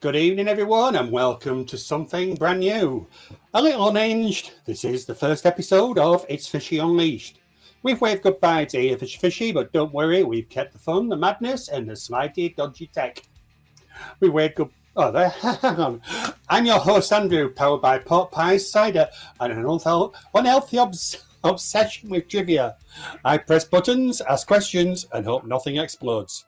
Good evening, everyone, and welcome to something brand new. A little unhinged. This is the first episode of It's Fishy Unleashed. We've waved goodbye to here Fishy, but don't worry, we've kept the fun, the madness, and the slightly dodgy tech. We waved good. Oh, there. Hang on. I'm your host, Andrew, powered by pork pies, cider, and an unhealthy obsession with trivia. I press buttons, ask questions, and hope nothing explodes.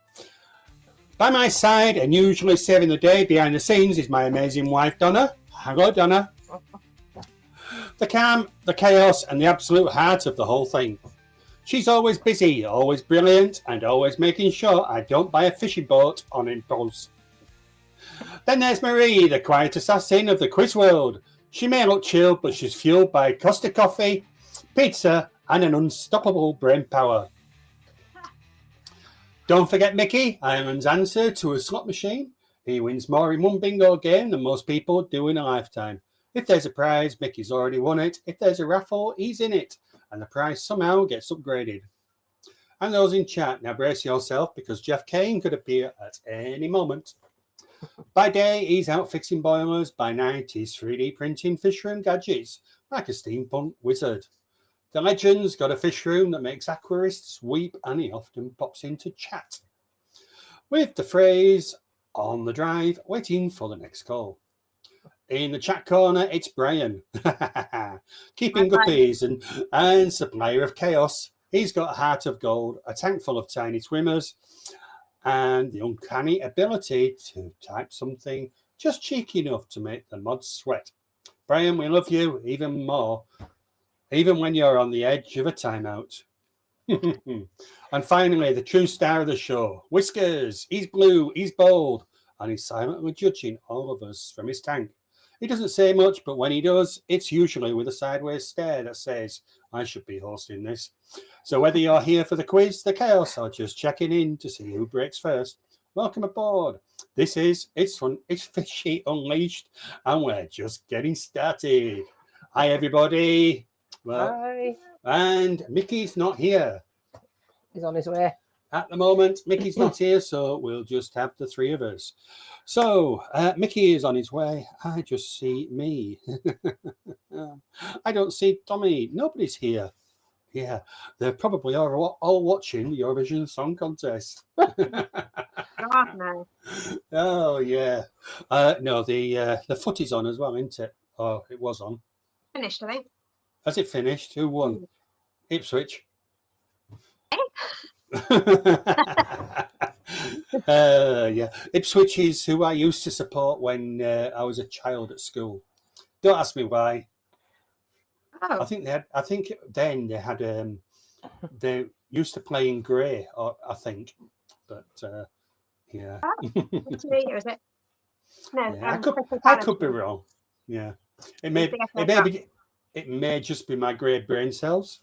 By my side, and usually saving the day behind the scenes, is my amazing wife, Donna. Hello, Donna. The calm, the chaos, and the absolute heart of the whole thing. She's always busy, always brilliant, and always making sure I don't buy a fishing boat on impulse. Then there's Marie, the quiet assassin of the quiz world. She may look chilled, but she's fueled by Costa coffee, pizza, and an unstoppable brain power. Don't forget Micky, Ireland's answer to a slot machine. He wins more in one bingo game than most people do in a lifetime. If there's a prize, Micky's already won it. If there's a raffle, he's in it. And the prize somehow gets upgraded. And those in chat, now brace yourself because Jeff Kane could appear at any moment. By day, he's out fixing boilers. By night, he's 3D printing fish room gadgets like a steampunk wizard. The legend's got a fish room that makes aquarists weep, and he often pops into chat with the phrase, on the drive, waiting for the next call. In the chat corner, it's Brian, keeping guppies and supplier of chaos. He's got a heart of gold, a tank full of tiny swimmers, and the uncanny ability to type something just cheeky enough to make the mods sweat. Brian, we love you even more. Even when you're on the edge of a timeout. And finally, the true star of the show, Whiskers. He's blue, he's bold, and he's silently judging all of us from his tank. He doesn't say much, but when he does, it's usually with a sideways stare that says, I should be hosting this. So whether you're here for the quiz, the chaos, or just checking in to see who breaks first, welcome aboard. This is It's Fun, It's Fishy Unleashed, and we're just getting started. Hi, everybody. Well, Hi. and Micky's not here. He's on his way. At the moment, Micky's not here, so we'll just have the three of us. So, Micky is on his way. I just see me. I don't see Tommy. Nobody's here. Yeah, they're probably all watching the Eurovision Song Contest. No. Oh, yeah. No, the footy's on as well, isn't it? Oh, it was on. Finished, I think. Has it finished? Who won? Ipswich. Yeah, Ipswich is who I used to support when I was a child at school. Don't ask me why. Oh. I think then they had they used to play in grey, I think, but yeah. Which year is it? No, Yeah, I could be wrong. Yeah, it may just be my grey brain cells.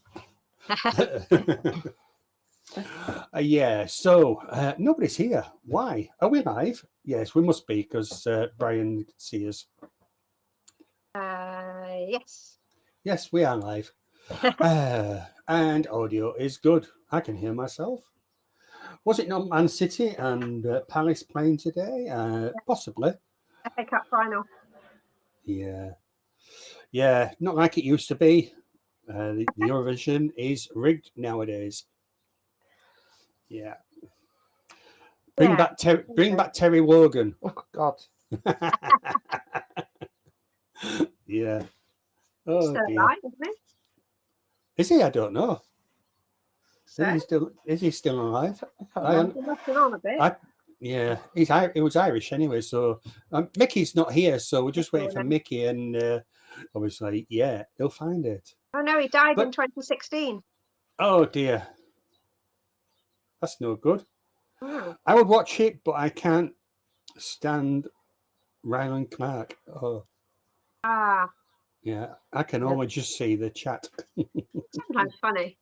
Yeah, so nobody's here. Why? Are we live? Yes, we must be because Brian can see us. Yes. Yes, we are live. And audio is good. I can hear myself. Was it not Man City and Palace playing today? Possibly. FA Cup final. Yeah. Yeah, not like it used to be. The Eurovision is rigged nowadays. Yeah. Bring back Terry Wogan. Oh, God. Yeah. Oh, Still dear. alive, isn't he? Is he? I don't know. So? Is he still alive? He's looking on a bit. Yeah, he was Irish anyway. So Micky's not here, so we're just waiting for Micky, and obviously, yeah, he'll find it. Oh no, he died in 2016. Oh dear, that's no good. Oh. I would watch it, but I can't stand Ryland Clark. Oh, yeah, I can only just see the chat. Sometimes funny.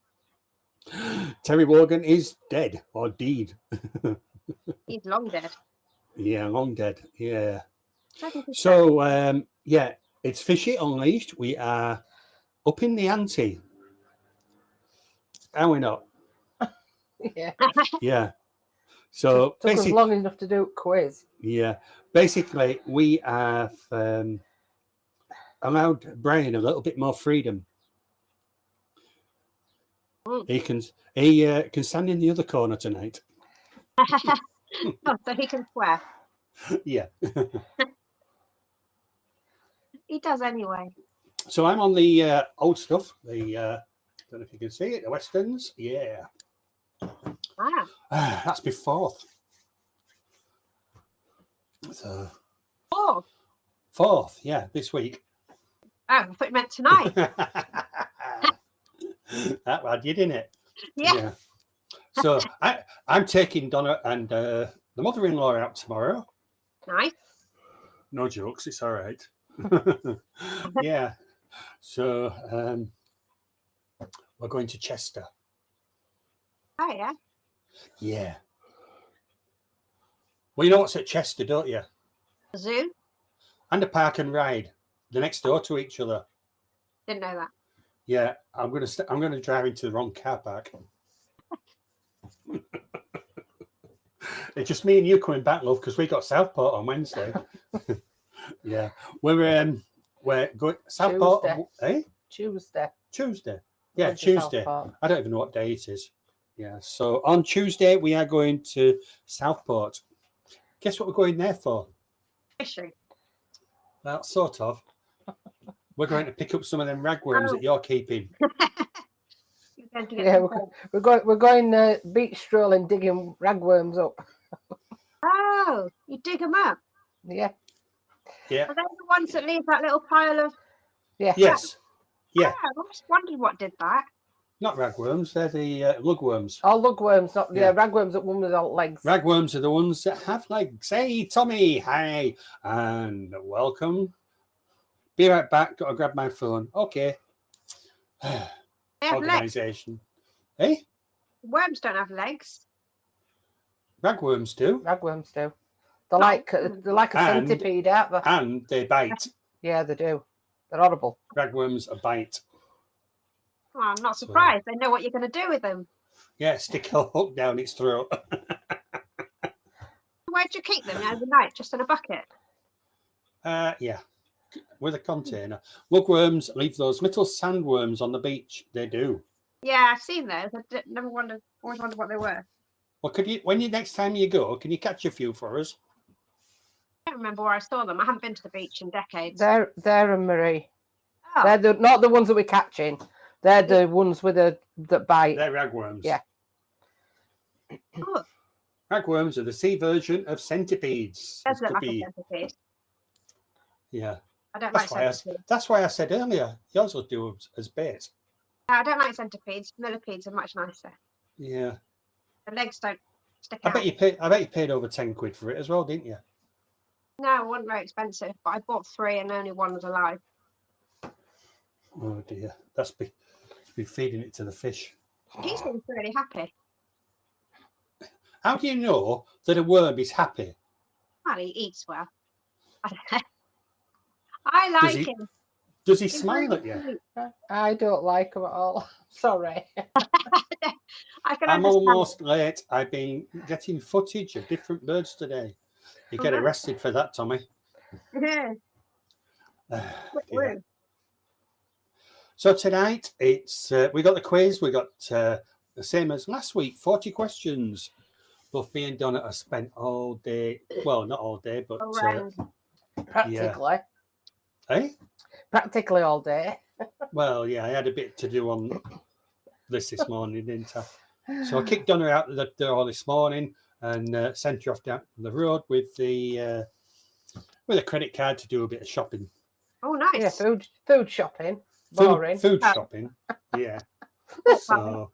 Terry Wogan is dead or deed. He's long dead. Yeah, long dead. Yeah. So, yeah, it's Fishy Unleashed. We are up in the ante. Are we not? Yeah. Yeah. So Took us basically, long enough to do a quiz. yeah, basically we have allowed Brian a little bit more freedom. He can stand in the other corner tonight. Oh, so he can swear. Yeah. He does anyway. So I'm on the old stuff. The don't know if you can see it. The Westerns. Yeah. Ah. That's my fourth. So Oh. fourth, yeah, this week. Oh, I thought you meant tonight. That bad, you didn't it? Yeah. So I'm taking Donna and the mother-in-law out tomorrow. Nice. No jokes, it's all right. Yeah. So we're going to Chester. Oh, yeah. Yeah. Well, you know what's at Chester, don't you? The zoo? And a park and ride. They're next door to each other. Didn't know that. Yeah, I'm gonna drive into the wrong car park. It's just me and you coming back, love, because we got Southport on Wednesday. Yeah, we're going Southport. Tuesday. Tuesday. Yeah, Going to Tuesday. Southport. I don't even know what day it is. Yeah, so on Tuesday we are going to Southport. Guess what we're going there for? Fishy. Well, sort of. We're going to pick up some of them ragworms that you're keeping. You're going to get Yeah, some more. we're going beach strolling, digging ragworms up. Oh, you dig them up. Yeah. Yeah. Are they the ones that leave that little pile of? Yeah. Yes. Yeah. Oh, I just wondered what did that. Not ragworms. They're the lugworms. Oh, lugworms, not Yeah. ragworms that one without legs. Ragworms are the ones that have legs. Hey, Tommy. Hi. And welcome. Be right back. Got to grab my phone. Okay. They have legs. Organisation. Hey? Worms don't have legs. Ragworms do. Ragworms do. They're like a And- centipede, aren't they? And they bite. Yeah, they do. They're horrible. Ragworms bite. Oh, I'm not surprised. They know what you're going to do with them. Yeah, stick a hook down its throat. Where'd you keep them overnight? Just in a bucket? Yeah, with a container. Lugworms leave those little sandworms on the beach. They do. Yeah, I've seen those. I always wondered what they were. Well, when you next time you go, can you catch a few for us? I don't remember where I saw them. I haven't been to the beach in decades. They're and Marie. Oh, They're not the ones that we're catching. They're the ones that bite. They're ragworms. Yeah. oh, Ragworms are the sea version of centipedes. does look like Guppy. a centipede. Yeah, I don't that's like why. centipedes. That's why I said earlier. You also do as bait. No, I don't like centipedes. Millipedes are much nicer. Yeah, The legs don't stick I out. bet you paid over 10 quid for it as well, didn't you? No, it wasn't very expensive, but I bought 3 and only one was alive. Oh dear, that's been feeding it to the fish. He seems really happy. How do you know that a worm is happy? Well, he eats well. I don't know. I like him. Does he He's smile really at you? sweet. I don't like them at all. Sorry. I can I'm understand. almost late. I've been getting footage of different birds today. You get Oh, no. arrested for that, Tommy. Yeah. Yeah. Woo. So tonight it's we got the quiz. We got the same as last week, 40 questions. Both me and Donna have spent all day. Well, not all day, but Around. Practically. eh? Practically all day. Well, yeah, I had a bit to do on this morning, didn't I? So I kicked Donna out the door this morning and sent her off down the road with a credit card to do a bit of shopping. Oh, nice. Yeah, food shopping. Boring. Food Oh. shopping. Yeah. That's So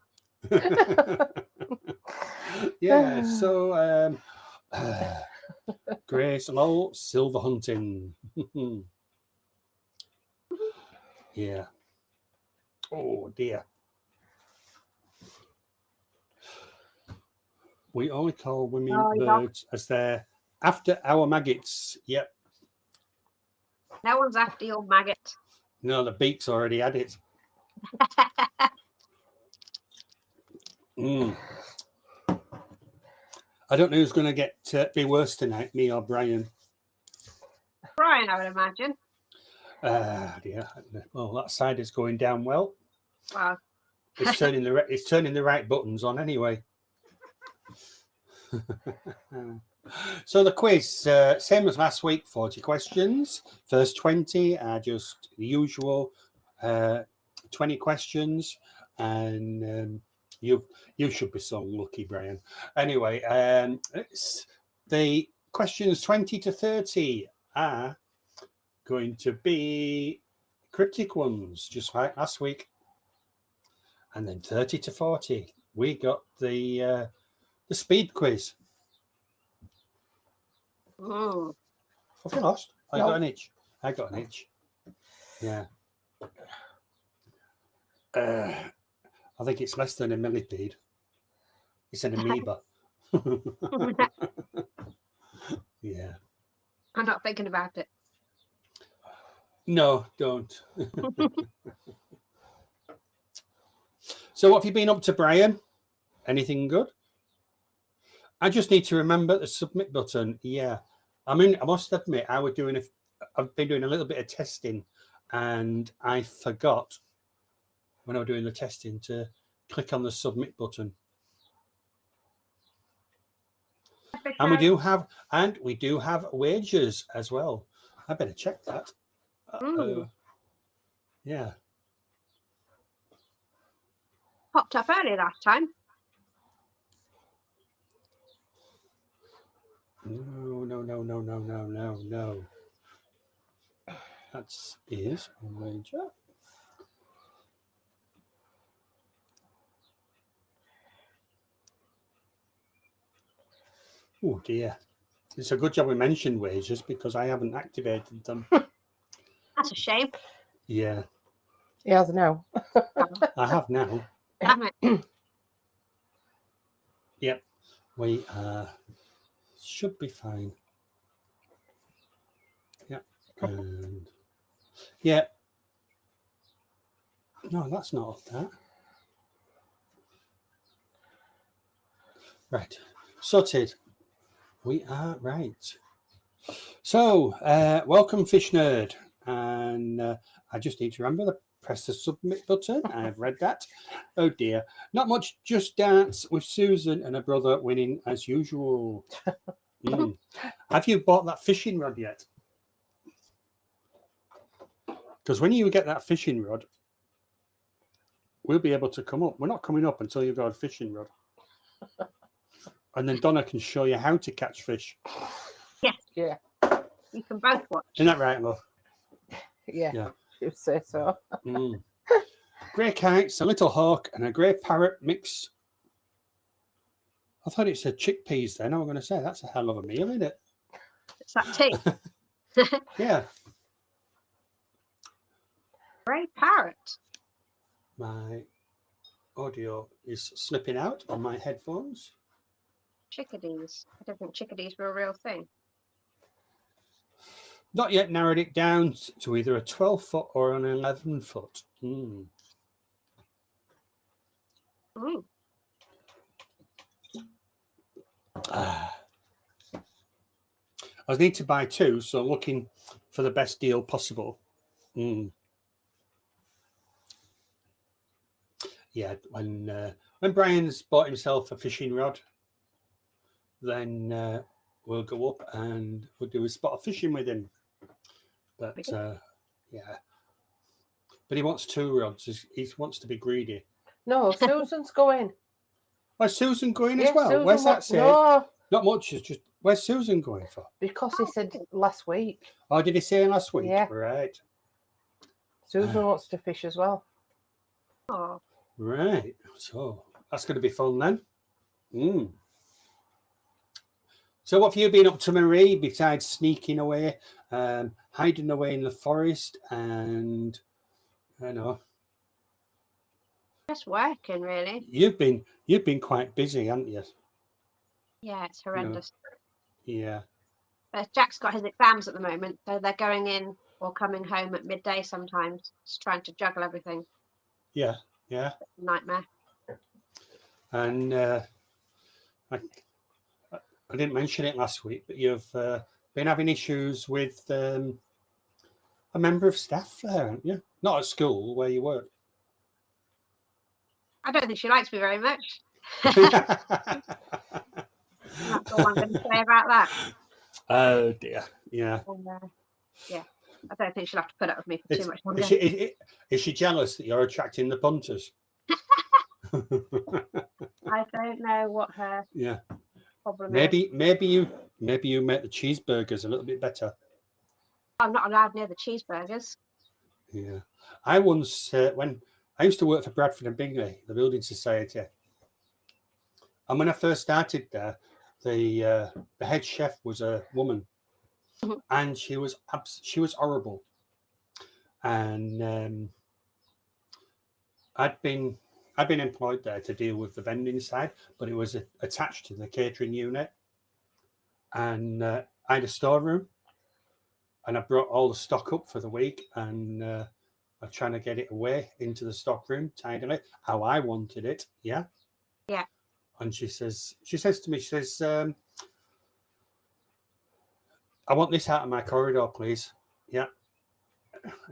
yeah, so Grace Lowell, silver hunting. Yeah. Oh dear. We only call women Oh, yeah. birds as they're after our maggots. Yep. No one's after your maggot. No, the beak's already had it. Mm. I don't know who's going to get be worse tonight, me or Brian. Brian, I would imagine. Yeah. Well, that side is going down well. Well, It's turning the right buttons on anyway. So the quiz, same as last week, 40 questions. First 20 are just the usual 20 questions, and you should be so lucky, Brian. Anyway, it's the questions 20 to 30 are going to be cryptic ones, just like last week. And then 30 to 40, we got the speed quiz. mm, Have you lost? I No. got an itch. I got an itch. Yeah. I think it's less than a millipede. It's an amoeba. Yeah. I'm not thinking about it. No, don't. So what have you been up to, Brian? Anything good? I just need to remember the submit button. Yeah. I mean, I must admit, I've been doing a little bit of testing, and I forgot when I was doing the testing to click on the submit button. And we do have wages as well. I better check that. Yeah. Popped up early last time. No. That is a wager. Oh dear. It's a good job we mentioned wages because I haven't activated them. That's a shame. Yeah. He has now. I have now. Damn it. Yep. We should be fine. Yeah. And yeah. No, that's not that. Right. Sorted. We are right. So, welcome, Fish Nerd. And I just need to remember to press the submit button. I've read that. Oh dear. Not much, just dance with Susan and her brother winning as usual. Have you bought that fishing rod yet? Because when you get that fishing rod, we'll be able to come up. We're not coming up until you've got a fishing rod. And then Donna can show you how to catch fish. Yes. Yeah. You can both watch. Isn't that right, love? Yeah. Yeah. You say so. Grey kites, a little hawk, and a grey parrot mix. I thought it said chickpeas then. I was going to say, that's a hell of a meal, isn't it? It's that tea. Yeah. Grey parrot. My audio is slipping out on my headphones. Chickadees. I don't think chickadees were a real thing. Not yet narrowed it down to either a 12-foot or an 11-foot. I need to buy two, so looking for the best deal possible. Yeah, when Brian's bought himself a fishing rod, then we'll go up and we'll do a spot of fishing with him. But yeah, but he wants two rods. He wants to be greedy. No, Susan's going. Where's Susan going Yeah, as well? Susan Where's that said? No, Not much. It's just where's Susan going for? because he said last week. Oh, did he say last week? Yeah. Right. Susan wants to fish as well. Oh. Right. So that's going to be fun then. So what have you been up to, Marie, besides sneaking away, hiding away in the forest, and I know Just working, really. you've been quite busy, haven't you? Yeah, it's horrendous. Yeah. Jack's got his exams at the moment, so they're going in or coming home at midday sometimes. Just trying to juggle everything. Yeah. Nightmare. And I didn't mention it last week, but you've been having issues with a member of staff there, haven't you? Not at school, where you work. I don't think she likes me very much. Oh That's all I'm going to say about that. dear, yeah. Yeah, I don't think she'll have to put up with me for too much longer. Is she jealous that you're attracting the punters? I don't know what her problem is. Maybe you make the cheeseburgers a little bit better. I'm not allowed near the cheeseburgers. Yeah, I once when I used to work for Bradford and Bingley, the building society, and when I first started there, the head chef was a woman, and she was horrible, and I'd been employed there to deal with the vending side, but it was attached to the catering unit, and I had a storeroom, and I brought all the stock up for the week, and I'm trying to get it away into the stock room, tidily, how I wanted it. Yeah. Yeah. And she says to me, I want this out of my corridor, please. Yeah.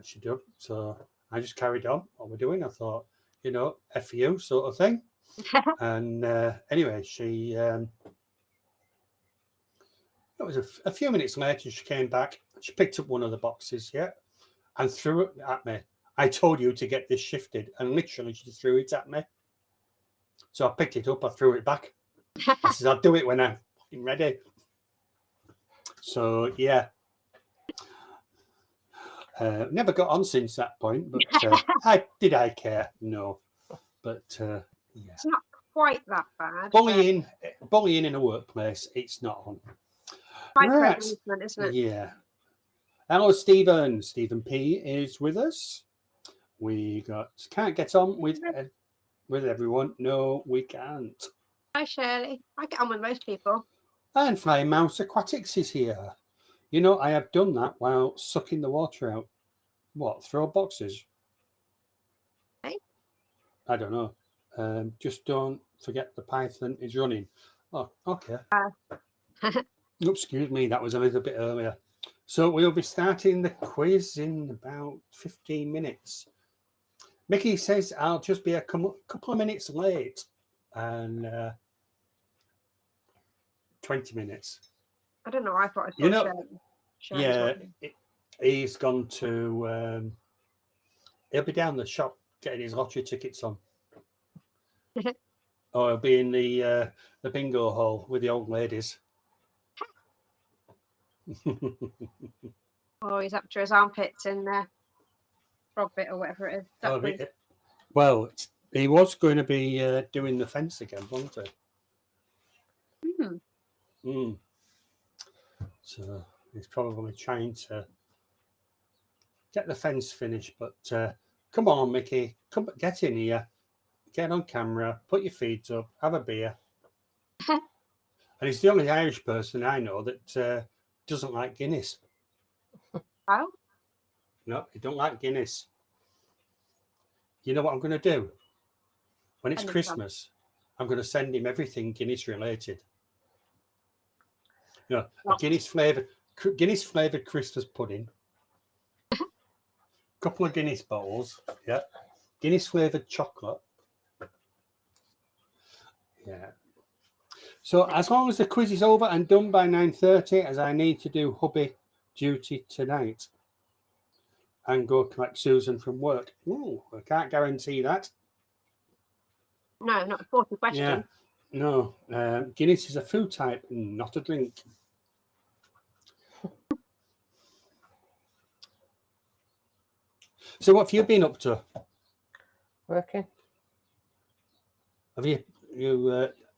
She did. So I just carried on what we're doing. I thought, F you sort of thing. And anyway, she, it was a few minutes later, she came back. She picked up one of the boxes, and threw it at me. I told you to get this shifted, and literally she threw it at me. So I picked it up, I threw it back. I said, I'll do it when I'm fucking ready. So yeah. Never got on since that point, but did I care? No. But yeah. It's not quite that bad. Bullying in a workplace, it's not on. Right. Isn't it? Yeah. Hello, Stephen. Stephen P is with us. We can't get on with everyone. No, we can't. Hi, Shirley. I get on with most people. And Flying Mouse Aquatics is here. I have done that while sucking the water out. What? Throw boxes? Hey? I don't know. Just don't forget the python is running. Oh, okay. Excuse me, that was a little bit earlier. So we'll be starting the quiz in about 15 minutes. Micky says I'll just be a couple of minutes late, and 20 minutes. I don't know. I thought I saw Shirley. He's gone to. He'll be down the shop getting his lottery tickets on. Or he'll be in the bingo hall with the old ladies. Oh, he's up to his armpits in frog bit or whatever it is. Well, he was going to be doing the fence again, wasn't he? So he's probably trying to get the fence finished. But come on, Micky, get in here, get on camera, put your feet up, have a beer. And he's the only Irish person I know that doesn't like Guinness. Oh? No, he don't like Guinness. You know what I'm going to do? When it's Christmas, I'm going to send him everything Guinness related. A Guinness flavoured Christmas pudding, couple of Guinness bowls, Guinness flavoured chocolate. Yeah. So as long as the quiz is over and done by 9:30, as I need to do hubby duty tonight and go collect Susan from work. Ooh, I can't guarantee that. No, not a 40 question. Yeah. No, Guinness is a food type, not a drink. So what have you been up to? Working. Have you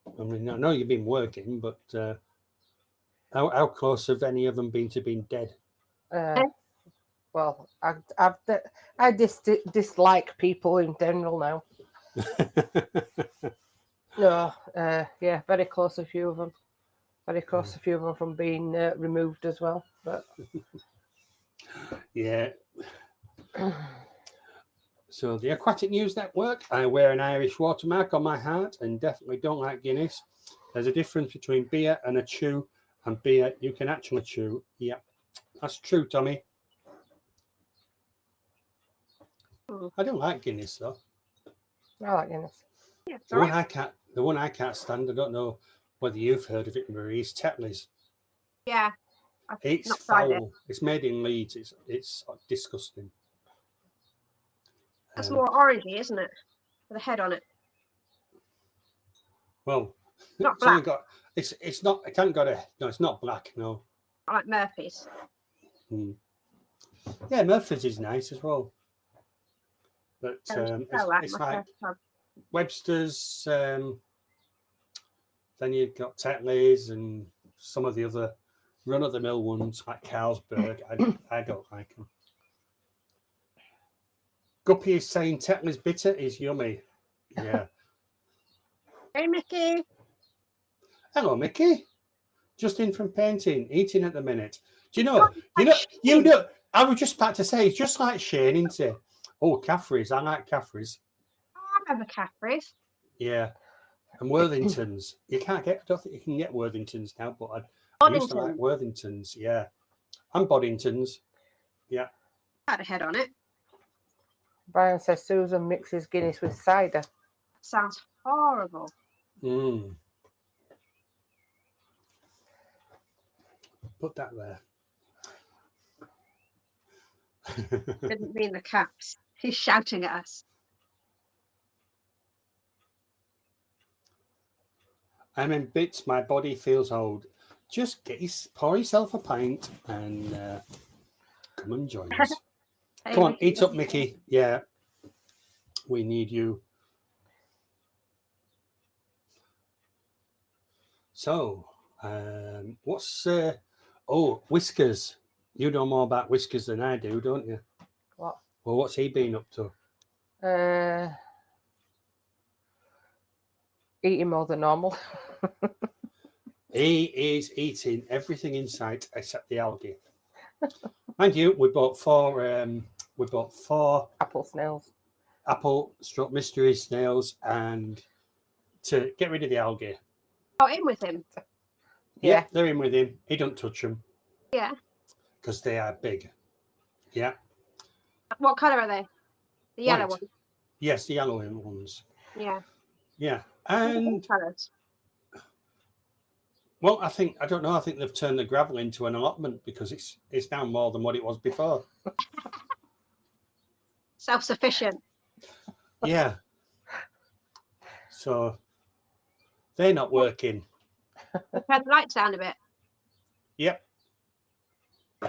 I know you've been working, but how close have any of them been to being dead? Well, I dislike people in general now. No, yeah, very close a few of them. Very close a few of them from being removed as well. But yeah. So the Aquatic News Network, I wear an Irish watermark on my heart and definitely don't like Guinness. There's a difference between beer and a chew, and beer you can actually chew. Yeah, that's true, Tommy. I don't like Guinness though. I like Guinness. Yeah, The one I can't stand. I don't know whether you've heard of it, Marie. Is Tetley's. Yeah. I've It's not tried it. foul. It's made in Leeds. It's disgusting. That's more orangey, isn't it? With a head on it. Well, Not it's only black. got. It's not. It can't got a. No, it's not black. No. I like Murphy's. Yeah, Murphy's is nice as well. But It's like Webster's. Then you've got Tetley's and some of the other run-of-the-mill ones like Carlsberg. I don't like them. Guppy is saying Tetley's bitter is yummy. Yeah. Hey, Micky. Hello, Micky. Just in from painting, eating at the minute. Do you know? I was just about to say, it's just like Shane, isn't it? Oh, Caffrey's. I like Caffrey's. I remember Caffrey's. Yeah. And Worthingtons. I don't think you can get Worthingtons now, but I used to like Worthingtons. Yeah. And Boddingtons. Yeah. Had a head on it. Brian says Susan mixes Guinness with cider. Sounds horrible. Put that there. Didn't mean the caps. He's shouting at us. I'm in bits. My body feels old. Just pour yourself a pint and come and join us. Hey, Come on, Micky. eat up, Micky. Yeah, we need you. So, what's Whiskers? You know more about Whiskers than I do, don't you? What? Well, what's he been up to? Eating more than normal. He is eating everything in sight except the algae. Mind you, we bought four Apple snails. mystery snails, and to get rid of the algae. Oh, in with him. Yeah, they're in with him. He don't touch them. Yeah. Because they are big. Yeah. What colour are they? The yellow White. one. Yes, the yellow ones. Yeah. Yeah. And colours. well, I don't know. I think they've turned the gravel into an allotment because it's now more than what it was before. Self-sufficient. Yeah. So they're not working. Turn the lights down a bit. Yep.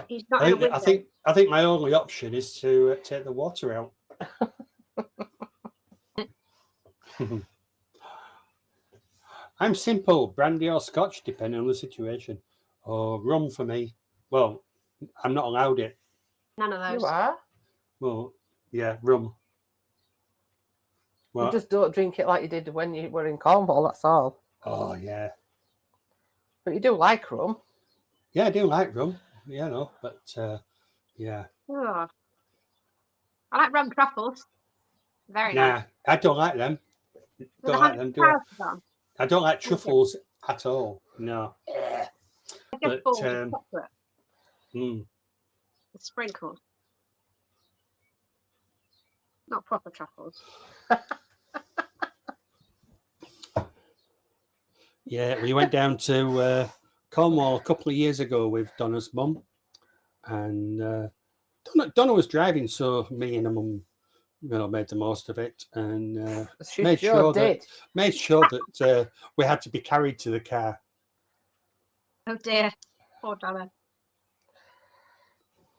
He's not in a window. I think my only option is to take the water out. I'm simple, brandy or scotch, depending on the situation. Or rum for me. Well, I'm not allowed it. None of those. You are? Well, yeah, rum. Well, You just don't drink it like you did when you were in Cornwall, that's all. oh, yeah. But you do like rum. Yeah, I do like rum. Yeah, no, but yeah. Oh. I like rum truffles. Very Nah, nice. I don't like them. Don't like them, do I? I don't like truffles at all. No. I But, guess balls of chocolate. Mm. With sprinkles. Not proper truffles. Yeah, we went down to Cornwall a couple of years ago with Donna's mum, and Donna was driving, so me and her mum, made the most of it, and made sure that we had to be carried to the car. Oh dear, poor Donna.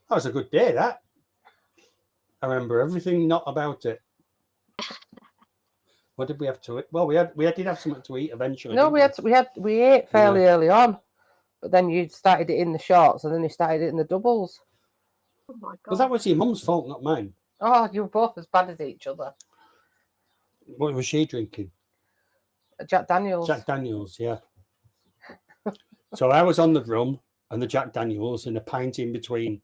That was a good day. That I remember everything, not about it. What did we have to eat? Well, we did have something to eat eventually. No, we ate fairly early on, but then you started it in the shorts, and then you started it in the doubles. Oh my god. Well, that was your mum's fault, not mine. Oh, you were both as bad as each other. What was she drinking? Jack Daniels. Jack Daniels, yeah. So I was on the rum and the Jack Daniels and a pint in between.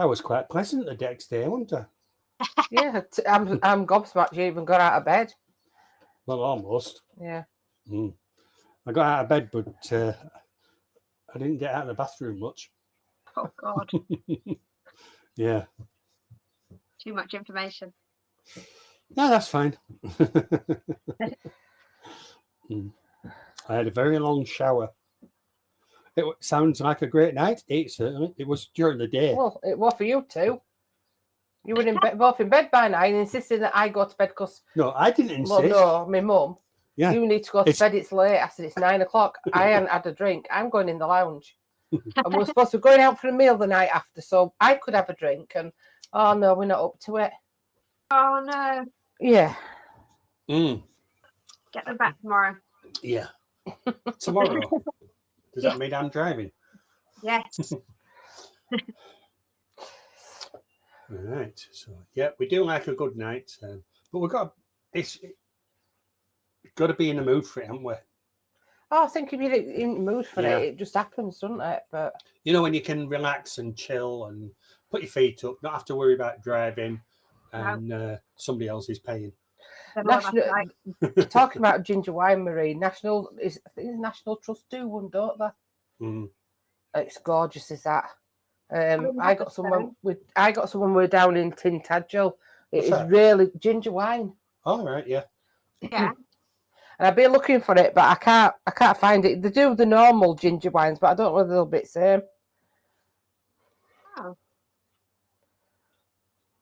I was quite pleasant the next day, wasn't I? Yeah, I'm gobsmacked you even got out of bed. Well, almost. Yeah. I got out of bed, but I didn't get out of the bathroom much. Oh God, Yeah. too much information. No, that's fine. I had a very long shower. It sounds like a great night. It was during the day. Well, it was for you two. You were in bed, both in bed by 9, insisting that I go to bed because. No, I didn't insist. Well, no, my mum. Yeah. You need to go to bed. It's late. I said it's 9 o'clock. I hadn't had a drink. I'm going in the lounge, and we're supposed to be going out for a meal the night after, so I could have a drink. And oh no, we're not up to it. Oh no. Yeah. Get them back tomorrow. Yeah. Tomorrow. Does that mean I'm driving? Yes. All right. So yeah, we do like a good night, but we've got it's got to be in the mood for it, haven't we? Oh, I think if you're in the mood for it, it just happens, doesn't it? But you know, when you can relax and chill and put your feet up, not have to worry about driving, and somebody else is paying. Talking about ginger wine, Marie, I think National Trust do one, don't they? It's gorgeous, is that? I got someone with down in Tintagel. It is really ginger wine. All right, yeah. Yeah. And I've been looking for it, but I can't find it. They do the normal ginger wines, but I don't know whether they'll be the same. Oh.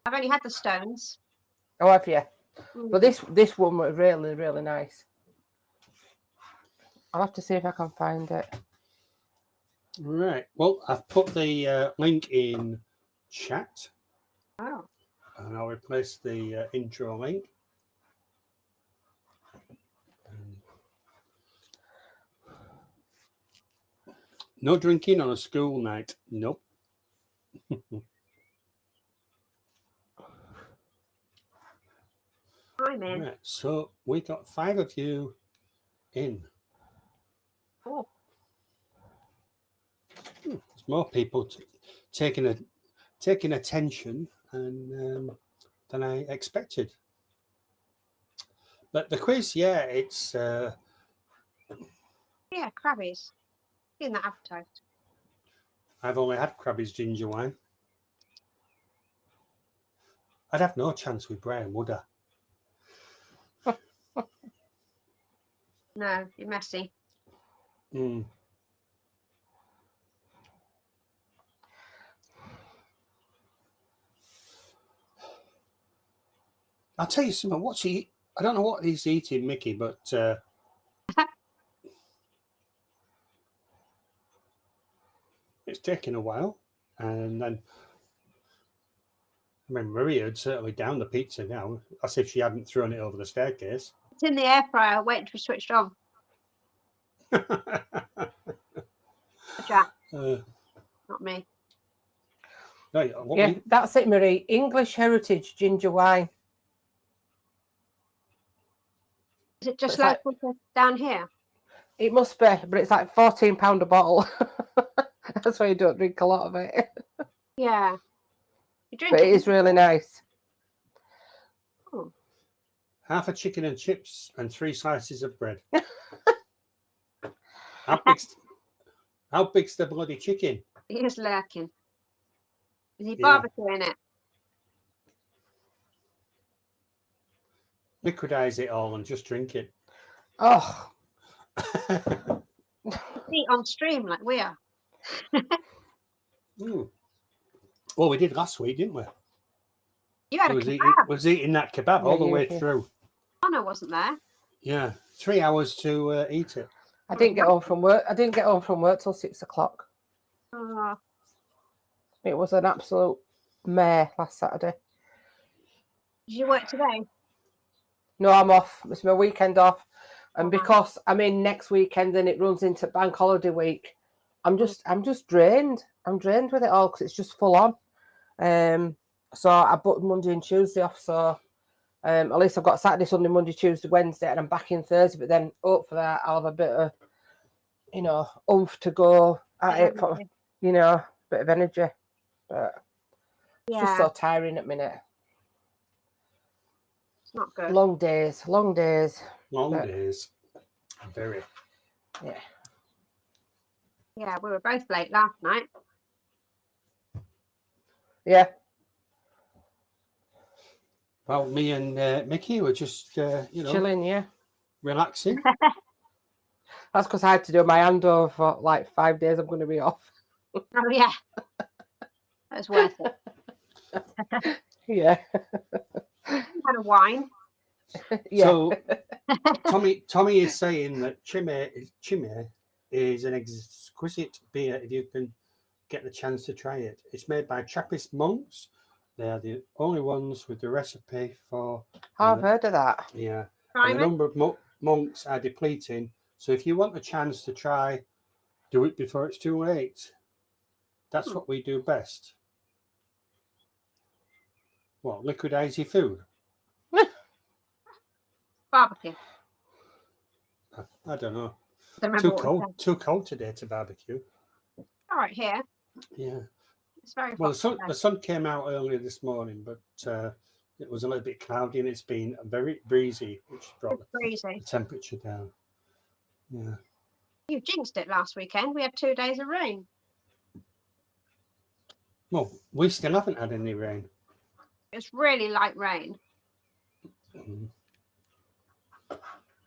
I've only had the stones. Oh, have you? But this one was really, really nice. I'll have to see if I can find it. Right. Well, I've put the link in chat. Oh. And I'll replace the intro link. No drinking on a school night. Nope. I'm in. Right, so we got 5 of you in. Oh. There's more people taking attention than I expected. But the quiz, it's yeah, crabbies. Seen that advertised. I've only had Crabby's ginger wine. I'd have no chance with Brian, would I? No, you're messy. I'll tell you something. I don't know what he's eating, Micky, but it's taken a while. And then, I mean, Maria had certainly down the pizza now, as if she hadn't thrown it over the staircase. It's in the air fryer, waiting to be switched on. Jack. Not me. That's it, Marie. English Heritage ginger wine. Is it just like down here? It must be, but it's like £14 a bottle. That's why you don't drink a lot of it. Yeah. But it is really nice. Oh. Half a chicken and chips and 3 slices of bread. How big's the bloody chicken? He is lurking. Is he barbecuing it? Liquidize it all and just drink it. Oh. Eat on stream like we are. Well, we did last week, didn't we? You had a kebab. Was eating that kebab all the way through. Donna wasn't there. Yeah, 3 hours to eat it. I didn't get home from work. Till 6 o'clock. Oh. It was an absolute mare last Saturday. Did you work today? No, I'm off. It's my weekend off. And because I'm in next weekend and it runs into bank holiday week, I'm just drained. I'm drained with it all because it's just full on. So I booked Monday and Tuesday off. So at least I've got Saturday, Sunday, Monday, Tuesday, Wednesday, and I'm back in Thursday. But then hopefully I'll have a bit of, oomph to go at it for, bit of energy. But it's just so tiring at the minute. It's not good. Long days, long days. Long But- days. Very. Yeah. Yeah, we were both late last night. Yeah. Well, me and Mickey were just, you know, Chilling, yeah. relaxing. That's because I had to do my handover for like 5 days. I'm going to be off. Oh yeah, that was worth it. Yeah. Had a wine. Yeah. So Tommy is saying that Chimay is an exquisite beer if you can get the chance to try it. It's made by Trappist monks. They are the only ones with the recipe for. I've heard of that. Yeah. And the Simon, number of monks are depleting. So if you want a chance to try, do it before it's too late. That's what we do best. What, liquidize your food? barbecue. I don't know. Don't remember Too what we cold. said. Too cold today to barbecue. All right, here. Yeah. It's very Well, hot the today. sun came out earlier this morning, but it was a little bit cloudy and it's been very breezy, which brought It's freezing. the temperature down. Yeah. You jinxed it last weekend. We had 2 days of rain. Well, we still haven't had any rain. It's really light rain. Mm.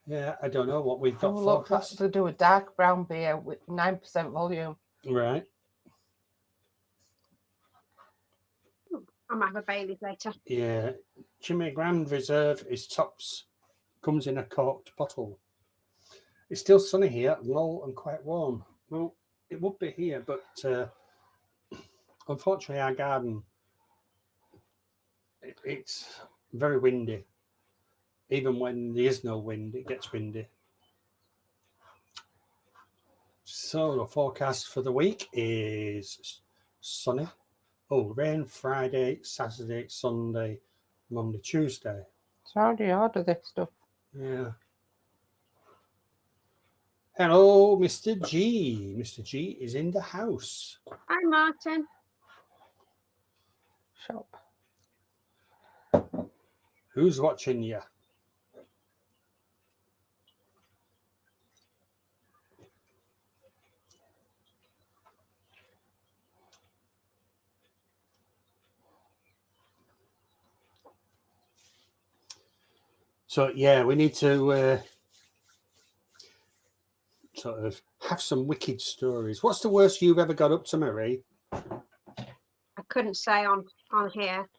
Yeah, I don't know what we've got Oh, look, that's forecast. to do a dark brown beer with 9% volume. Right. I might have a Bailey's later. Yeah. Chimay Grand Reserve is tops. Comes in a corked bottle. It's still sunny here, low and quite warm. Well, it would be here, but unfortunately our garden, it's very windy. Even when there is no wind, it gets windy. So the forecast for the week is sunny. Oh, rain Friday, Saturday, Sunday, Monday, Tuesday. So how do you order this stuff? Yeah. Hello, Mr. G. Mr. G is in the house. Hi, Martin. Shop. Who's watching you? So yeah, we need to sort of have some wicked stories. What's the worst you've ever got up to, Marie? I couldn't say on here.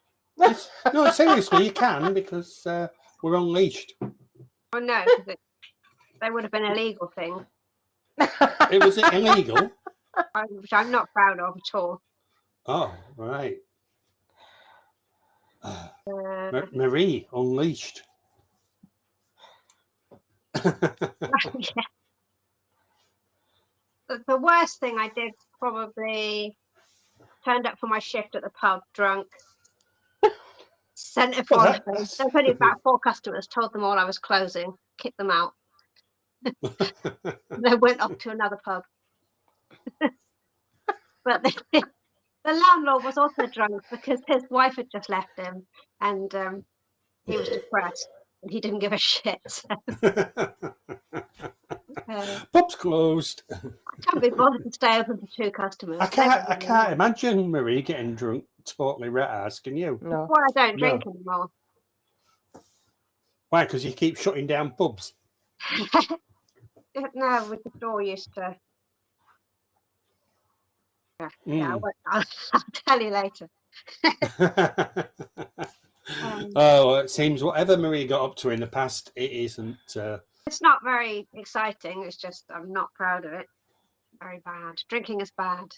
No, seriously, you can because we're unleashed. Oh no, 'cause they would have been illegal things, It was illegal. which I'm not proud of at all. Oh, right. Uh, Marie unleashed. yeah. The worst thing I did probably turned up for my shift at the pub drunk. Sent a Well, follow. that's- There was only about 4 customers. Told them all I was closing. Kicked them out. They went off to another pub. But the landlord was also drunk because his wife had just left him, and he was depressed and he didn't give a shit. Pub's closed. I can't be bothered to stay open for 2 customers. I can't imagine Marie getting drunk totally red-ass, can you? No. Well, I don't drink anymore. Why? Because you keep shutting down pubs. No, with the door used to. Yeah, Mm. I'll tell you later. Oh, it seems whatever Marie got up to in the past, it isn't. It's not very exciting. It's just I'm not proud of it. Very bad. Drinking is bad.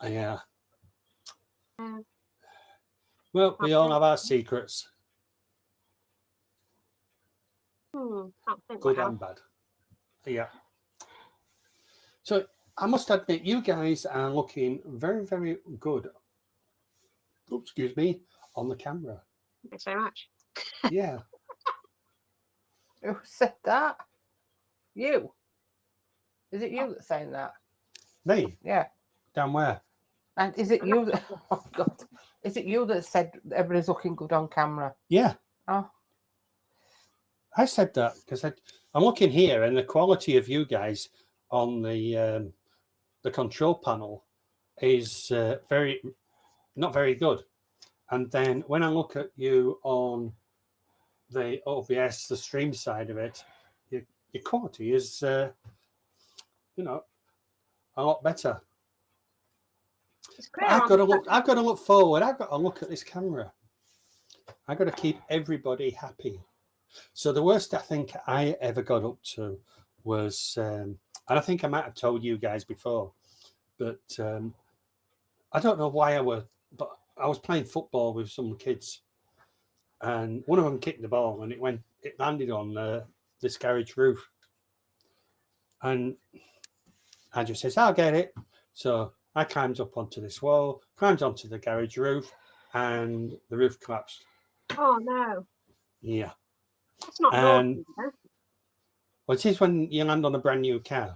Yeah. Um, Well, we all have our secrets, can't think good what and else. bad. Yeah. So I must admit, you guys are looking very, very good. Oops, excuse me, on the camera. Thanks very much. Yeah. Who said that? You. Is it you that's saying that? Me? Yeah. Down where? And is it you that, oh God, is it you that said everybody's looking good on camera? Yeah. Oh. I said that because I'm looking here and the quality of you guys on the control panel is not very good. And then when I look at you on the OBS, the stream side of it, your quality is, you know, a lot better. It's clear I've on got to the look. I've got to look forward. I've got to look at this camera. I've got to keep everybody happy. So the worst I think I ever got up to was, and I think I might have told you guys before, but I don't know why but I was playing football with some kids, and one of them kicked the ball, and it landed on this garage roof, and I just says, "I'll get it." So I climbed up onto this wall, climbed onto the garage roof, and the roof collapsed. Oh no. Yeah. That's not naughty, though. Well, it is when you land on a brand new car.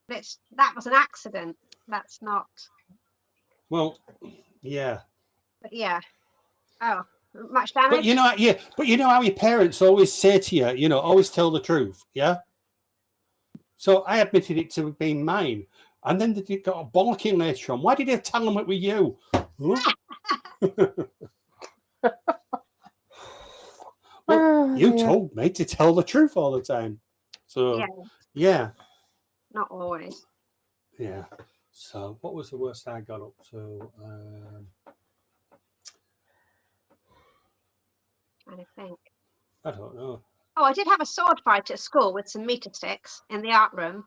That was an accident. That's not. Well, yeah. But yeah. Oh, much damage. But you know how your parents always say to you, you know, always tell the truth, yeah? So I admitted it to being mine. And then they got a bollocking later on. Why did I tell them it was you? Well, you told me to tell the truth all the time. So, yeah. Not always. Yeah. So, what was the worst I got up to? I think. I don't know. Oh, I did have a sword fight at school with some meter sticks in the art room.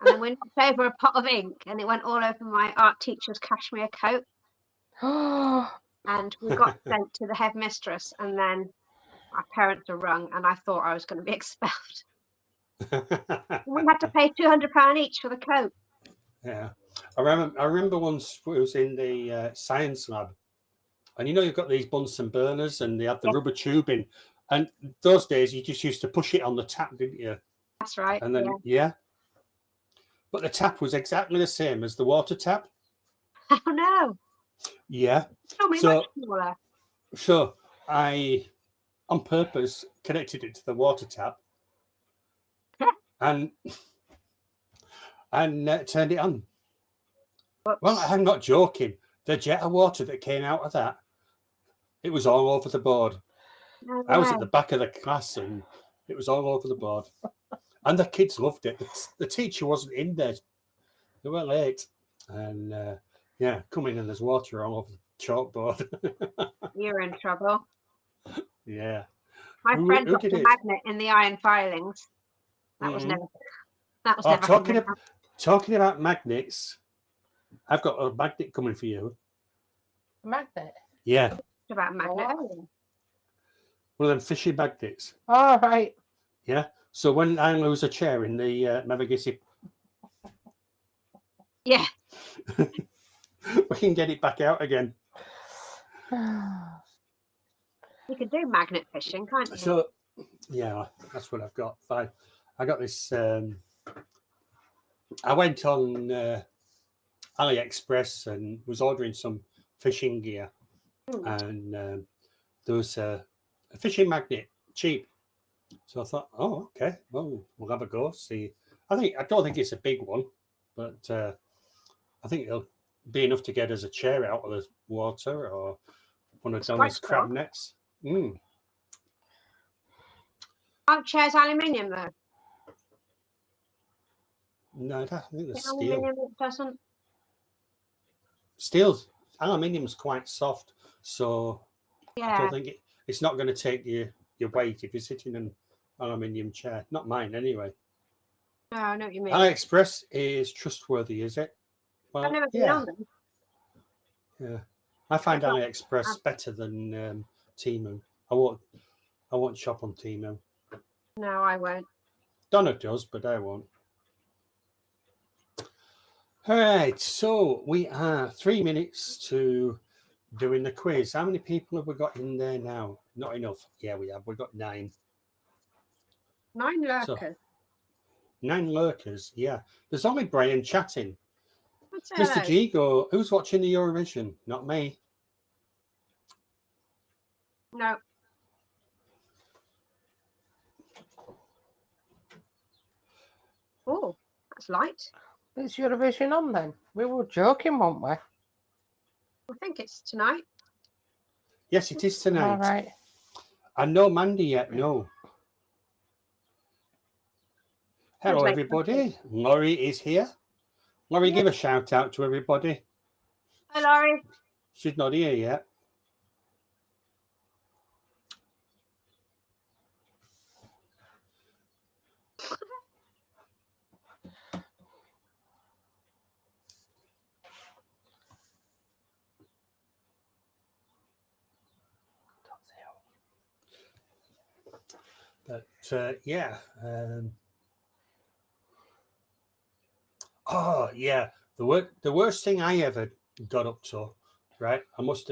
And then we knocked over a pot of ink and it went all over my art teacher's cashmere coat. And we got sent to the headmistress, and then our parents were rung, and I thought I was going to be expelled. We had to pay £200 each for the coat. Yeah, I remember once it was in the science lab, and you know you've got these Bunsen burners, and they have the rubber tubing, and those days you just used to push it on the tap, didn't you? That's right. And then but the tap was exactly the same as the water tap. Oh no! Yeah. So I, on purpose, connected it to the water tap, and turned it on. Whoops. Well, I'm not joking. The jet of water that came out of that, it was all over the board. No I was at the back of the class, and it was all over the board. And the kids loved it. The teacher wasn't in there. They were late. And come in and there's water all over the chalkboard. You're in trouble. Yeah. My friend got a magnet in the iron filings. That was never. That was never. Talking about magnets, I've got a magnet coming for you. A magnet? Yeah. About a magnet. Oh. One of them fishy magnets. Oh, right. Yeah. So when I lose a chair in the Mavagissy, yeah, we can get it back out again. You can do magnet fishing, can't you? So, yeah, that's what I've got. I got this. I went on AliExpress and was ordering some fishing gear, and there was a fishing magnet cheap. So I thought, oh, okay, well, we'll have a go. See, I don't think it's a big one, but I think it'll be enough to get us a chair out of the water or one of Donna's crab nets. Aren't chairs aluminium though? No, I think they're steel. Aluminium doesn't. Aluminium's quite soft, so I don't think it's not going to take your weight if you're sitting in an aluminium chair. Not mine, anyway. No, I know what you mean. AliExpress is trustworthy, is it? Well, I've never been on them. Yeah, I find AliExpress better than Temu. I won't shop on Temu. No, I won't. Donna does, but I won't. All right, so we are 3 minutes to doing the quiz. How many people have we got in there now? Not enough. Yeah, we have. We've got 9. 9 lurkers. So, 9 lurkers, yeah. There's only Brian chatting. Mr. G go, who's watching the Eurovision? Not me. No. Oh, that's light. Is Eurovision on then? We were joking, weren't we? I think it's tonight. Yes, it is tonight. All right. And no Mandy yet, no. Hello, everybody. Laurie is here. Laurie, give a shout out to everybody. Hi, Laurie. She's not here yet. But yeah. Oh yeah, the worst thing I ever got up to, right? I was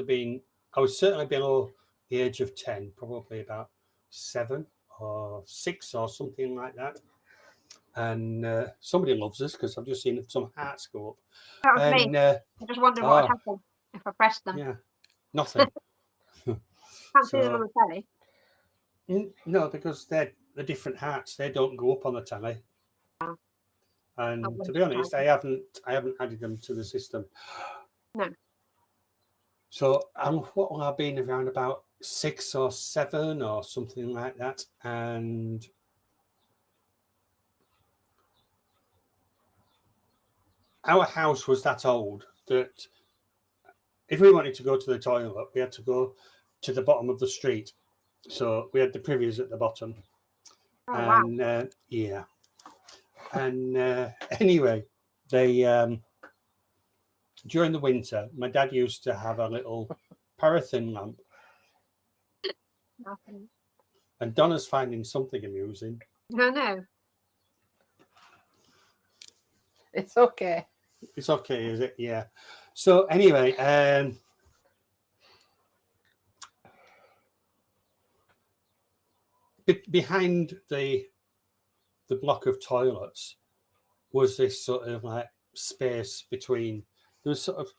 certainly below the age of 10, probably about 7 or 6 or something like that. And somebody loves us because I've just seen some hearts go up. That was And me. I just wondered what would happen if I pressed them. yeah, nothing. Can't see them on the telly. No, because they're different hearts. They don't go up on the telly. Oh. And to be honest, I haven't added them to the system. No. So what will I have been around about 6 or 7 or something like that? And our house was that old that if we wanted to go to the toilet, we had to go to the bottom of the street. So we had the privies at the bottom. Oh, And wow. yeah. And anyway, they during the winter, my dad used to have a little paraffin lamp. Nothing. And Donna's finding something amusing. No. It's okay. It's okay, is it? Yeah. So anyway, behind the block of toilets was this sort of like space between. There was sort of,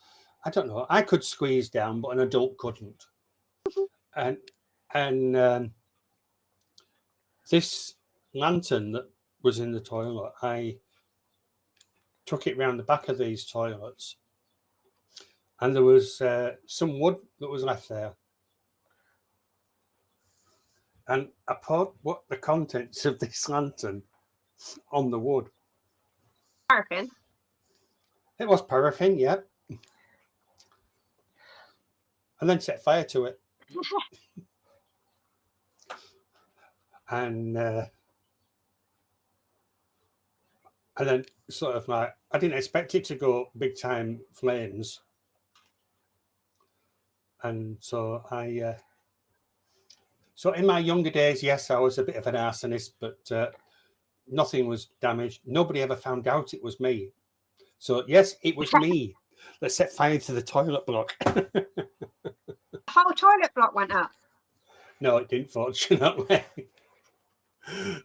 I don't know, I could squeeze down, but an adult couldn't. And this lantern that was in the toilet, I took it round the back of these toilets, and there was some wood that was left there. And I poured the contents of this lantern on the wood. Paraffin. It was paraffin, yeah. And then set fire to it. And then sort of like, I didn't expect it to go big time flames. And so so in my younger days, yes, I was a bit of an arsonist, but nothing was damaged. Nobody ever found out it was me. So yes, it was me that set fire to the toilet block. The whole toilet block went up. No, it didn't, fortunately.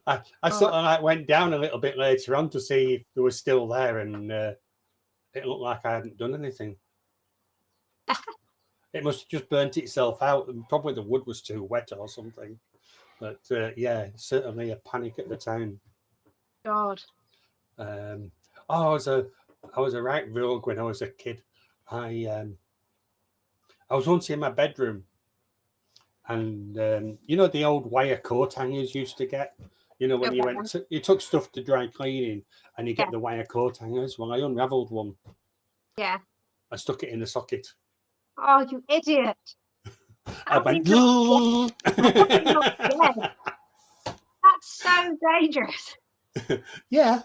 I sort of like went down a little bit later on to see if they were still there, and it looked like I hadn't done anything. It must have just burnt itself out, and probably the wood was too wet or something. But yeah, certainly a panic at the time. God. I was a right rogue when I was a kid. I was once in my bedroom, and you know the old wire coat hangers used to get. You know when you took stuff to dry cleaning, and you get the wire coat hangers. Well, I unravelled one. Yeah. I stuck it in the socket. Oh, you idiot! I went. That's so dangerous. Yeah.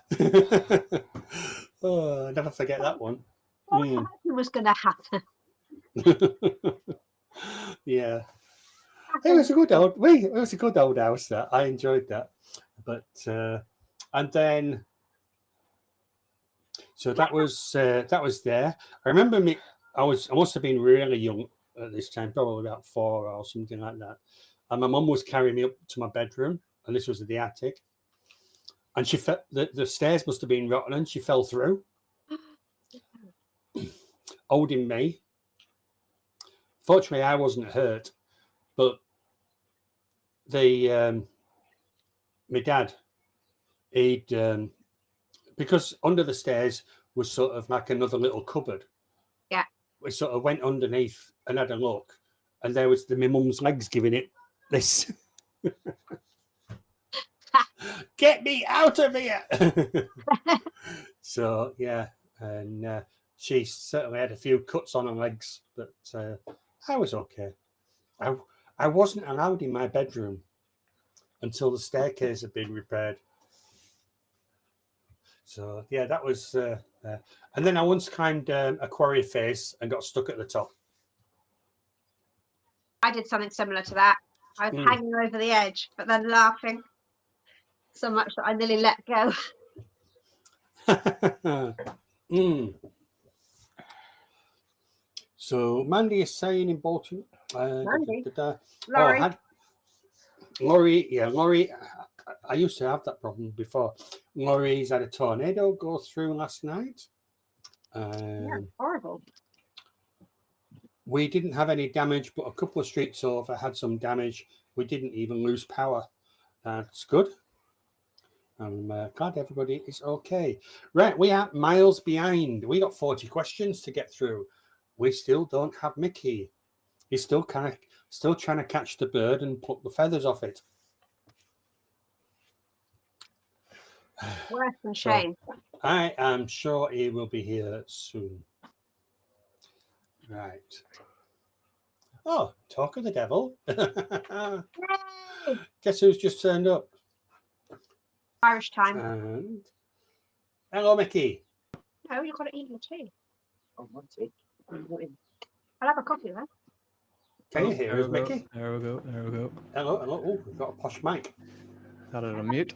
Oh, I never forget that one. What was going to happen? Yeah. It was a good old house. That I enjoyed that, but and then so that was there. I remember me. I must have been really young at this time, probably about 4 or something like that. And my mum was carrying me up to my bedroom, and this was the attic. And she felt the stairs must have been rotten, and she fell through. holding me. Fortunately, I wasn't hurt, but my dad, he'd because under the stairs was sort of like another little cupboard. Yeah. We sort of went underneath and had a look, and there was my mum's legs giving it this. Get me out of here! So yeah, and she certainly had a few cuts on her legs, but I was okay. I wasn't allowed in my bedroom until the staircase had been repaired. So yeah, that was. And then I once climbed Aquarium face and got stuck at the top. I did something similar to that. I was hanging over the edge, but then laughing so much that I nearly let go. So Mandy is saying in Bolton. Mandy? Laurie. Laurie, yeah, Laurie. I used to have that problem before. Laurie's had a tornado go through last night. Yeah, horrible. We didn't have any damage, but a couple of streets over had some damage. We didn't even lose power. That's good. I'm glad everybody is okay. Right, we are miles behind. We got 40 questions to get through. We still don't have Micky. He's still trying to catch the bird and pluck the feathers off it. Worse than Shane. I am sure he will be here soon. Right. Oh, talk of the devil. Guess who's just turned up? Irish time. And hello, Micky. No, you've got to eat your tea. Oh, what's it? I'll have a coffee then. Can you hear us, Micky? There we go. There we go. Hello, hello. Oh, we've got a posh mic. Had it on mute.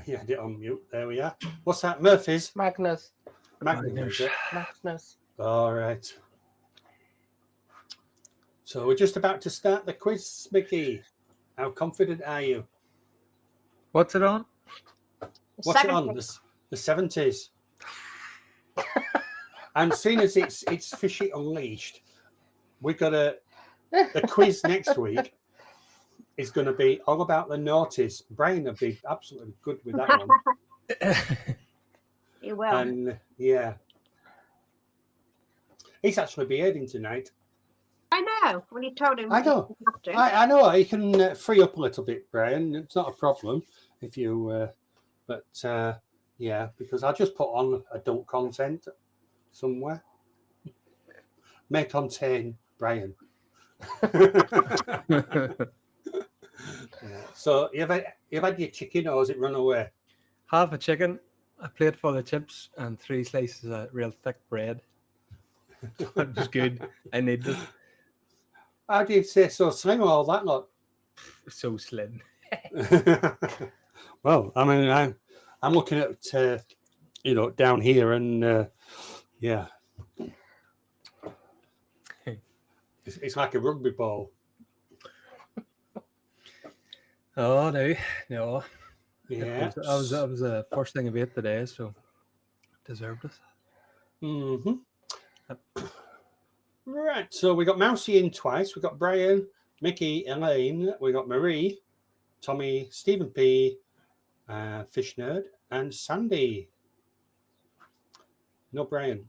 Yeah, get on mute. There we are. What's that? Murphy's? Magnus. Magnus. Magnus. All right. So we're just about to start the quiz, Micky. How confident are you? What's it on? What's it on? The 70s. And seeing as it's Fishy Unleashed, we've got the quiz next week is going to be all about the noughties. Brian will be absolutely good with that one. You will. And yeah, he's actually behaving tonight. I know. When you told him, I know. You have to. I know. He can free up a little bit, Brian. It's not a problem if you. But yeah, because I just put on adult content somewhere. May contain Brian. So you've had your chicken, or has it run away? Half a chicken, a plate full of chips, and 3 slices of real thick bread. It was good. I needed it. How do you say so slim all that lot? So slim. Well, I mean, I'm looking at down here, and yeah, it's like a rugby ball. Oh no. Yeah, That was the first thing I ate today, so deserved it. Mm-hmm. Right, so we got Mousy in twice. We got Brian, Micky, Elaine. We got Marie, Tommy, Stephen P, Fish Nerd, and Sandy. No Brian.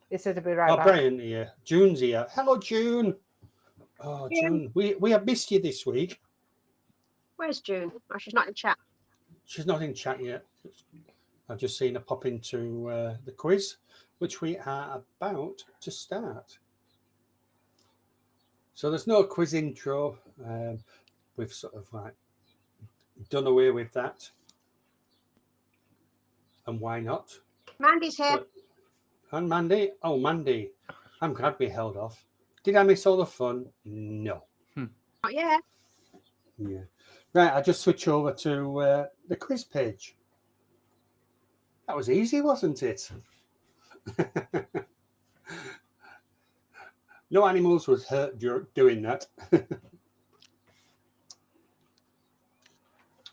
He said to be right back. Brian here. June's here. Hello, June. Oh, June. We have missed you this week. Where's June? Oh, she's not in chat. She's not in chat yet. I've just seen her pop into the quiz, which we are about to start. So there's no quiz intro. We've sort of like done away with that. And why not? Mandy's here. And Mandy? Oh, Mandy. I'm glad we held off. Did I miss all the fun? No. Not yet. Yeah. Right, I just switch over to the quiz page. That was easy, wasn't it? No animals was hurt doing that.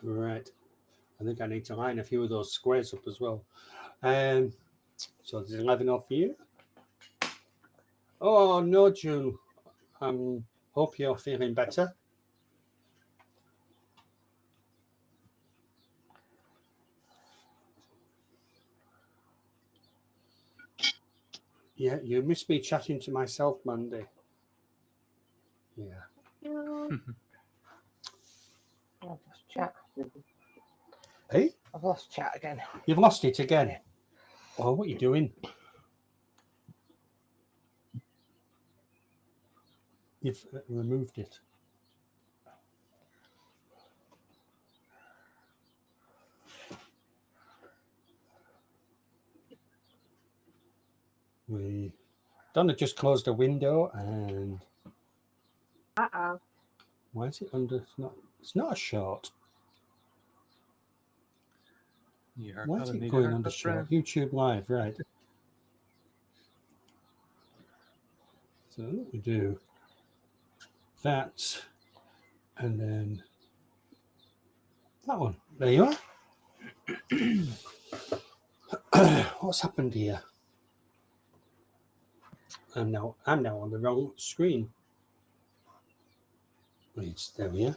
Right. I think I need to line a few of those squares up as well. So there's 11 off for you. Oh no, June. Hope you're feeling better. Yeah, you missed me chatting to myself Monday. Yeah. I've lost chat. Hey, I've lost chat again. you've lost it again. Yeah. Oh, what are you doing? You've removed it. Donna just closed a window, and why is it under? It's not a short. Why is it going under short? YouTube Live, right? So we do that, and then that one. There you are. What's happened here? I'm now on the wrong screen. There we are.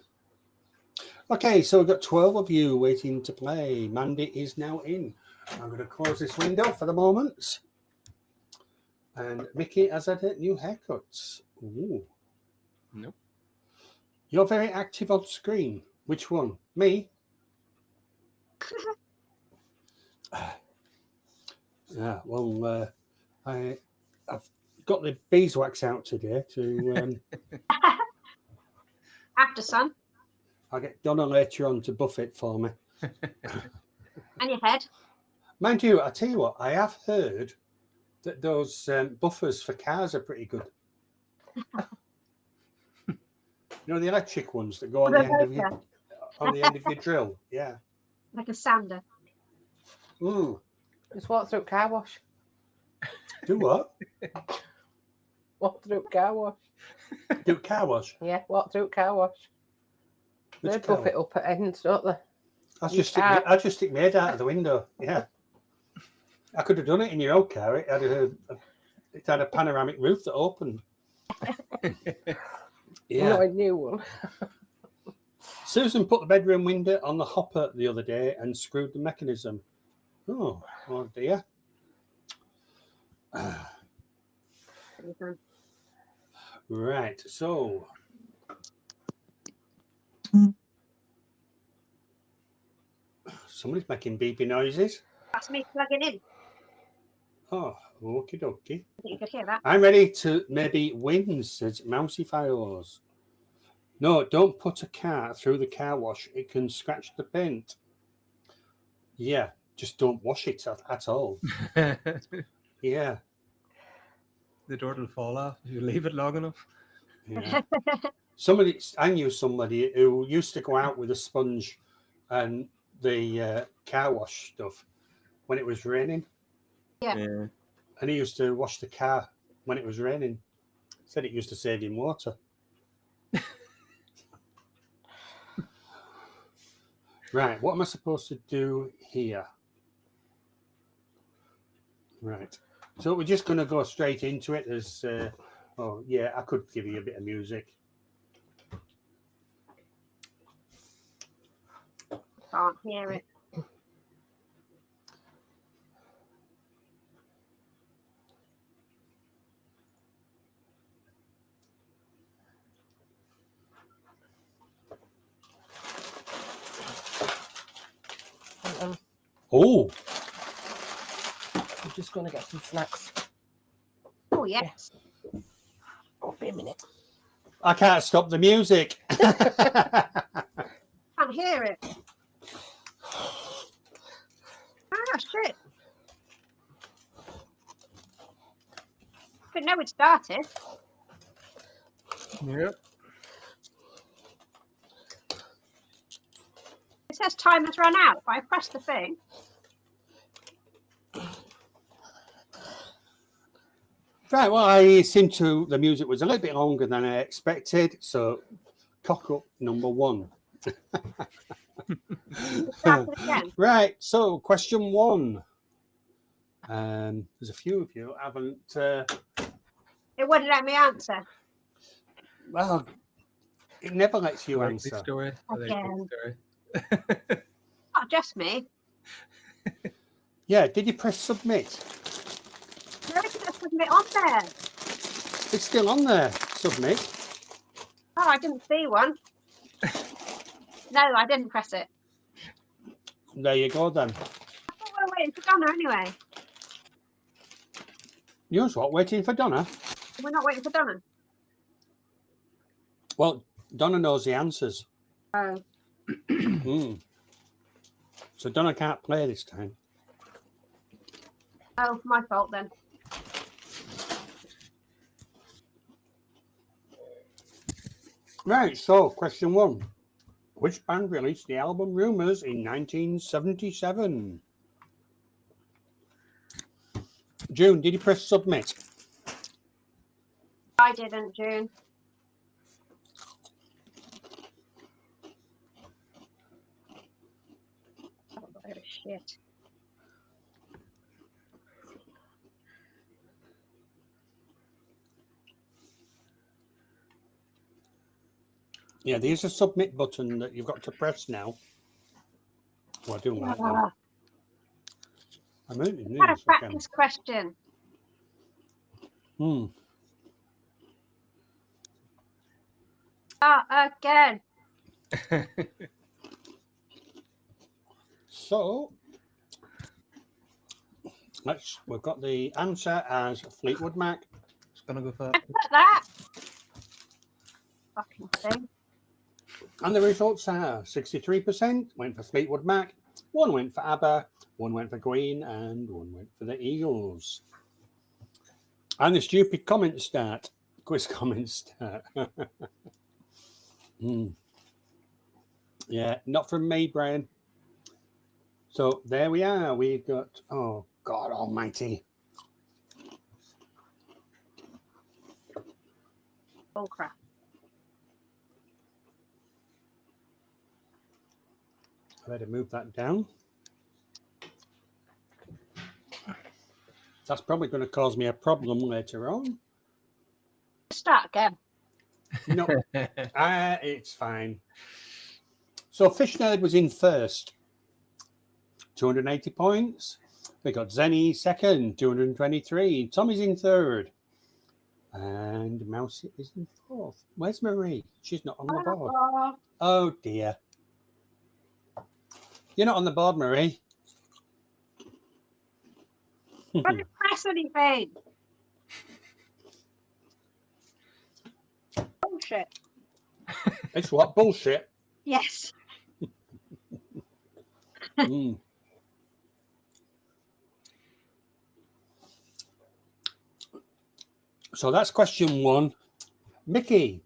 Okay, so we've got 12 of you waiting to play. Mandy is now in. I'm going to close this window for the moment. And Micky has had a new haircut. Ooh. Nope. You're very active on screen. Which one? Me? Yeah, well, I've got the beeswax out today to... After sun. I'll get Donna later on to buff it for me. And your head. Mind you, I tell you what, I have heard that those buffers for cars are pretty good. You know, the electric ones that go on the end of your drill. Yeah. Like a sander. Ooh. Just walk through car wash. Do what? Walk through car wash. Do car wash? Yeah, walk through car wash. They buff it up at ends, don't they? I just stick my head out of the window. Yeah. I could have done it in your old car. It had a panoramic roof that opened. Yeah. Not a new one. Susan put the bedroom window on the hopper the other day and screwed the mechanism. Oh dear. Right, so somebody's making beepy noises. That's me plugging in. Oh, okie dokie. I think you could hear that. I'm ready to maybe win, says Mousy Files. No, don't put a car through the car wash. It can scratch the paint. Yeah, just don't wash it at all. Yeah. The door will fall off if you leave it long enough. Yeah. I knew somebody who used to go out with a sponge and the car wash stuff when it was raining. Yeah. And he used to wash the car when it was raining. Said it used to save him water. Right, what am I supposed to do here? Right, so we're just going to go straight into it. There's, oh yeah, I could give you a bit of music. Can't hear it. Oh, I'm just going to get some snacks. Oh, yes. Oh, be a minute. I can't stop the music. Can't hear it. Ah, shit. Didn't know it started. Yep. It says time has run out, but I pressed the thing. Right, well, the music was a little bit longer than I expected, so cock up number one. Start it again. Right, so question one. There's a few of you haven't It wouldn't let me answer. Well, it never lets you Likely answer. story. I like Again. the story. Not just me. Yeah, did you press submit? There isn't a submit on there. It's still on there. Submit. Oh, I didn't see one. No, I didn't press it. There you go then. I thought we were waiting for Donna anyway. You're what? Waiting for Donna? We're not waiting for Donna. Well, Donna knows the answers. Oh. So Donna can't play this time. Oh, my fault then. Right, so question 1. Which band released the album Rumours in 1977? June, did you press submit? I didn't, June. Oh, shit. Yeah, there's a submit button that you've got to press now. Well, I do like that. I'm moving Had a this again. practice question. Again. So, we've got the answer as Fleetwood Mac. Just gonna go for I that. put that. Fucking thing. And the results are 63% went for Fleetwood Mac, 1 went for ABBA, 1 went for Queen, and 1 went for the Eagles. And the stupid comment start. Quiz comment start. Yeah, not from me, Brian. So there we are. We've got, oh, God almighty. Oh, crap. I better move that down. That's probably going to cause me a problem later on. Start again. No, it's fine. So Fish Nerd was in first, 280 points. We got Zenny second, 223. Tommy's in third. And Mousy is in fourth. Where's Marie? She's not on the board. Oh, dear. You're not on the board, Marie. I didn't press anything. Bullshit. It's what? Bullshit. Yes. So that's question 1. Micky,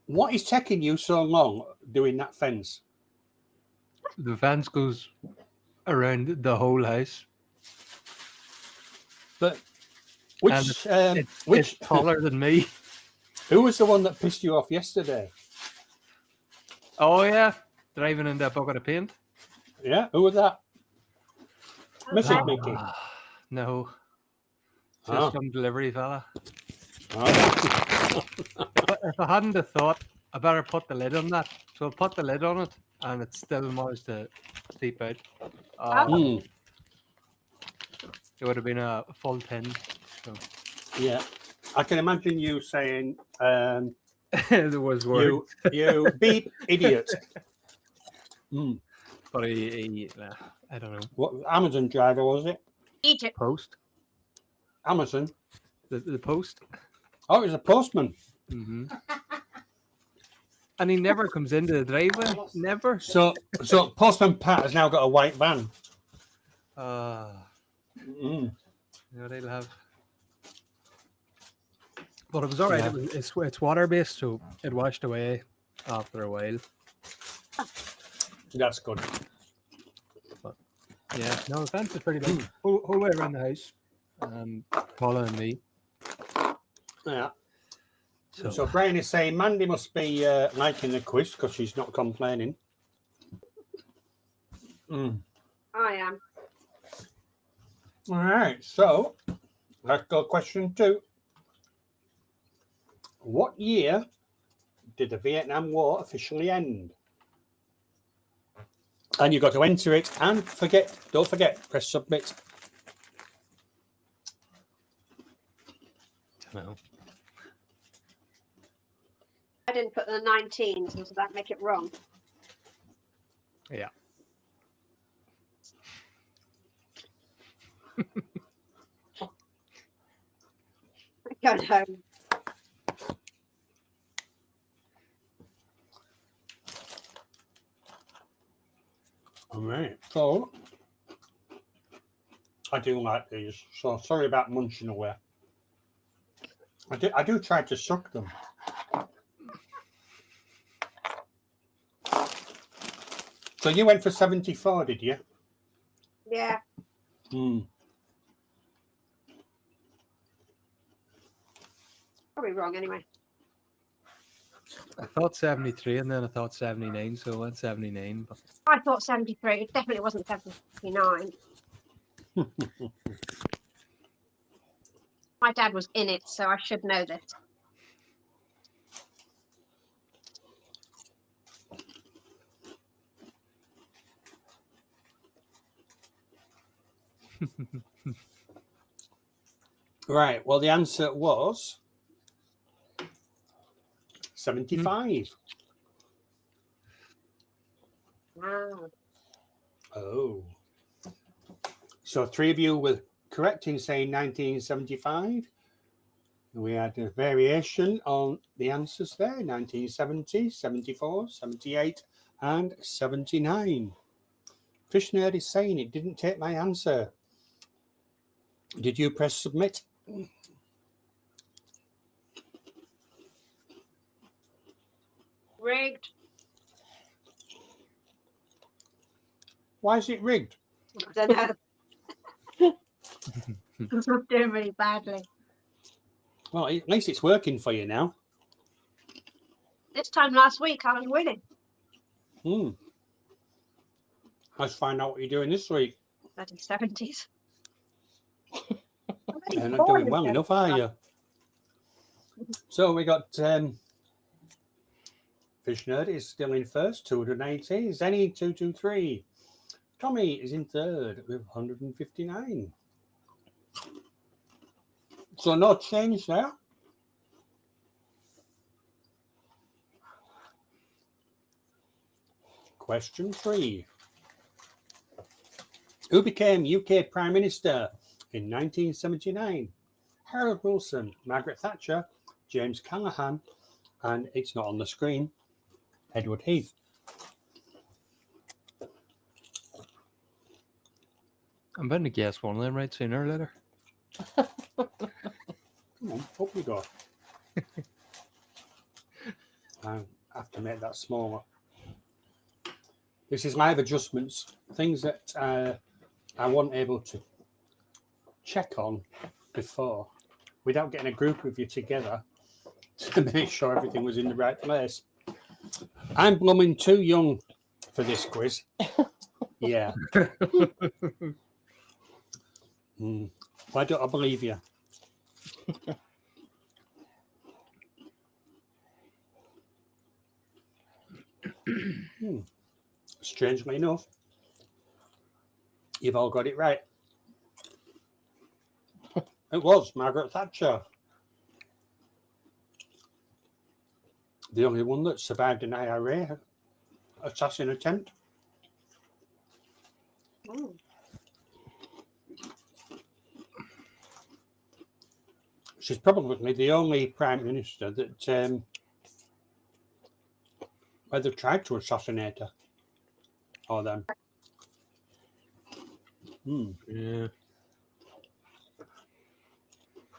what is taking you so long doing that fence? The fence goes around the whole house. But It's which taller than me. who was the one that pissed you off yesterday? Oh yeah, driving in that bucket of paint. Yeah, who was that? Mrs. Okay. Micky. No, just Oh. some delivery fella. Oh. But if I hadn't have thought, I better put the lid on that. So I put the lid on it, and it still managed to seep out. It would have been a full tin. So. Yeah, I can imagine you saying, There was words. you beep idiot. But I don't know. What Amazon driver was it? Egypt. Post. Amazon. The post. Oh, it was a postman. And he never comes into the driveway. Never. So Postman Pat has now got a white van. You know, they'll have. But it was all right. Yeah. It's water based, so it washed away after a while. That's good. But yeah, no, the fence is pretty big. Whole way around the house. Paula and me. Yeah. So Brian is saying Mandy must be liking the quiz because she's not complaining. I am. All right, so let's go question 2. What year did the Vietnam War officially end? And you've got to enter it and don't forget, press submit. No. I didn't put the 19s, so does that make it wrong? Yeah. Going home. All right. So I do like these. So sorry about munching away. I do try to suck them. So you went for 74, did you? Yeah. Probably wrong anyway. I thought 73 and then I thought 79, so I went 79. But I thought 73. It definitely wasn't 79. My dad was in it, so I should know this. Right. Well, the answer was 75. Wow. Oh. So 3 of you were correct in saying 1975. We had a variation on the answers there, 1970, 74, 78, and 79. Fish Nerd is saying it didn't take my answer. Did you press submit? Rigged. Why is it rigged? I don't know. Because I'm doing really badly. Well, at least it's working for you now. This time last week, I was winning. Let's find out what you're doing this week. Bloody 70s. You're not doing well enough, are you? So we got Fish Nerd is still in first, 280. Zenny, 223. Tommy is in third with 159. So no change there. Question 3. Who became UK Prime Minister in 1979? Harold Wilson, Margaret Thatcher, James Callaghan, and it's not on the screen, Edward Heath. I'm bound to guess one of them right sooner or later. Come on, up we go. I have to make that smaller. This is live adjustments, things that I wasn't able to check on before without getting a group of you together to make sure everything was in the right place. I'm blooming too young for this quiz. Yeah. Why don't I believe you? Strangely enough, you've all got it right. It was Margaret Thatcher. The only one that survived an IRA assassin attempt. Oh. She's probably the only Prime Minister that either tried to assassinate her or them. Yeah.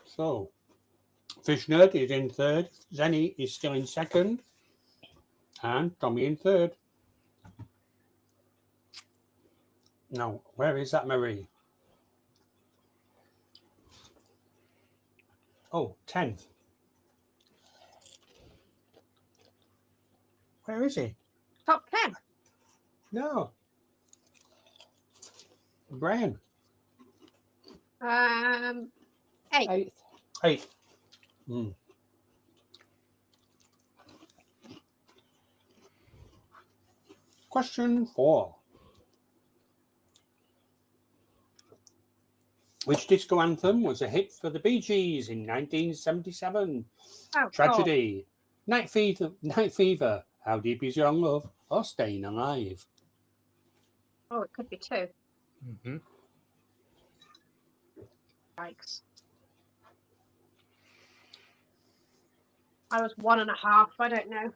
So, Fish Nerd is in third, Zenny is still in second, and Tommy in third. Now, where is that Marie? Oh, 10th. Where is he? Top 10. No. Brian. 8. 8th. 8. Question 4. Which disco anthem was a hit for the Bee Gees in 1977? Oh, Tragedy, Night Fever, How Deep Is Your Love, or Staying Alive? Oh, it could be 2. Mm-hmm. Yikes. I was 1.5. I don't know.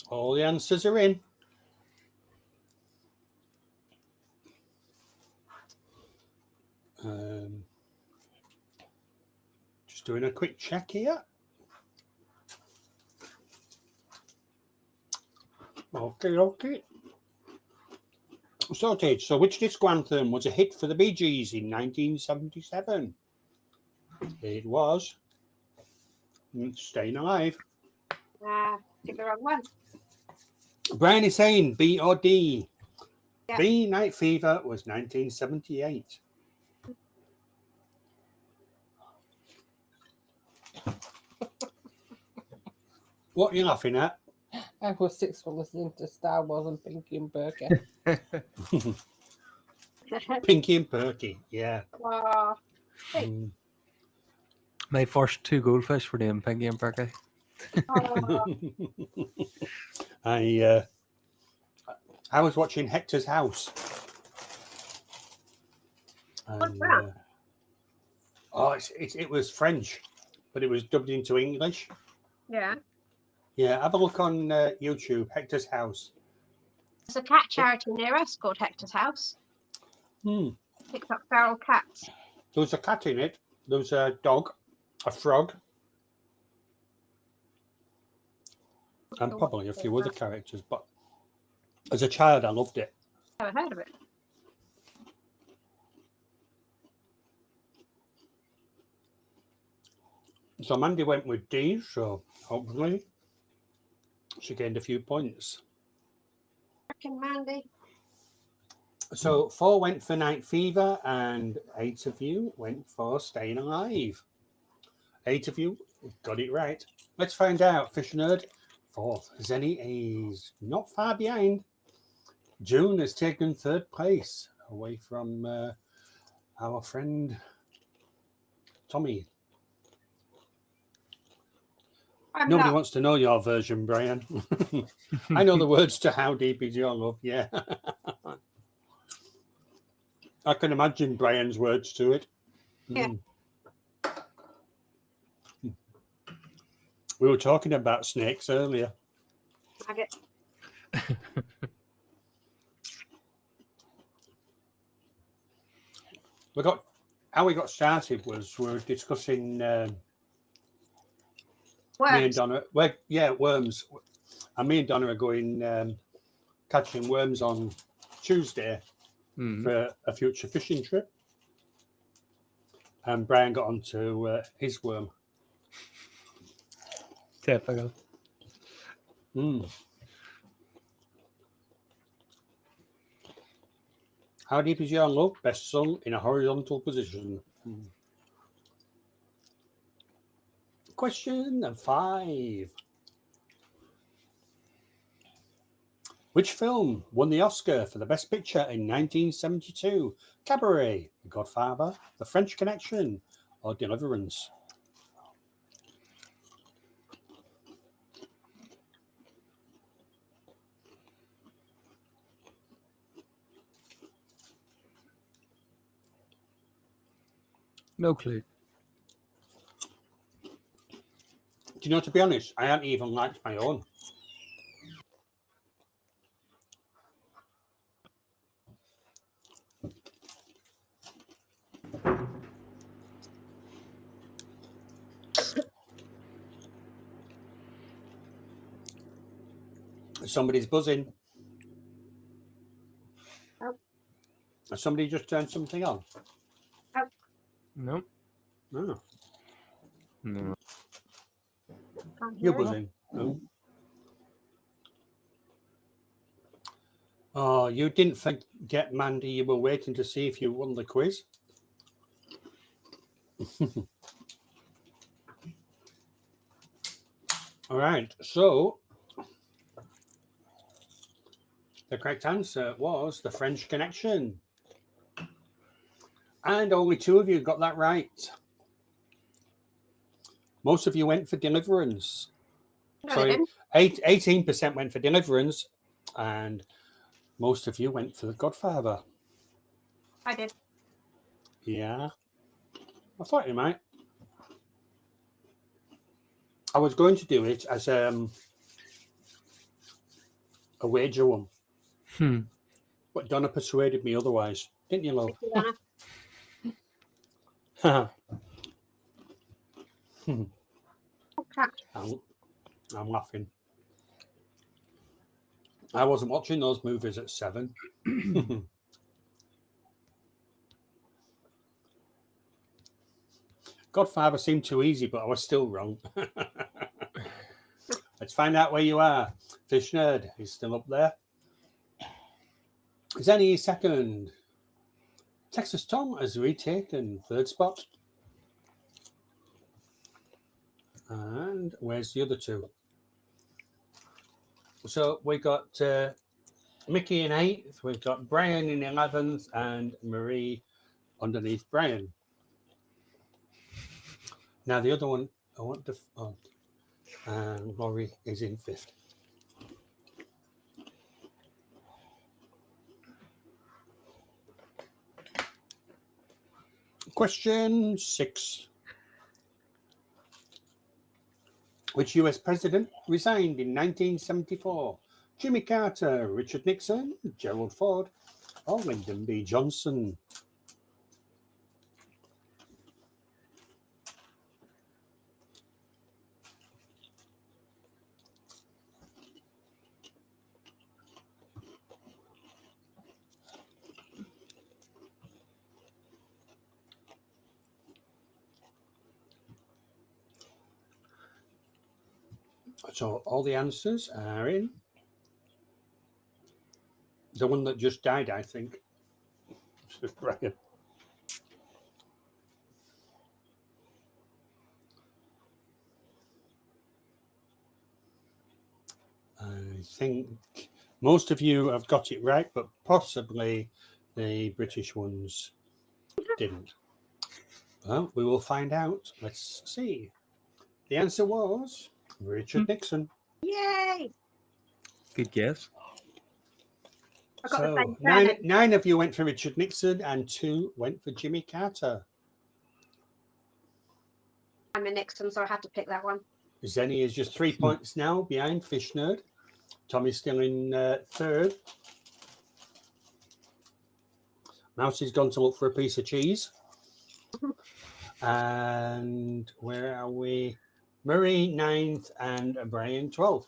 All the answers are in. Just doing a quick check here. Okay. Sorted. So which disco anthem was a hit for the Bee Gees in 1977? It was Staying Alive. Pick the wrong one. Brian is saying B or D. Yeah. B, Night Fever, was 1978. What are you laughing at? I was 6 for listening to Star Wars and Pinky and Perky. Pinky and Perky, yeah. Oh, My first 2 goldfish were named Pinky and Perky. oh. I was watching Hector's House. What's And, that? it was French, but it was dubbed into English. Yeah. Yeah, have a look on YouTube, Hector's House. There's a cat charity near us called Hector's House. Picks up feral cats. There was a cat in it. There was a dog, a frog, and probably a few other characters. But as a child, I loved it. Never heard of it. So Mandy went with D, so hopefully she gained a few points. Frickin' Mandy. So 4 went for Night Fever and 8 of you went for Staying Alive. 8 of you got it right. Let's find out. Fish Nerd, 4th. Zenny is not far behind. June has taken 3rd place away from our friend Tommy. Nobody wants to know your version, Brian. I know the words to How Deep Is Your Love, yeah. I can imagine Brian's words to it. Yeah. We were talking about snakes earlier. Maggot. How we got started was we were discussing me and Worms. Donna. Worms. And me and Donna are going catching worms on Tuesday for a future fishing trip. And Brian got onto his worm. Typical. How deep is your love? Best sung in a horizontal position. Question 5. Which film won the Oscar for the Best Picture in 1972? Cabaret, The Godfather, The French Connection, or Deliverance? No clue. Do you know, to be honest, I haven't even liked my own. Somebody's buzzing. Oh. Has somebody just turned something on? No. No. No. Can't You're hear it. buzzing. No. Oh, you didn't forget, Mandy. You were waiting to see if you won the quiz. All right. So the correct answer was the French Connection. And only 2 of you got that right. Most of you went for Deliverance. No, So they didn't. 18% went for Deliverance, and most of you went for The Godfather. I did. Yeah. I thought you might. I was going to do it as a wager one. But Donna persuaded me otherwise. Didn't you, love? Thank you, Donna. I'm laughing. I wasn't watching those movies at 7. Godfather seemed too easy, but I was still wrong. Let's find out where you are. Fish Nerd is still up there. Is any second? Texas Tom has retaken 3rd spot. And where's the other 2? So we got Micky in 8th. We've got Brian in 11th and Marie underneath Brian. Now the other one, I want to. Oh, and Laurie is in 5th. Question 6. Which US president resigned in 1974? Jimmy Carter, Richard Nixon, Gerald Ford, or Lyndon B. Johnson? So all the answers are in. The one that just died, I think. Brian. I think most of you have got it right, but possibly the British ones didn't. Well, we will find out. Let's see. The answer was Richard Nixon. Yay! Good guess. I got the So same surname. 9 of you went for Richard Nixon and 2 went for Jimmy Carter. I'm a Nixon, so I had to pick that one. Zenny is just 3 points now behind Fish Nerd. Tommy's still in 3rd. Mousie's gone to look for a piece of cheese. And where are we? Murray 9th and Brian 12th.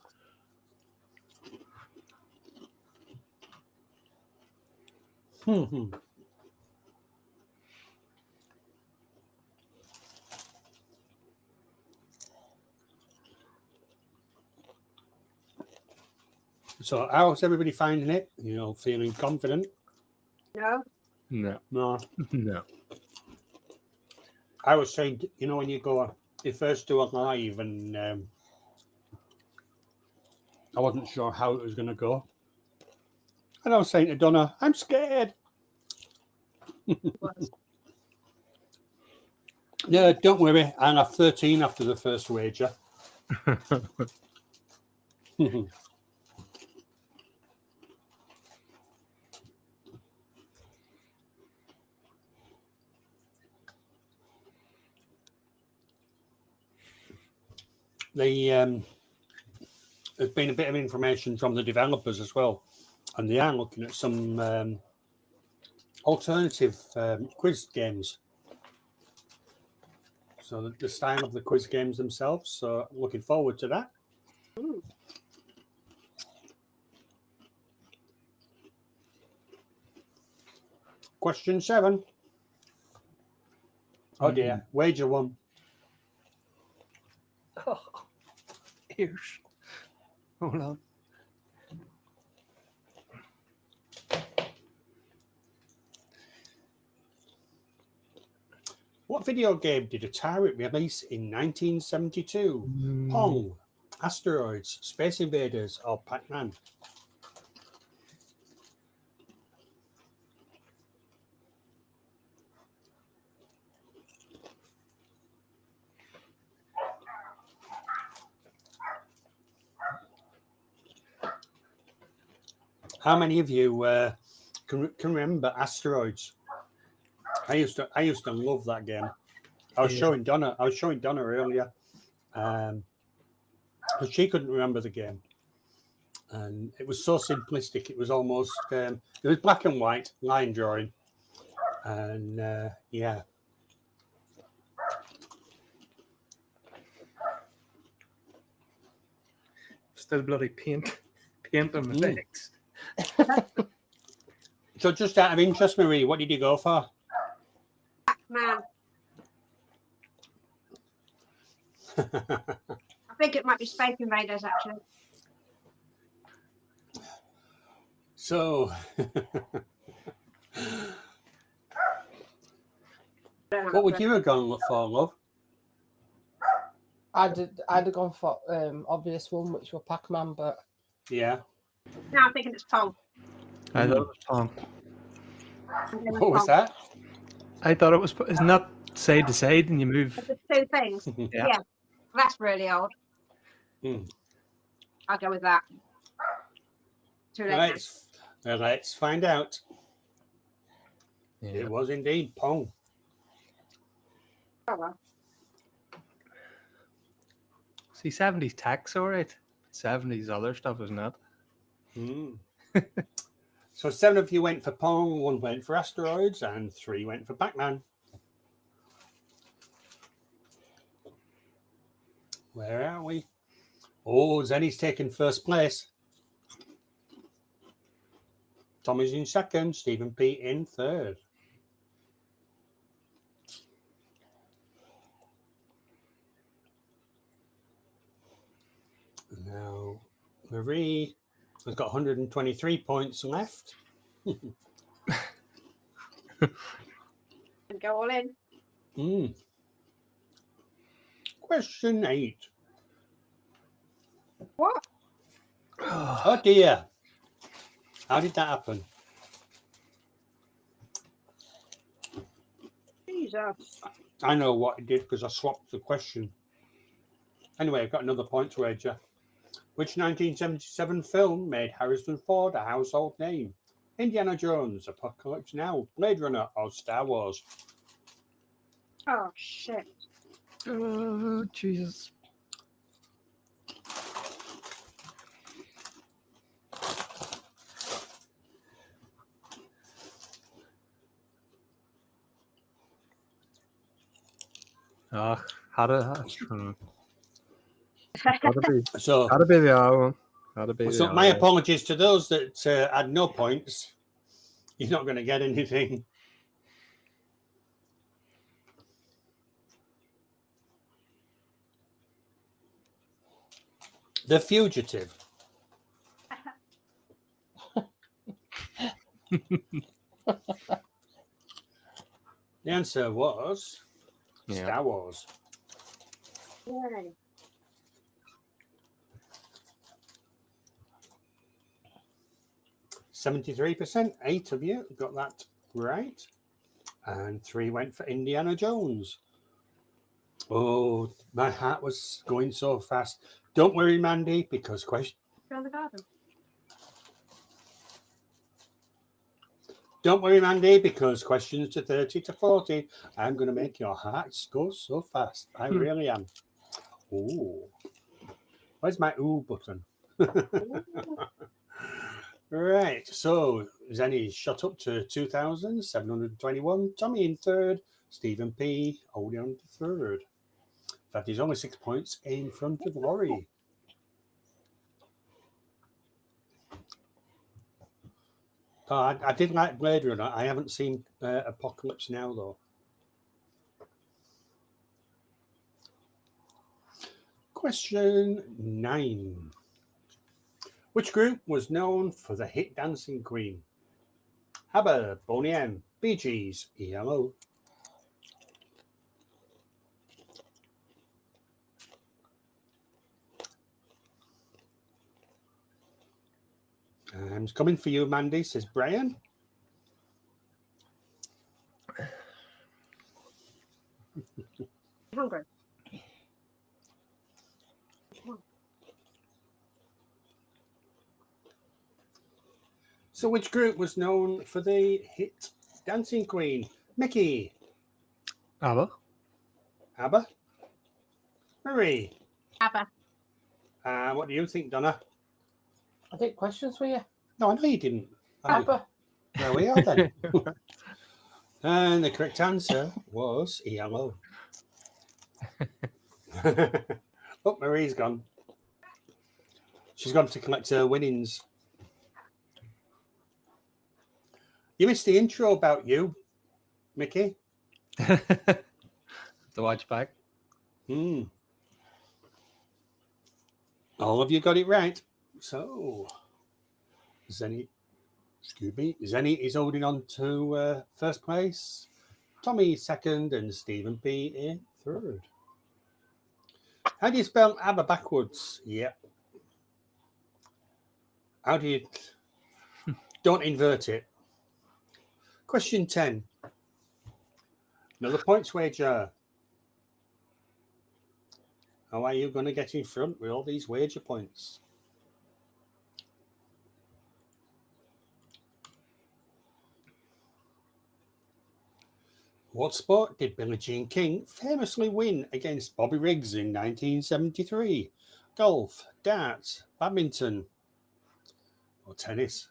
So how's everybody finding it? You know, feeling confident? No. No. No. No. I was saying, you know, when you first do a live and I wasn't sure how it was going to go. And I was saying to Donna, I'm scared. Yeah, don't worry. I'll have 13 after the first wager. There's been a bit of information from the developers as well, and they are looking at some alternative quiz games. So the style of the quiz games themselves. So looking forward to that. Question 7. Oh dear, wager 1. Oh, ears. Hold on. What video game did Atari release in 1972? Pong, Asteroids, Space Invaders, or Pac-Man? How many of you can remember Asteroids? I used to love that game. I was showing Donna earlier, but she couldn't remember the game, and it was so simplistic. It was almost it was black and white line drawing, and yeah. Still bloody paint on my legs. So, just out of interest, Marie, what did you go for? Man, I think it might be Space Invaders actually. So, what would you have gone for, love? I'd have gone for obvious one, which was Pac-Man, but Yeah. Now I'm thinking it's Pong. I thought it was Pong. What was that? I thought it was. It's not side to side, and you move. There's two things. Yeah. Yeah, that's really old. I'll go with that. Too late. Let's find out. Yeah. It was indeed Pong. Oh, well. See, 70s tax, all right. 70s other stuff is not. So 7 of you went for Pong, 1 went for Asteroids, and 3 went for Pac-Man. Where are we? Oh, Zenny's taking first place. Tommy's in second. Stephen P in third. Now, Marie has got 123 points left. And go all in. Question 8. What? Oh dear. How did that happen? Jesus. I know what it did because I swapped the question. Anyway, I've got another point to wager. Which 1977 film made Harrison Ford a household name? Indiana Jones, Apocalypse Now, Blade Runner, or Star Wars? Oh shit. Oh, Jesus. Gotta be the other one. So my apologies to those that had no points. You're not going to get anything. The Fugitive. The answer was Star Wars. Yay. 73%. 8 of you got that right. And 3 went for Indiana Jones. Oh, my heart was going so fast. Don't worry, Mandy, because question. Go in the garden. Don't worry, Mandy, because questions to 30 to 40. I'm going to make your hearts go so fast. I really am. Ooh. Where's my ooh button? Right. So Zenny shot up to 2,721. Tommy in third. Stephen P. holding on to third. That is only 6 points in front of Laurie. Oh, I did like Blade Runner. I haven't seen Apocalypse Now, though. Question 9. Which group was known for the hit Dancing Queen? ABBA, Boney M, Bee Gees, ELO. Time's coming for you, Mandy, says Brian. Hungry. So which group was known for the hit Dancing Queen? Micky. ABBA. ABBA. Marie. ABBA. What do you think, Donna? I did questions for you. No, I know you didn't. ABBA. There we are then. And the correct answer was yellow. Oh, Marie's gone. She's gone to collect her winnings. You missed the intro about you, Micky. The watch back. All of you got it right. So, Zenny is holding on to first place. Tommy second and Stephen P in third. How do you spell ABBA backwards? Yep. How do you... Don't invert it. Question 10. Another points wager. How are you going to get in front with all these wager points? What sport did Billie Jean King famously win against Bobby Riggs in 1973? Golf, darts, badminton, or tennis?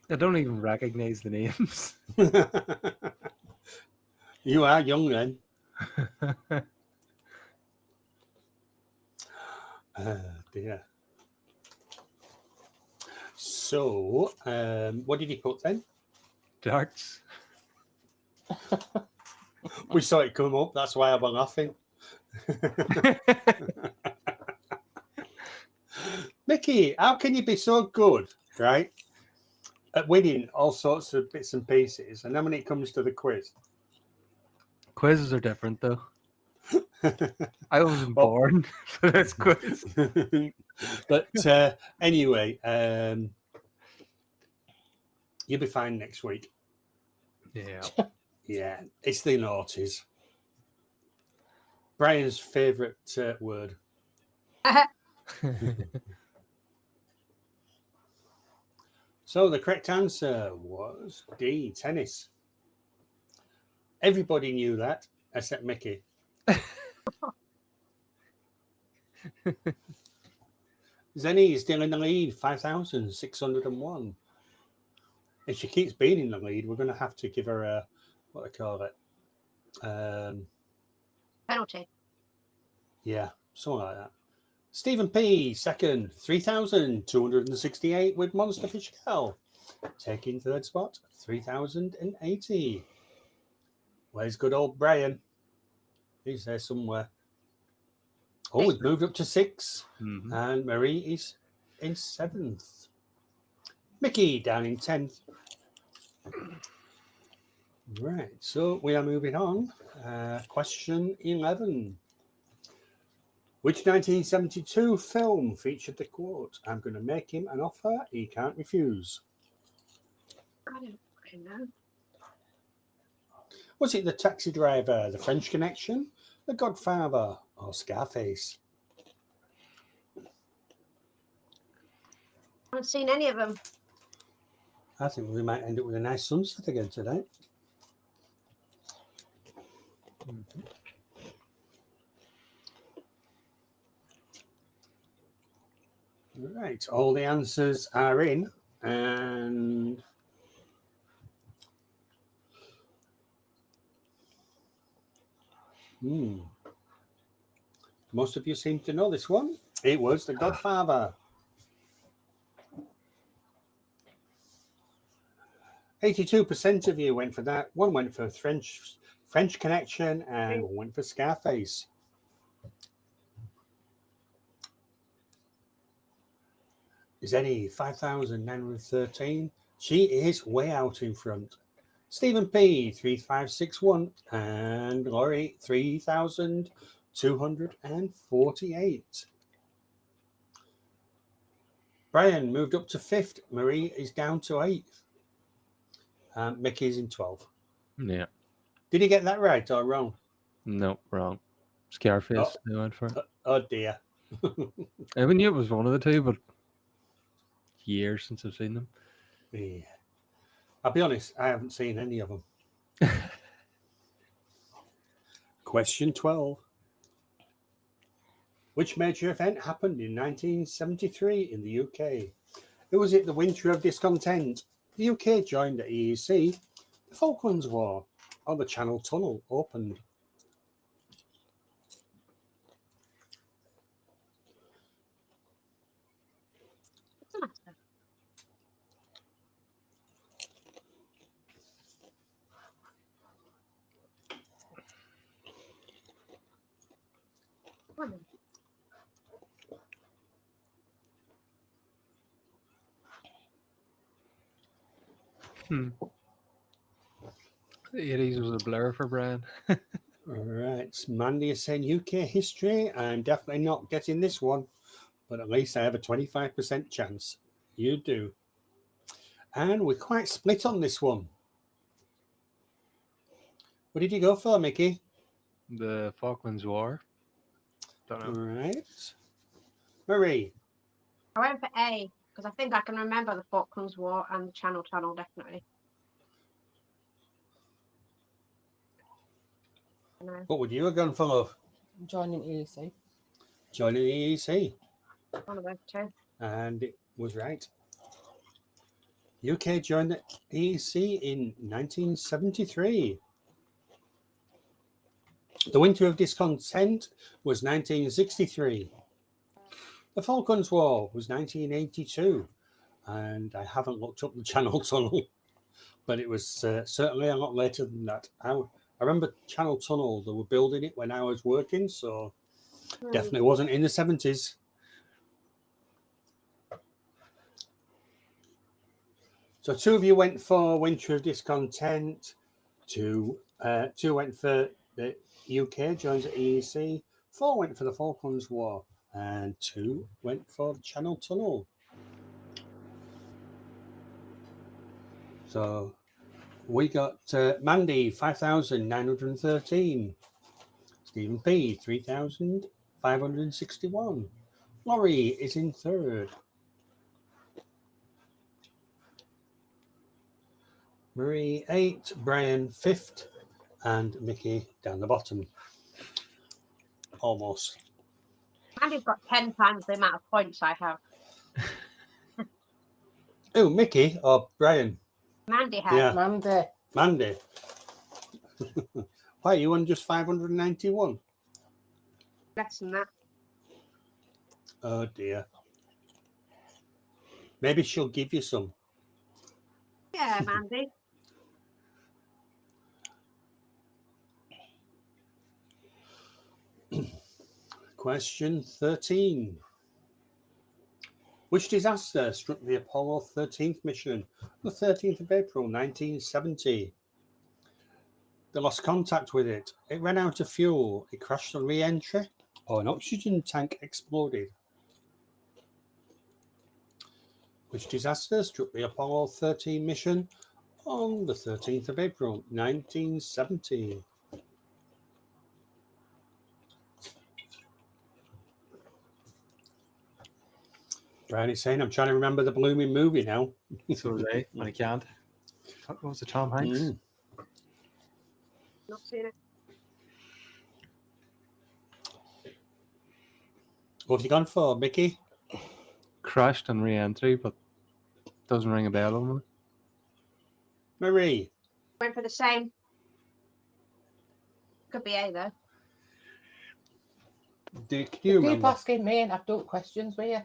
I don't even recognize the names. You are young then. Dear. So, what did he put then? Darts. We saw it come up. That's why I was laughing. Micky, how can you be so good, right, at winning all sorts of bits and pieces, and then when it comes to the quiz? Quizzes are different, though. I wasn't born for this quiz. But anyway, you'll be fine next week. Yeah. Yeah, it's the noughties. Brian's favourite word. So the correct answer was D, tennis. Everybody knew that, except Micky. Zenny is still in the lead, 5,601. If she keeps being in the lead, we're going to have to give her a, what do they call it? Penalty. Yeah, something like that. Stephen P, second, 3,268 with Monster Fish Cal. Taking third spot, 3,080. Where's good old Brian? He's there somewhere. Oh, we've moved up to 6. Mm-hmm. And Marie is in 7th. Micky down in 10th. Right, so we are moving on. Question 11. Which 1972 film featured the quote, "I'm going to make him an offer he can't refuse"? I don't fucking know. Was it The Taxi Driver, The French Connection, The Godfather, or Scarface? I haven't seen any of them. I think we might end up with a nice sunset again today. Mm-hmm. Right, all the answers are in, and most of you seem to know this one. It was The Godfather. 82% of you went for that. One went for French Connection, and one went for Scarface. Is any 5,913? She is way out in front. Stephen P 3561 and Laurie 3248. Brian moved up to 5th. Marie is down to 8th. Mickey is in 12th. Yeah. Did he get that right or wrong? No, wrong. Scarface. They went for. Oh dear. I knew it was one of the two, but years since I've seen them. Yeah. I'll be honest, I haven't seen any of them. Question 12. Which major event happened in 1973 in the UK? Was it the Winter of Discontent? The UK joined the EEC, the Falklands War, or the Channel Tunnel opened? What's the matter? Come on then. The 80s was a blur for Brian. All right, Mandy is saying UK history. I'm definitely not getting this one, but at least I have a 25% chance. You do. And we're quite split on this one. What did you go for, Mickey? The Falklands War. Don't All know. right. Marie. I went for A because I think I can remember the Falklands War and the Channel Tunnel definitely. I know. What would you have gone for, love? Joining EEC. Joining the EEC. One of those two. And it was right. UK joined the EEC in 1973. The Winter of Discontent was 1963. The Falklands War was 1982. And I haven't looked up the Channel Tunnel, but it was certainly a lot later than that. I remember Channel Tunnel, they were building it when I was working, so definitely wasn't in the 70s. So 2 of you went for Winter of Discontent, 2 went for the UK joins the EEC, 4 went for the Falklands War, and 2 went for the Channel Tunnel. So we got Mandy 5,913, Stephen P 3,561. Laurie is in 3rd. Marie 8, Brian 5th, and Mickey down the bottom. Almost. Andy's got 10 times the amount of points I have. Oh, Mickey or Brian? Mandy has. Yeah, Mandy. Mandy. Why, you won just 591? Less than that. Oh dear. Maybe she'll give you some. Yeah, Mandy. Question 13. Which disaster struck the Apollo 13th mission on the 13th of April 1970? They lost contact with it. It ran out of fuel. It crashed on re-entry, or an oxygen tank exploded. Which disaster struck the Apollo 13 mission on the 13th of April 1970? Brian is saying, I'm trying to remember the blooming movie now. So was I, when I can't. What was it, Tom Hanks? Not seen it. What have you gone for, Mickey? Crashed on re-entry, but doesn't ring a bell on me. Marie? Went for the same. Could be A though. Can you You keep remember? asking me and I've done questions with you.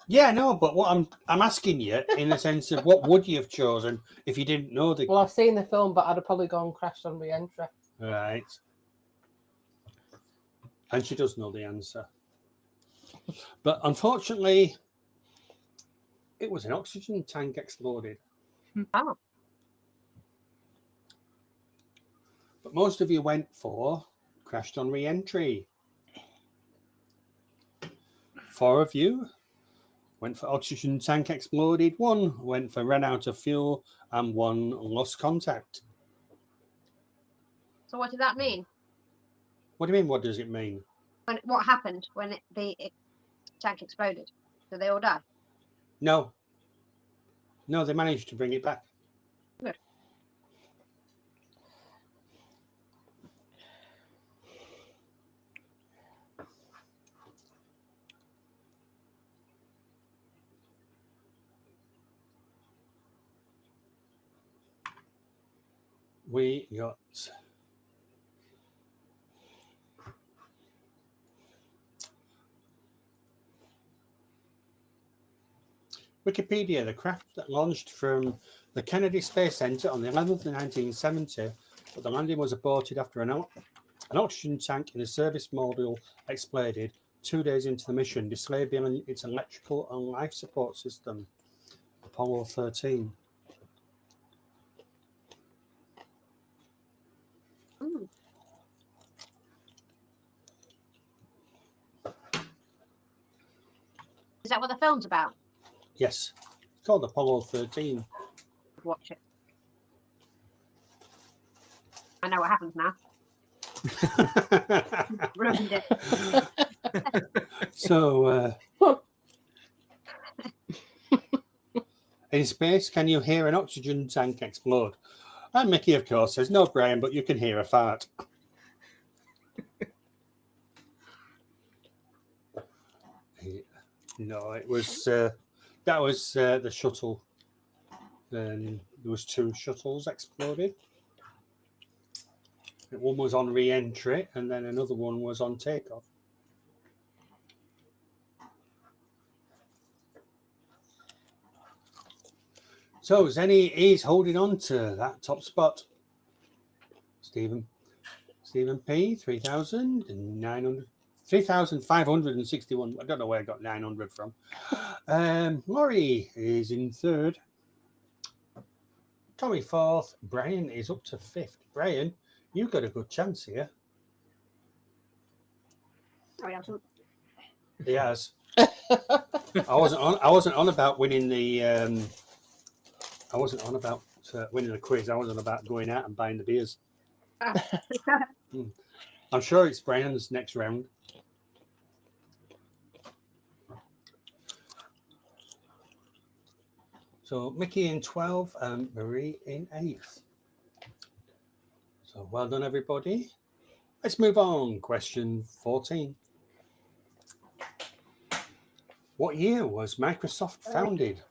Yeah, no, but what I'm asking you in the sense of what would you have chosen if you didn't know the Well, I've seen the film, but I'd have probably gone crashed on re-entry. right. And she does know the answer. But unfortunately, it was an oxygen tank exploded. Oh. But most of you went for crashed on re-entry. 4 of you went for oxygen tank exploded. 1 went for ran out of fuel, and 1 lost contact. So what does that mean? What do you mean? What does it mean? What happened when the tank exploded? Did they all die? No. No, they managed to bring it back. Good. We got Wikipedia, the craft that launched from the Kennedy Space Center on the 11th of 1970, but the landing was aborted after an oxygen tank in the service module exploded 2 days into the mission, disabling its electrical and life support system. Apollo 13. Mm. Is that what the film's about? Yes, it's called Apollo 13. Watch it. I know what happens now. Ruined it. So, in space, can you hear an oxygen tank explode? And Micky, of course, says, no, Brian, but you can hear a fart. No, it was, that was the shuttle. Then there was 2 shuttles exploded. One was on re-entry, and then another one was on takeoff. So Zenny is holding on to that top spot. Stephen P, 3,561. I don't know where I got 900 from. Laurie is in 3rd. Tommy 4th. Brian is up to 5th. Brian, you've got a good chance here. Oh, yeah. He has. I wasn't on about winning the. I wasn't on about winning the quiz. I wasn't about going out and buying the beers. I'm sure it's Brian's next round. So Micky in 12th and Marie in 8th. So well done, everybody. Let's move on. Question 14. What year was Microsoft founded?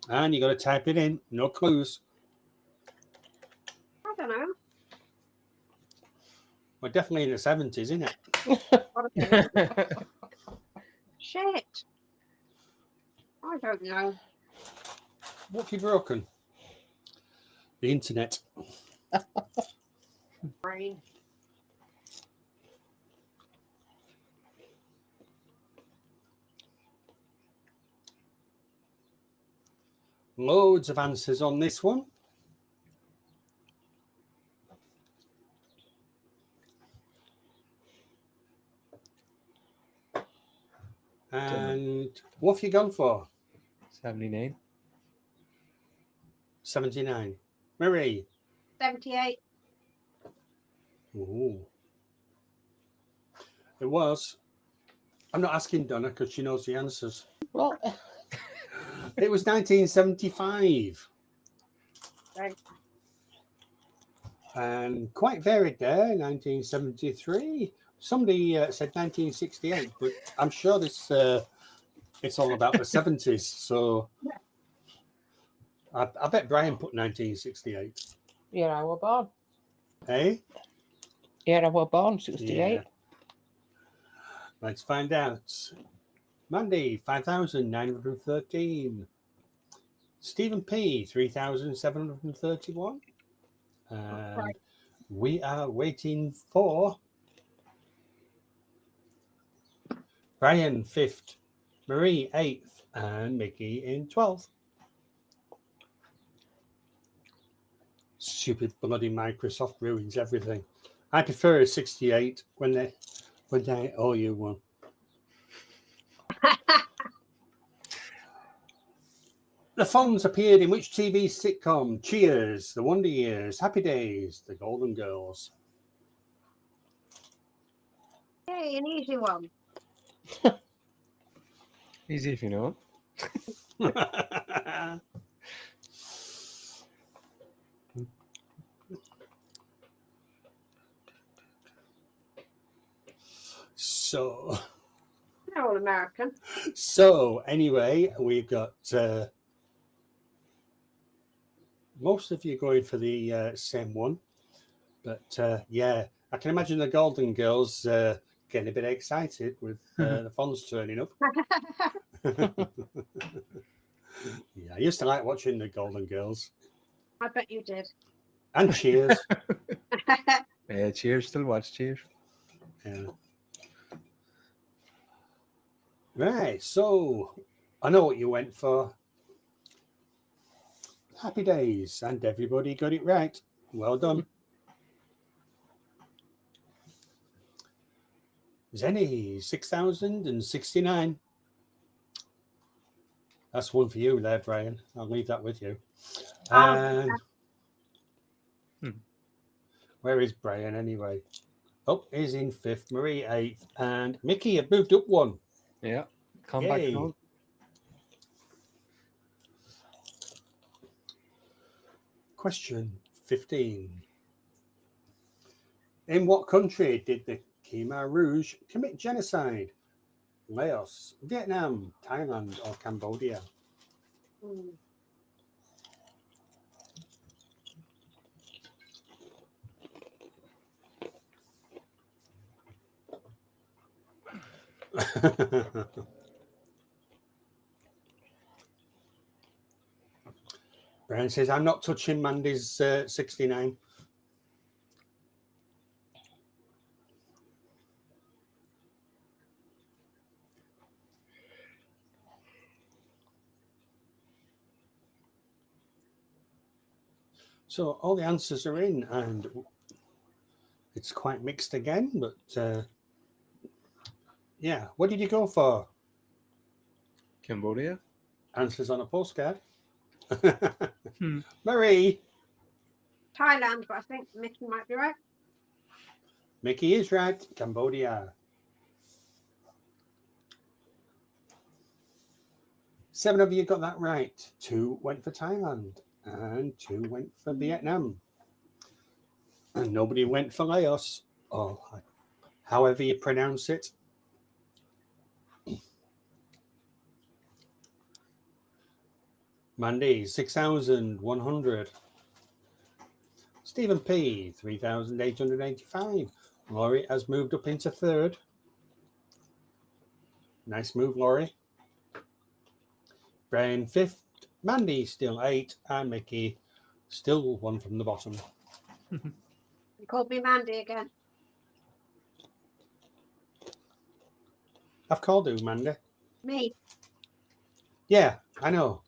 And you got to type it in. No clues. I don't know. We're definitely in the 70s, isn't it? Shit. I don't know. What have you broken? The internet. Brain. Loads of answers on this one. And what have you gone for? 79. 79. Marie. 78. Ooh. It was. I'm not asking Donna because she knows the answers. Well, It was 1975. Right. And quite varied there, 1973. Somebody said 1968, but I'm sure this it's all about the 70s. So I bet Brian put 1968. yeah, I were born. Hey? Yeah, I were born 68. Yeah. Let's find out. Mandy, 5,913. Stephen P, 3,731. And Right. we are waiting for Brian, 5th, Marie, 8th, and Micky in 12th. Stupid bloody Microsoft ruins everything. I prefer a 68 when they owe you one. The Fonz appeared in which TV sitcom? Cheers, The Wonder Years, Happy Days, The Golden Girls. Hey, an easy one. Easy if you know it. So, They're all American. so anyway, we've got most of you going for the same one, but yeah, I can imagine the Golden Girls getting a bit excited with the Fonz turning up. Yeah, I used to like watching the Golden Girls. I bet you did. And Cheers. Yeah, Cheers. Still watch Cheers. Yeah. Right, so I know what you went for. Happy Days, and everybody got it right. Well done. Zenny, 6,069. That's one for you there, Brian. I'll leave that with you. And where is Brian anyway? Oh, he's in 5th, Marie 8th, and Micky had moved up one. Yeah. Come Yay. back home. Question 15. In what country did the Khmer Rouge commit genocide? Laos, Vietnam, Thailand, or Cambodia? Brian says, I'm not touching Mandy's 69. So all the answers are in, and it's quite mixed again, but yeah, what did you go for? Cambodia. Answers on a postcard. Marie. Thailand, but I think Micky might be right. Micky is right. Cambodia. 7 of you got that right. 2 went for Thailand, and 2 went for Vietnam. And nobody went for Laos, or however you pronounce it. Mandy, 6,100. Stephen P, 3,885. Laurie has moved up into 3rd. Nice move, Laurie. Brian, 5th. Mandy, still 8. And Micky, still 1 from the bottom. You called me Mandy again. I've called you, Mandy. Me. Yeah, I know.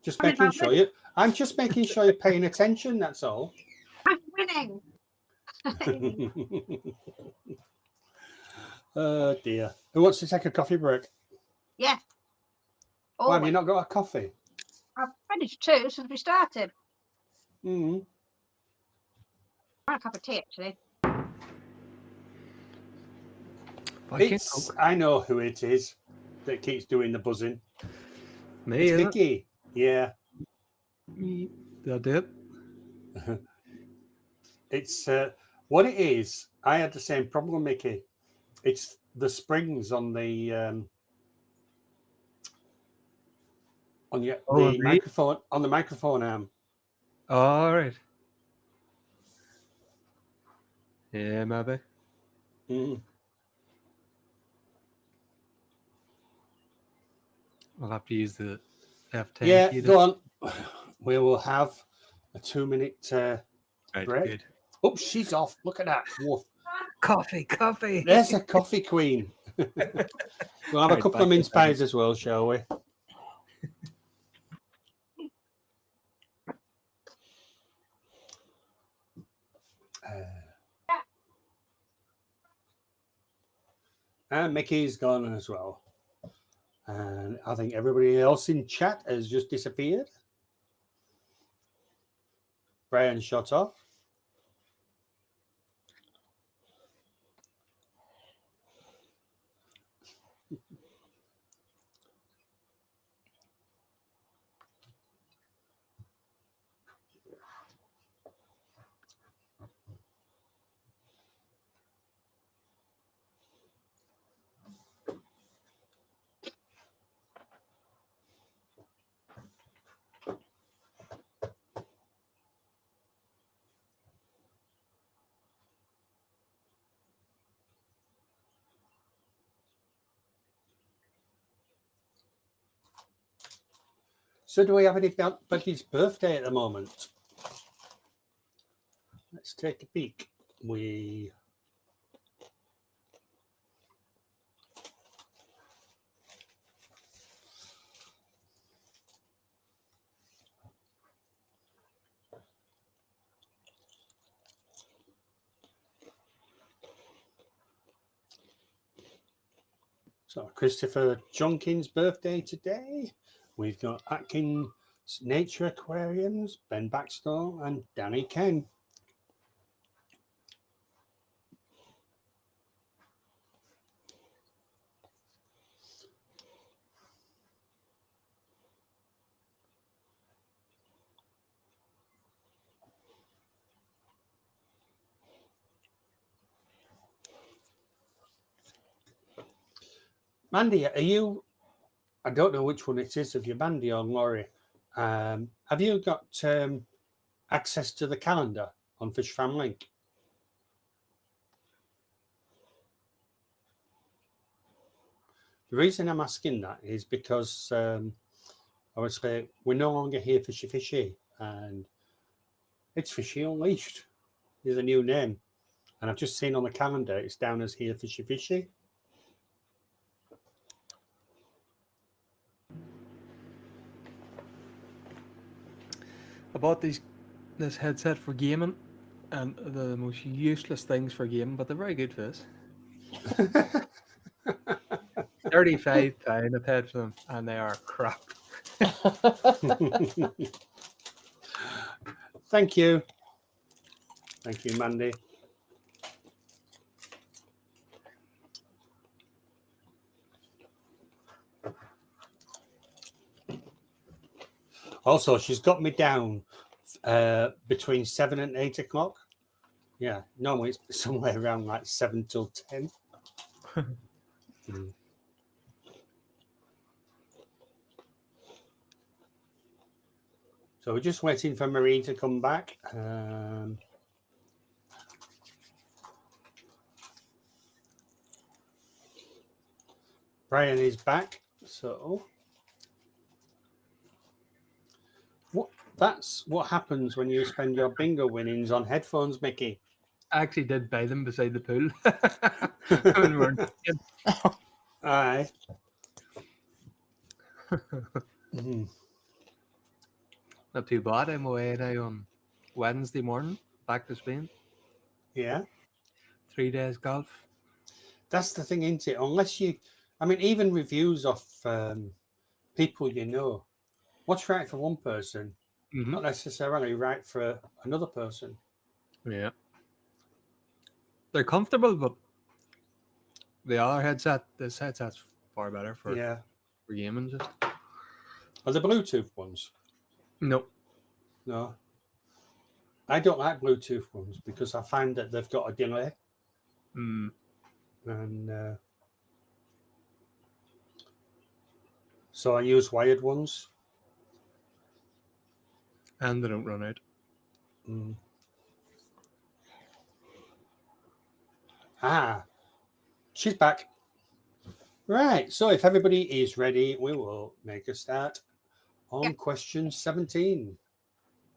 Just making sure you. I'm just making sure you're paying attention. That's all. I'm winning. Oh dear. Who wants to take a coffee break? Yeah. Why have you not got a coffee? I've finished 2 since we started. Mm-hmm. I want a cup of tea, actually. I know who it is that keeps doing the buzzing. Me, It's Micky. Yeah. I did. It's what it is. I had the same problem, Micky. It's the springs on the microphone arm. All right. Yeah, maybe. Mm. I'll have to use the F10. Yeah, key go on. We will have a 2-minute Right, break. good. Oh, she's off. Look at that. Woof. Coffee. There's a coffee queen. We'll have a couple of mince pies as well, shall we? And Micky's gone as well. And I think everybody else in chat has just disappeared. Brian shot off. So do we have anybody's birthday at the moment? Let's take a peek. So Christopher Junkin's birthday today. We've got Atkins Nature Aquariums, Ben Baxter, and Danny Ken. Mandy, are you, I don't know which one it is, of you, Mandy or Laurie. Have you got access to the calendar on Fish Fam Link? The reason I'm asking that is because obviously we're no longer here Fishy, and it's Fishy Unleashed is a new name. And I've just seen on the calendar it's down as here Fishy. I bought this headset for gaming, and they're the most useless things for gaming, but they're very good for this. £35 I paid for them, and they are crap. Thank you, Mandy. Also, she's got me down between 7 and 8 o'clock. Yeah, normally it's somewhere around like 7 till 10. So we're just waiting for Marie to come back. Brian is back. So that's what happens when you spend your bingo winnings on headphones, Micky. I actually did buy them beside the pool. When we were kids. Aye. Not too bad. I'm away now on Wednesday morning, back to Spain. Yeah. 3 days golf. That's the thing, isn't it? Unless you, I mean, even reviews of people you know, what's right for one person, not necessarily right for another person. Yeah. They're comfortable, but the other headset, this headset's far better for gaming. Just. Are the Bluetooth ones? No. No. I don't like Bluetooth ones because I find that they've got a delay. And so I use wired ones. And they don't run out. She's back. Right, so if everybody is ready, we will make a start on question 17.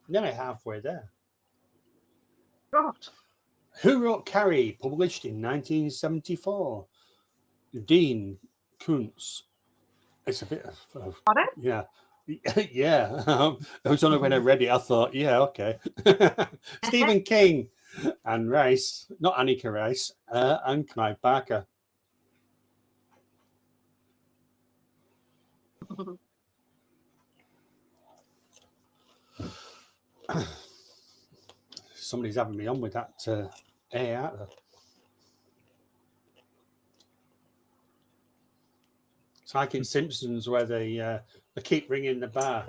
Nearly halfway there. God. Who wrote Carrie, published in 1974? Dean Koontz. It's a bit of yeah. Yeah. It was only when I read it, I thought, yeah, okay. Stephen King and Rice, not Annika Rice, and Clive Barker. Somebody's having me on with that A, aren't they? It's like in Simpsons where they keep ringing the bar.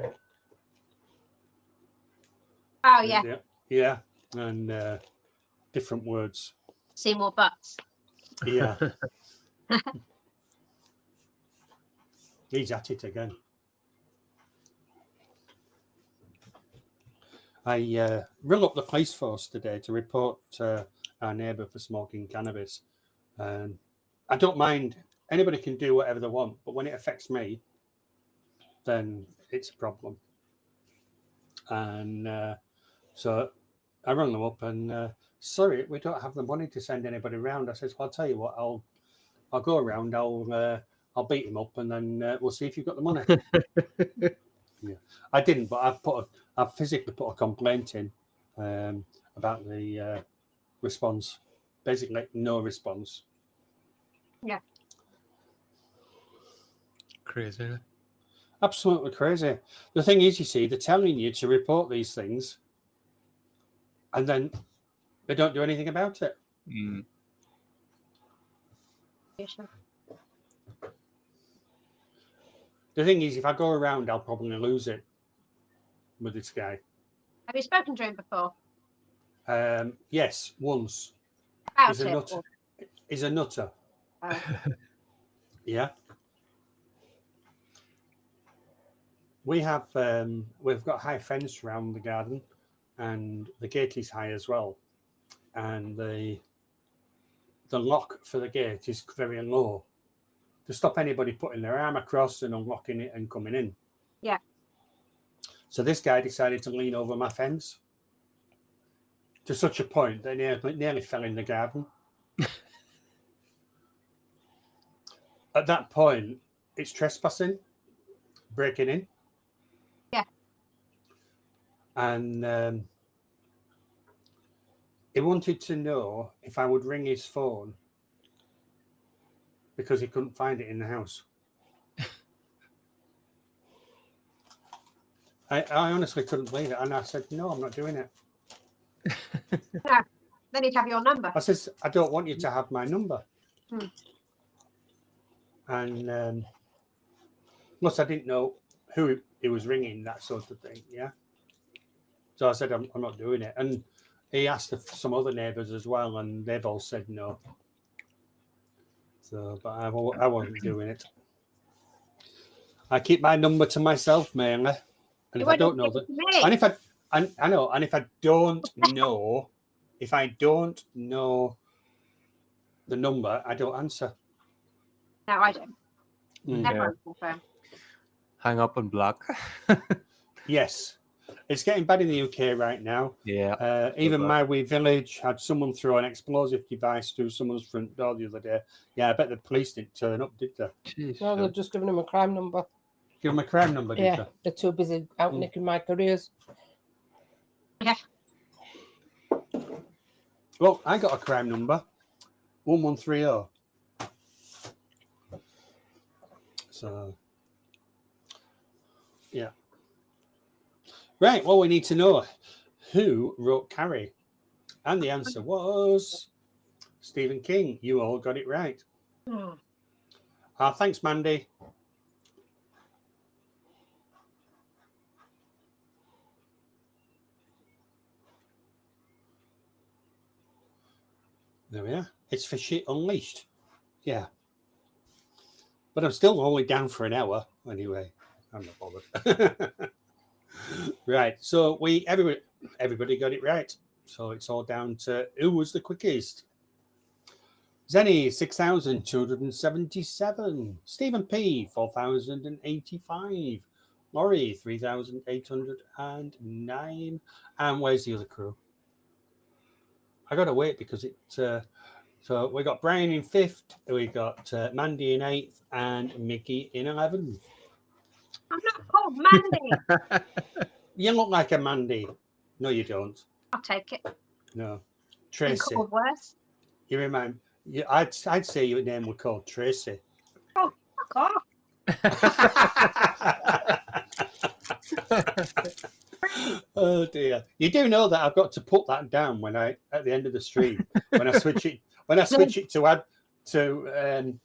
Oh yeah. Yeah, and different words. See more butts. Yeah. He's at it again. I rung up the police force today to report our neighbour for smoking cannabis. I don't mind. Anybody can do whatever they want, but when it affects me, then it's a problem. And so I rang them up and sorry, we don't have the money to send anybody around. I says, well, I'll tell you what, I'll go around. I'll beat him up, and then we'll see if you've got the money. Yeah, I didn't, but I've physically put a complaint in about the response. Basically, no response. Yeah. Crazy. Isn't it? Absolutely crazy. The thing is, you see, they're telling you to report these things, and then they don't do anything about it. Mm. Yeah, sure. The thing is, if I go around, I'll probably lose it with this guy. Have you spoken to him before? Yes, once. About He's a it? nutter. He's a nutter. Oh. Yeah. We've got a high fence around the garden, and the gate is high as well. And the lock for the gate is very low to stop anybody putting their arm across and unlocking it and coming in. Yeah. So this guy decided to lean over my fence to such a point that he nearly fell in the garden. At that point, it's trespassing, breaking in. Yeah. And he wanted to know if I would ring his phone because he couldn't find it in the house. I honestly couldn't believe it. And I said, no, I'm not doing it. No. Then he'd have your number. I says, I don't want you to have my number. Hmm. And plus I didn't know who he was ringing, that sort of thing. Yeah. So I said, I'm not doing it. And he asked some other neighbours as well, and they've all said no. So, but I wasn't doing it. I keep my number to myself mainly. And if I don't know that, and if I know, and if I don't know, if I don't know the number, I don't answer. No, I don't. Mm. Never Yeah. answer the phone. Hang up and block. Yes, it's getting bad in the UK right now. Yeah. Even my wee village had someone throw an explosive device through someone's front door the other day. Yeah, I bet the police didn't turn up, did they? Jeez, No, they've just given him a crime number. Give them a crime number, did Yeah, they? they're too busy out nicking my careers. Yeah. Well, I got a crime number, 1130. So, yeah. Right, well, we need to know who wrote Carrie. And the answer was Stephen King. You all got it right. Hmm. Thanks, Mandy. There we are. It's Fishy Unleashed. Yeah. But I'm still only down for an hour. Anyway, I'm not bothered. Right. So everybody got it right. So it's all down to who was the quickest. Zenny, 6,277. Stephen P, 4,085. Laurie, 3,809. And where's the other crew? I got to wait because it... so we got Brian in 5th, we got Mandy in 8th, and Micky in 11th. I'm not called Mandy. You look like a Mandy. No, you don't. I'll take it. No. Been Tracy. called worse. You remind... I'd say your name was called Tracy. Oh, fuck off. Oh dear! You do know that I've got to put that down when at the end of the stream when I switch it to add to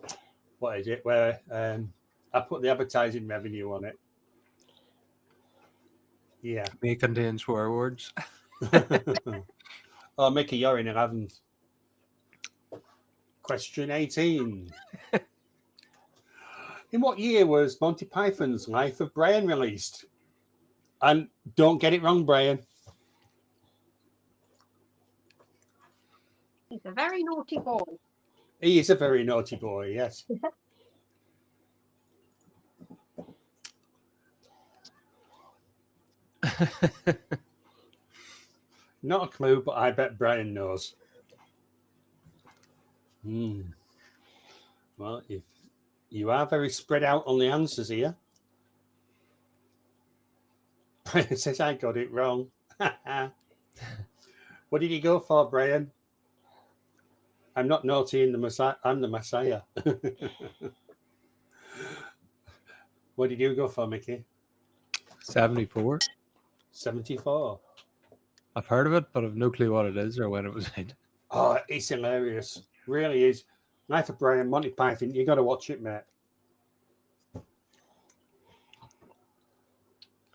what is it where I put the advertising revenue on it. Yeah. May contain swear words. Oh, Micky, you're in 11th. Question 18. In what year was Monty Python's Life of Brian released? And don't get it wrong, Brian. He's a very naughty boy. He is a very naughty boy, yes. Not a clue, but I bet Brian knows. Well, if you are very spread out on the answers here. Brian says I got it wrong. What did you go for, Brian? I'm not naughty in the Messiah. I'm the Messiah. What did you go for, Micky? 74. 74. I've heard of it, but I've no clue what it is or when it was made. Oh, it's hilarious. Really is. Life of Brian, Monty Python. You got to watch it, mate.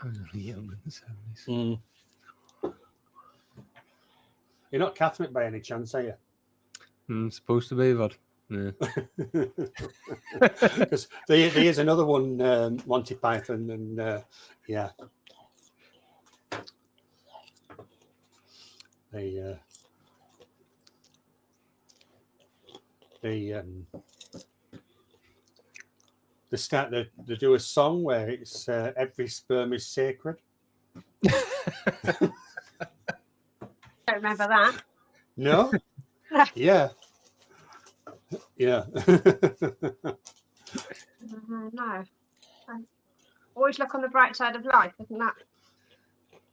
I was only young in the 70s. You're not Catholic by any chance, are you? Supposed to be, but yeah. Because there is another one, Monty Python, and yeah. They start to do a song where it's every sperm is sacred. Don't remember that. No? Yeah. Yeah. No. Always look on the bright side of life, isn't that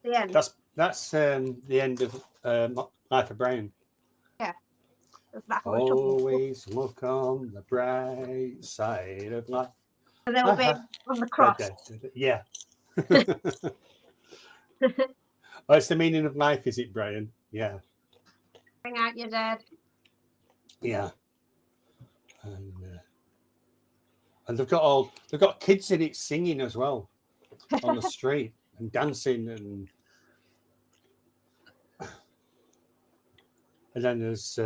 the end? That's the end of Life of Brian. Yeah. That's what we're talking Always look on the bright side of life. about. There will be on the cross. Yeah. Oh, it's the meaning of life, is it, Brian? Yeah. Bring out your dead. Yeah. And they've got kids in it singing as well on the street and dancing and then there's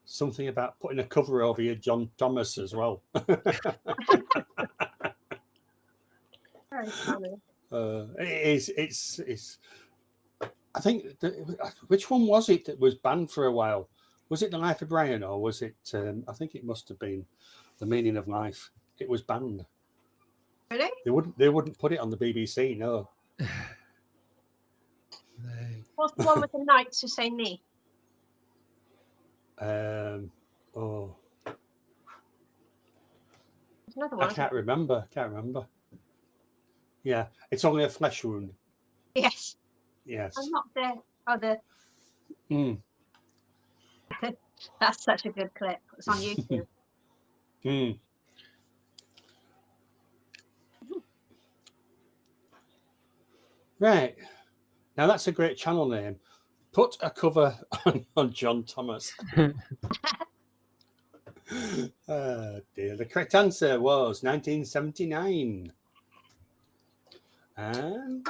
something about putting a cover over your John Thomas as well. Very funny. It's I think which one was it that was banned for a while? Was it The Life of Brian or was it I think it must have been The Meaning of Life. It was banned. Really? They wouldn't put it on the BBC, no. What's the one with the knights who say me? Oh, There's another one. I can't remember. Yeah, it's only a flesh wound. Yes. Yes. I'm not there. Oh, Mm. That's such a good clip. It's on YouTube. Mm. Right. Now that's a great channel name. Put a cover on John Thomas. Oh dear. The correct answer was 1979. And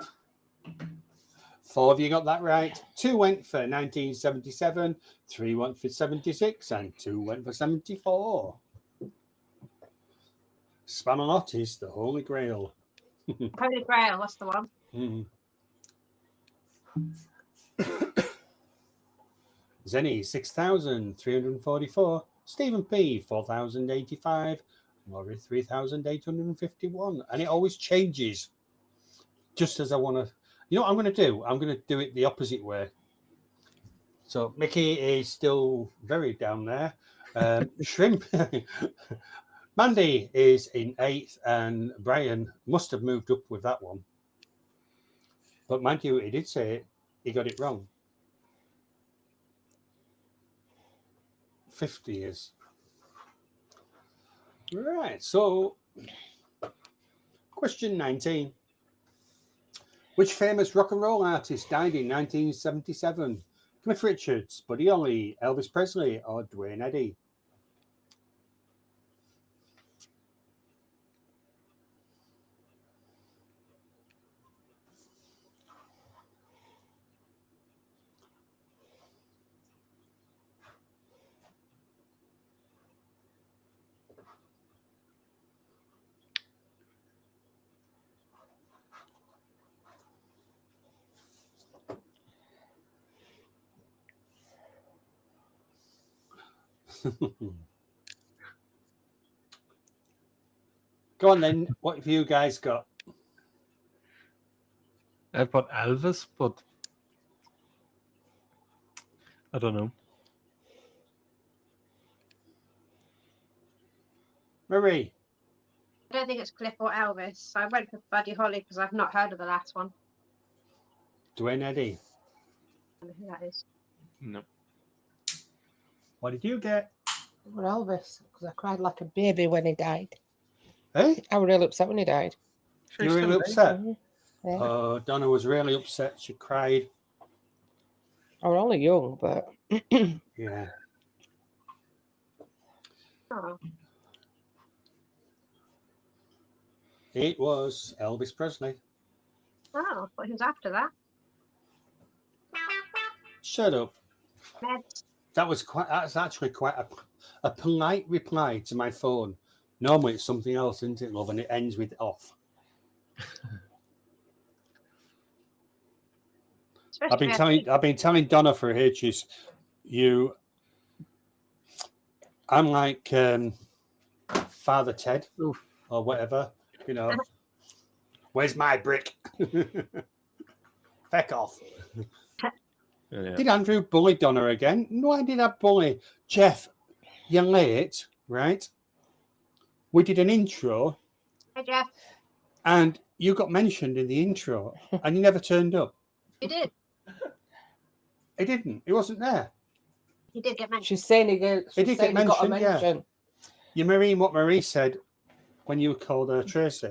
4 of you got that right. 2 went for 1977, 3 went for 76, and 2 went for 74. Spamalot is the Holy Grail. Holy Grail, that's the one. Zenny 6,344, Stephen P 4,085, Laurie 3,851, and it always changes. Just as I want to, you know what I'm going to do? I'm going to do it the opposite way. So Micky is still very down there. Shrimp. Mandy is in 8th, and Brian must have moved up with that one. But mind you, he did say it. He got it wrong. 50 is. Right, so Question 19. Which famous rock and roll artist died in 1977? Cliff Richards, Buddy Holly, Elvis Presley, or Dwayne Eddy? Go on then. What have you guys got? I've got Elvis, but I don't know. Marie. I don't think it's Cliff or Elvis. I went for Buddy Holly because I've not heard of the last one. Dwayne Eddy. I don't know who that is. No. What did you get? Well, Elvis, because I cried like a baby when he died. Hey? I was really upset when he died. You were really upset? Yeah. Oh, Donna was really upset. She cried. I was only young, but Yeah. Oh. It was Elvis Presley. Oh, but who's after that? Shut up. Meds. That's actually quite a polite reply to my phone. Normally it's something else, isn't it, love? And it ends with off. I've been telling Donna for ages, I'm like Father Ted or whatever, you know. Where's my brick? Feck off. Yeah. Did Andrew bully Donna again? No, I did not bully. Jeff, you're late, right? We did an intro. Hey, Jeff. And you got mentioned in the intro and you never turned up. You did. He didn't. He wasn't there. He did get mentioned. she's saying he got a mention. Yeah. You marine what Marie said when you called her Tracy.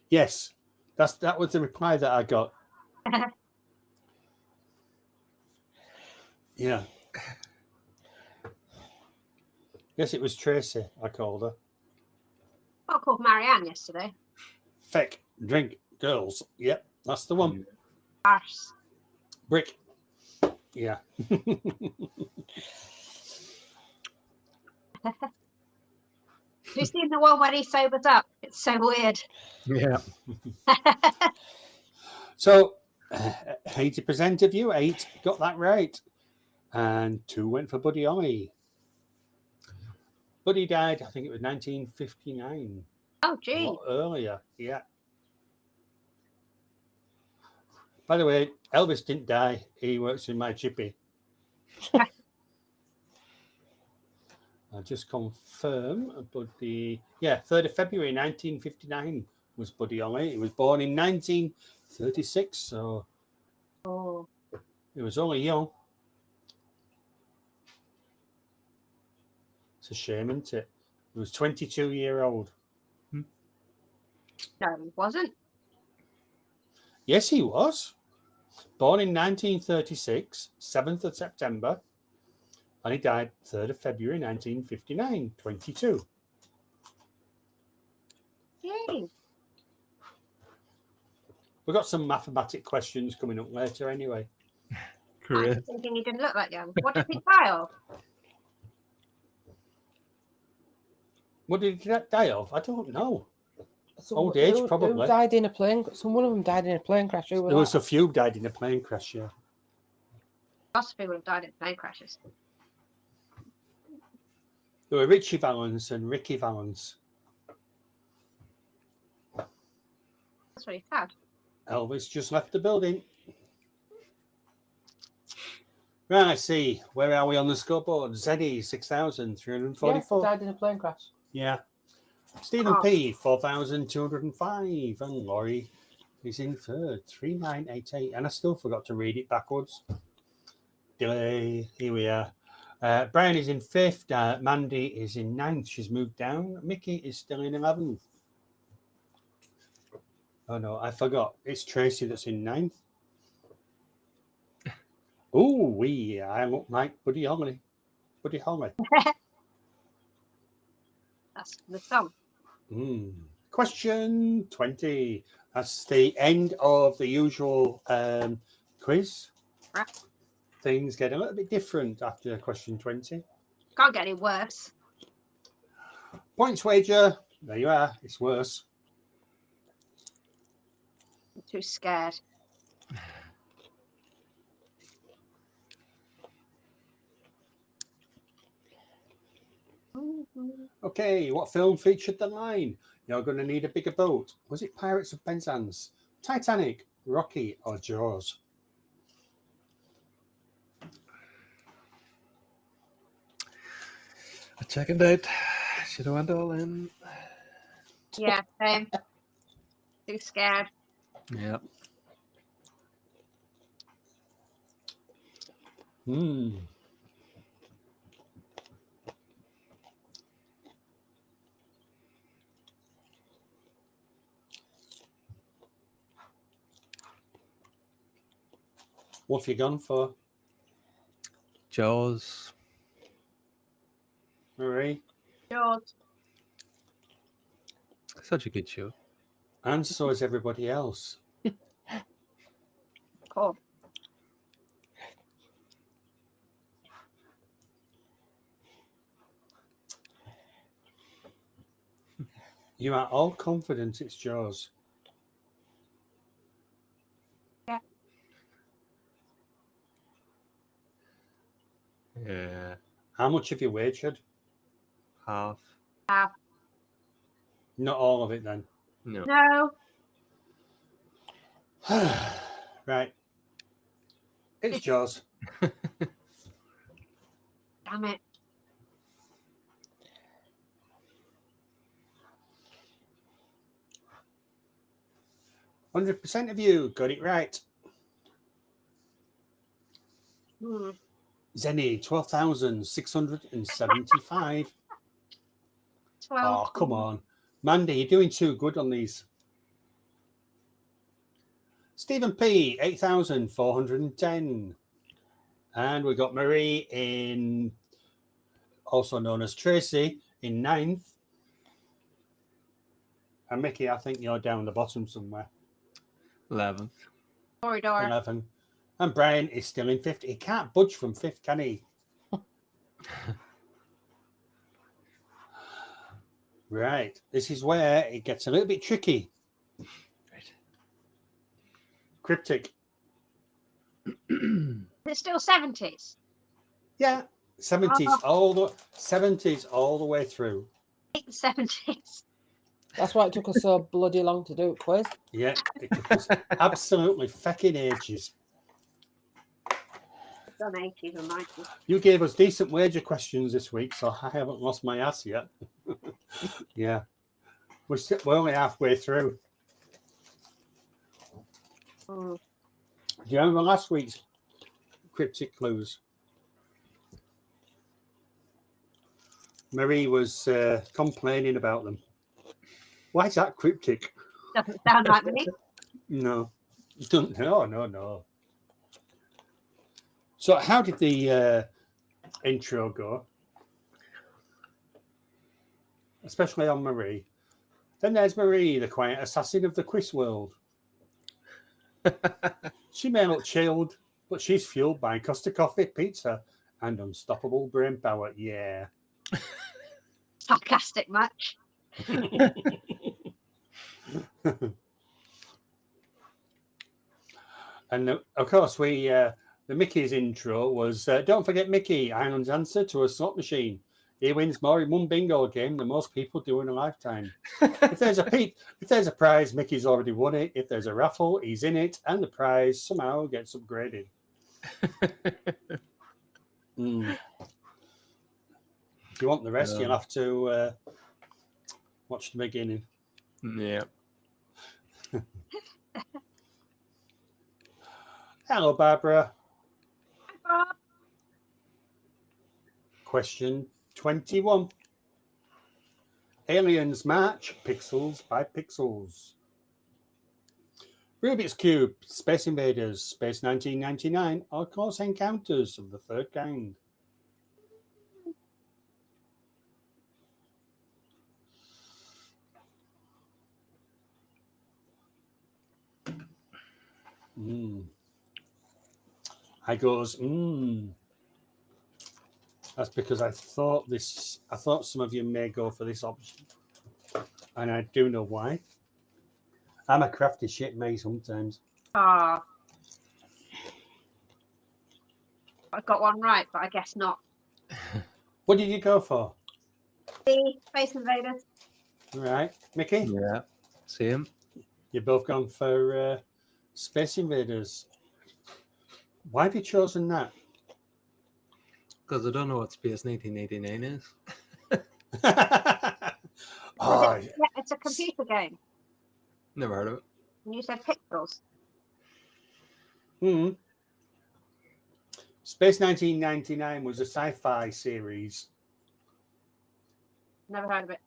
Yes, that was the reply that I got. Yeah. Yes, it was Tracy. I called her. I called Marianne yesterday. Feck, drink, girls. Yep, that's the one. Arse. Brick. Yeah. Have you seen the one where he sobers up? It's so weird. Yeah. So, 80% of you, 8, got that right. And 2 went for Buddy Holly. Buddy died, I think it was 1959. Oh, A gee. lot earlier, yeah. By the way, Elvis didn't die. He works in my chippy. I'll just confirm. Buddy, 3rd of February 1959 was Buddy Holly. He was born in 1936, so he was only young. It's a shame, isn't it? He was 22-year-old. No, he wasn't. Yes, he was. Born in 1936, 7th of September, and he died 3rd of February 1959, 22. Yay. We've got some mathematic questions coming up later anyway. I Correct. was thinking he didn't look that young. What did he die of? What did he die of? I don't know. Old Who age, probably. Who died in a plane? One of them died in a plane crash. Who There was was a few died in a plane crash, yeah. Lots of people have died in plane crashes. There were Richie Valens and Ricky Valens. That's really sad. Elvis just left the building. Right, I see. Where are we on the scoreboard? Zeddy, 6,344. died in a plane crash. Yeah. Stephen P, 4,205. And Laurie is in 3rd, 3,988. And I still forgot to read it backwards. Delay. Here we are. Brian is in 5th. Mandy is in 9th. She's moved down. Micky is still in 11th. Oh no, I forgot. It's Tracy that's in 9th. Oh, I'm up like Buddy Holly. Buddy Holly. That's the song. Question 20. That's the end of the usual quiz. Right. Things get a little bit different after question 20. Can't get any worse. Points wager. There you are. It's worse. I'm too scared. Okay, what film featured the line, "You're going to need a bigger boat"? Was it Pirates of Penzance, Titanic, Rocky, or Jaws? A check-in date. Should have went all in. Yeah, same. Too scared. Yeah. What have you gone for, Jaws. Marie? Jaws. Such a good show. And so is everybody else. Cool. You are all confident it's Jaws. Yeah. Yeah. How much have you wagered? Half. Not all of it then. No. No. Right. It's Jaws. Damn it. %of you got it right. Zenny, 12,675. 12. Oh, come on. Mandy, you're doing too good on these. Stephen P, 8,410. And we got Marie in, also known as Tracy, in 9th. And Micky, I think you're down the bottom somewhere. 11th. Corridor. 11. And Brian is still in 5th. He can't budge from 5th, can he? Right. This is where it gets a little bit tricky. Right. Cryptic. It's still 70s. Yeah. 70s, all the 70s all the way through. 70s. That's why it took us so bloody long to do a quiz. Yeah, it took us absolutely fecking ages. Done 80s and 90s. You gave us decent wager questions this week, so I haven't lost my ass yet. Yeah. We're only halfway through. Do you remember last week's cryptic clues? Marie was complaining about them. Why is that cryptic? Doesn't sound like me. No. No. So how did the intro go? Especially on Marie. Then there's Marie, the quiet assassin of the quiz world. She may look chilled, but she's fueled by Costa coffee, pizza, and unstoppable brain power. Yeah. Sarcastic much. And of course, the Mickey's intro was don't forget Micky, Ireland's answer to a slot machine. He wins more in one bingo game than most people do in a lifetime. If there's a prize, Mickey's already won it. If there's a raffle, he's in it, and the prize somehow gets upgraded. If you want the rest, you'll have to watch the beginning. Yeah. Hello, Barbara. Hi, Bob. Question 21. Aliens March, pixels by pixels. Rubik's Cube, Space Invaders, Space 1999, or Close Encounters of the Third Kind. I goes, That's because I thought some of you may go for this option. And I do know why. I'm a crafty shit, me, sometimes. Ah. I got one right, but I guess not. What did you go for? The Space Invaders. Right. Mickey? Yeah. Same. You've both gone for Space Invaders. Why have you chosen that? Because I don't know what Space 1989 is. Oh, Yeah, it's a computer game. Never heard of it. And you said pixels. Space 1999 was a sci-fi series. Never heard of it.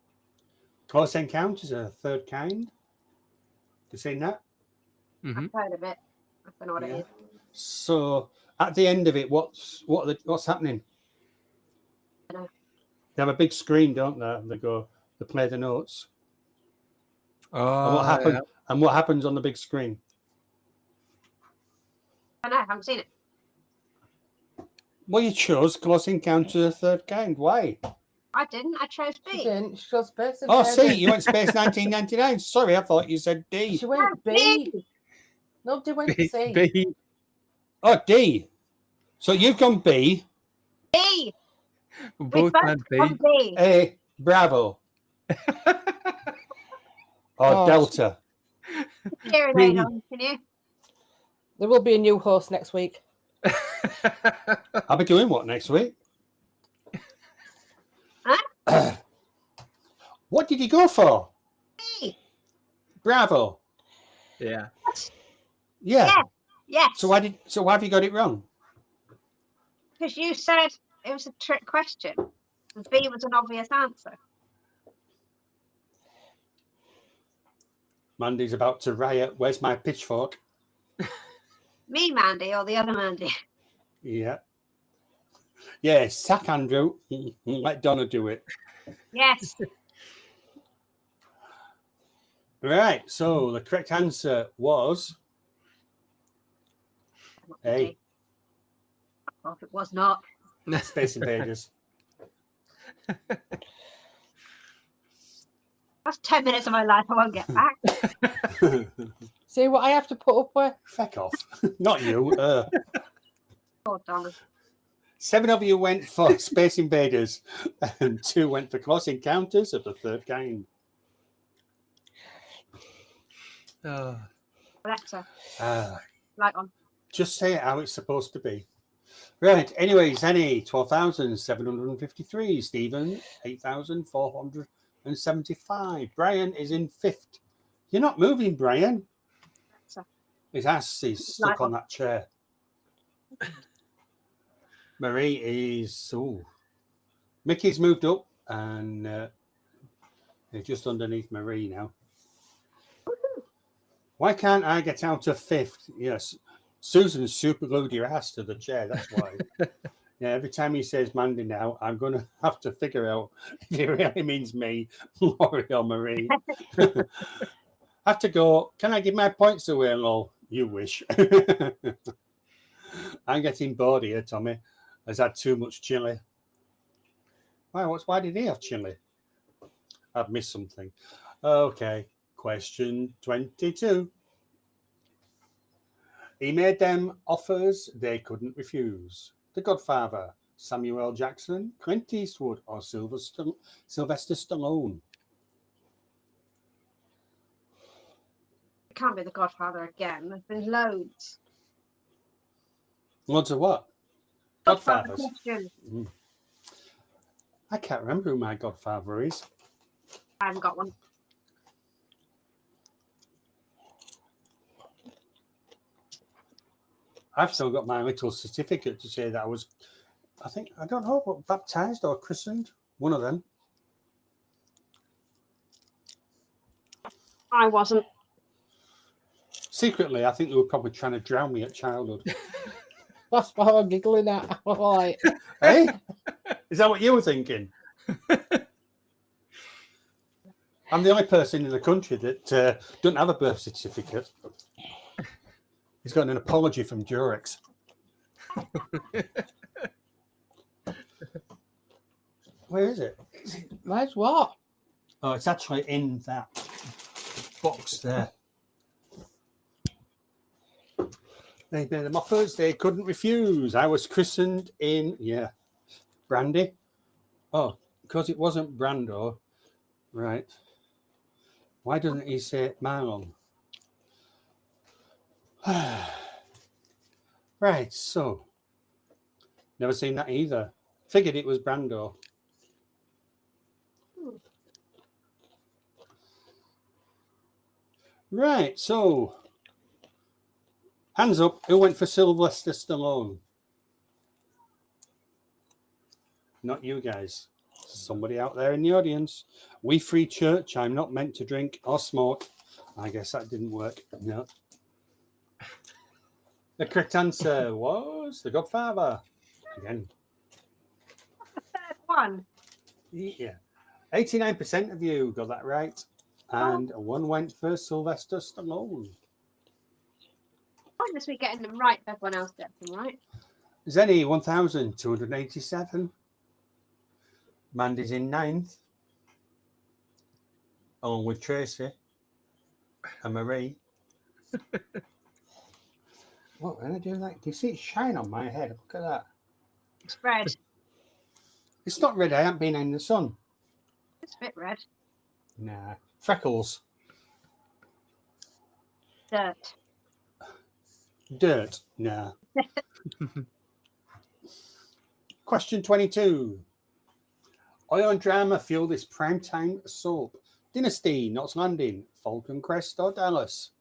Close Encounters of the Third Kind. You seen that? Mm-hmm. I've heard of it. I don't know what it is. So at the end of it, what's happening? I don't know. They have a big screen, don't they? They play the notes. Oh, And what happened? yeah. And what happens on the big screen? I don't know. I haven't seen it. Well, you chose Close Encounters of the Third Kind. Why? I didn't. I chose She B. didn't. She chose Space Oh, Invaders. see, you went Space 1999. Sorry, I thought you said D. She went B. Nobody went C. B. Oh, D. So you've gone B. B. We We both both went B. on B. A. Bravo. Or Oh, Delta. Cheery B. later on, can you? There will be a new host next week. I'll be doing what next week? Huh? What did you go for? B. Bravo. Yeah. Yeah. Yeah. Yes. So why have you got it wrong? Because you said it was a trick question. And B was an obvious answer. Mandy's about to riot. Where's my pitchfork? Me, Mandy, or the other Mandy? Yeah. Yeah, sack Andrew. Let Donna do it. Yes. Right. So the correct answer was A. Oh, it was not. Space Invaders. That's 10 minutes of my life I won't get back. See what I have to put up with? Feck off. Not you. Poor Donna. 7 of you went for Space Invaders and 2 went for Close Encounters of the Third Kind. Alexa, Ah, light on. just say it how it's supposed to be. Right. Anyways, Annie, 12,753. Stephen, 8,475. Brian is in 5th. You're not moving, Brian. Alexa, His ass is stuck on that chair. Marie is... Ooh. Mickey's moved up and they're just underneath Marie now. Why can't I get out of 5th? Yes. Susan's super glued your ass to the chair. That's why. Yeah, every time he says Mandy now, I'm going to have to figure out if he really means me, Laurie or Marie. I have to go, can I give my points away, lol? You wish. I'm getting bored here, Tommy. Has had too much chili. Why did he have chili? I've missed something. Okay, question 22. He made them offers they couldn't refuse. The Godfather, Samuel Jackson, Clint Eastwood, or Sylvester Stallone. it can't be the Godfather again. There's been loads. Loads of what? Godfather Godfathers. question. I can't remember who my Godfather is. I haven't got one. I've still got my little certificate to say that I was I don't know what baptized or christened. One of them. I wasn't. Secretly, I think they were probably trying to drown me at childhood. That's why I'm giggling at. I'm like, Hey, is that what you were thinking? I'm the only person in the country that doesn't have a birth certificate. He's got an apology from Durex. Where is it? where's what? Oh, it's actually in that box there. They made them offers they couldn't refuse. I was christened in, brandy. Oh, because it wasn't Brando. Right. Why doesn't he say Marlon? Right, so. Never seen that either. Figured it was Brando. Right, so. Hands up, who went for Sylvester Stallone? Not you guys. Somebody out there in the audience. We free church. I'm not meant to drink or smoke. I guess that didn't work. No. The correct answer was The Godfather. Again. Third one. Yeah. 89% of you got that right. And one went for Sylvester Stallone. Pointless me getting them right if everyone else gets them right. Zenny, 1,287. Mandy's in 9th. Along with Tracy and Marie. What, when I do that? Do you see it shine on my head? Look at that. It's red. It's not red. I haven't been in the sun. It's a bit red. Nah. Freckles. Dirt. Dirt. Nah. Question 22. Oil and drama fuel this primetime soap. Dynasty, Knots Landing, Falcon Crest, or Dallas?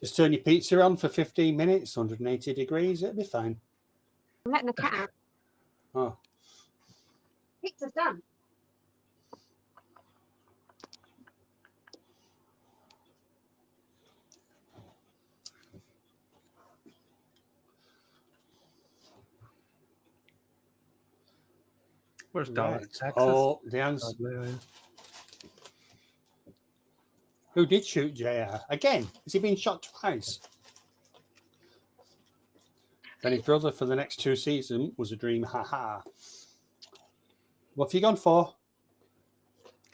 Just turn your pizza on for 15 minutes, 180 degrees, it'll be fine. I'm letting the cat out. Oh, Pizza's done. Where's Donna? right. Oh, the answer. Who did shoot JR? Again, has he been shot twice? Then his brother for the next 2 seasons was a dream. Haha. What have you gone for?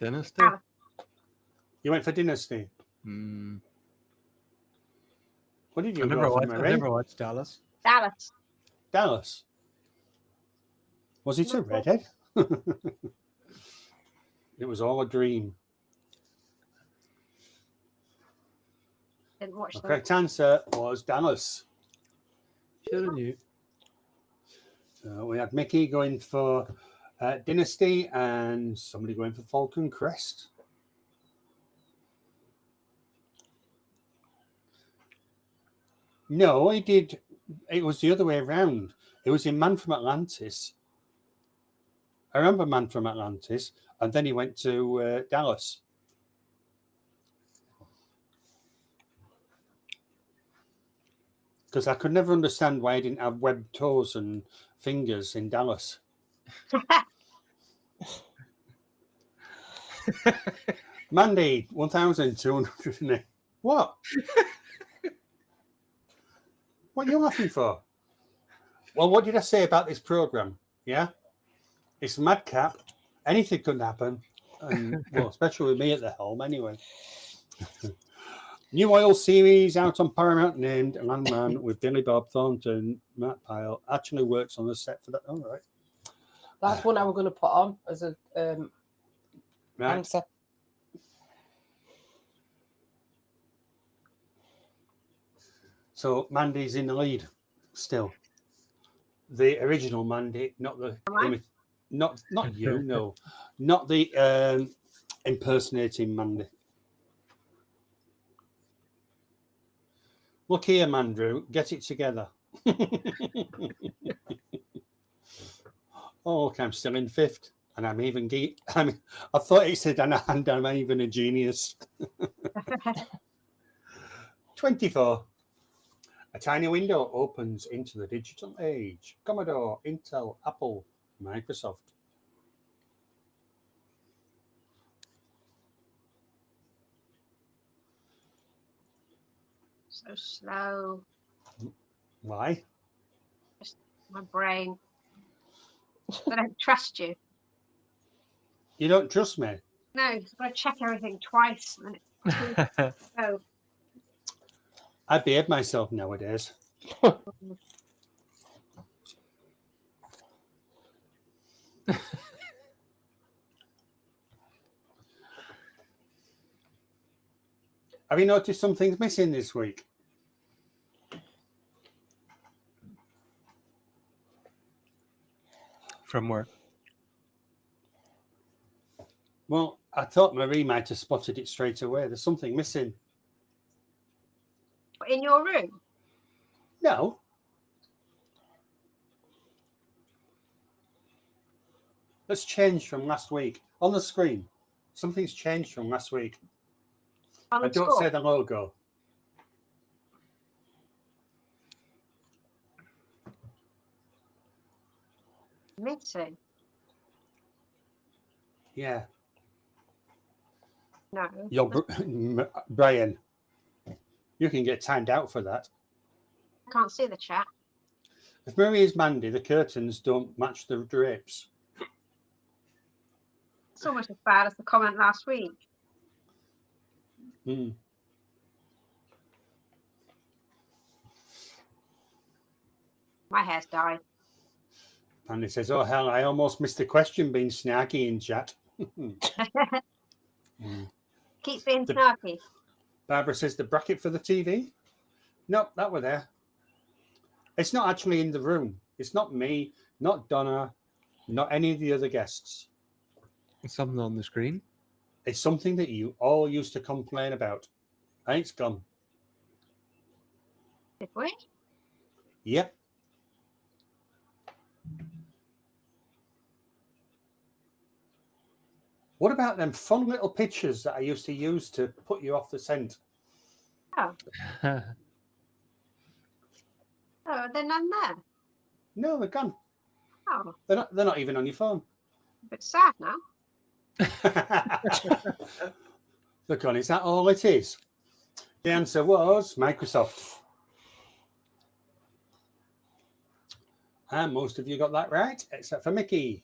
Dynasty? You went for Dynasty. Mm. What did you I never watched Dallas. Dallas. Dallas. Was it a redhead? It was all a dream. Didn't watch The them. correct answer was Dallas. Should have knew. So we had Micky going for Dynasty and somebody going for Falcon Crest. No, he did. It was the other way around. It was in Man from Atlantis. I remember Man from Atlantis, and then he went to Dallas. Because I could never understand why he didn't have webbed toes and fingers in Dallas. Mandy, 1,208. What? What are you laughing for? Well, what did I say about this program? Yeah? It's madcap. Anything could happen. And, well, especially with me at the helm, anyway. New oil series out on Paramount named Landman with Billy Bob Thornton. Matt Pyle actually works on the set for that. All right. That's one I was going to put on as a Right. answer. So Mandy's in the lead still. The original Mandy, not the not you, no, not the impersonating Mandy. Look here, Mandrew. Get it together. Oh, look, I'm still in 5th. And I'm even... I thought it said, and I'm even a genius. 24. A tiny window opens into the digital age. Commodore, Intel, Apple, Microsoft. So slow. Why? Just my brain. I don't trust you. You don't trust me? No, I've got to check everything twice. And it's so. I behave myself nowadays. Have you noticed something's missing this week? From where? Well, I thought Marie might have spotted it straight away. There's something missing. In your room? No. Let's change from last week. On the screen, something's changed from last week. On I the don't score? say the logo. Missing? Yeah. No. You're Brian. You can get timed out for that. I can't see the chat. If Marie is Mandy, the curtains don't match the drapes. It's almost as bad as the comment last week. Hmm. My hair's dyed. And he says, oh, hell, I almost missed the question being snarky in chat. Keeps being The- snarky. Barbara says, the bracket for the TV? Nope, that were there. It's not actually in the room. It's not me, not Donna, not any of the other guests. Something on the screen. It's something that you all used to complain about. And it's gone. Did we? Yep. What about them fun little pictures that I used to use to put you off the scent? Oh, they're none there. No, they're gone. Oh, They're not even on your phone. a bit sad now. Look on, is that all it is? The answer was Microsoft. And most of you got that right, except for Micky.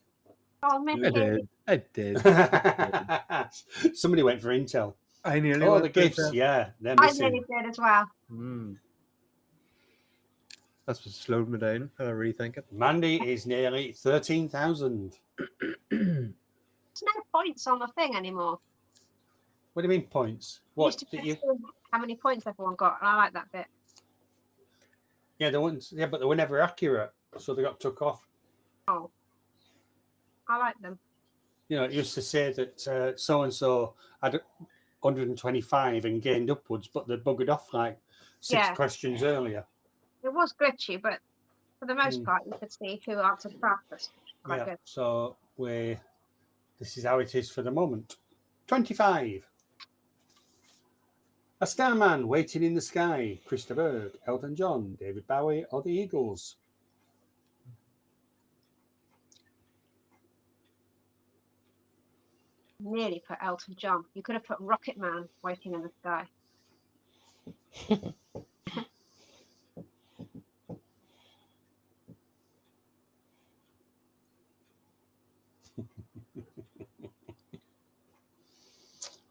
Oh, Micky. I did. Somebody went for Intel. I nearly. Oh, went the for gifts, that. yeah, they're I missing. nearly did as well. That's what slowed me down. I rethink it. Mandy is nearly 13,000. There's no points on the thing anymore. What do you mean points? You What used to did put you? how many points everyone got, and I like that bit. Yeah, the ones. Yeah, but they were never accurate, so they got took off. Oh, I like them. You know, it used to say that so and so had 125 and gained upwards, but they buggered off like 6 Yeah. questions earlier. It was glitchy, but for the most part, you could see who answered fastest. Quite Yeah. good. So this is how it is for the moment. 25. A starman waiting in the sky. Krista Berg, Elton John, David Bowie, or the Eagles. Nearly put Elton John. You could have put Rocket Man waiting in the sky.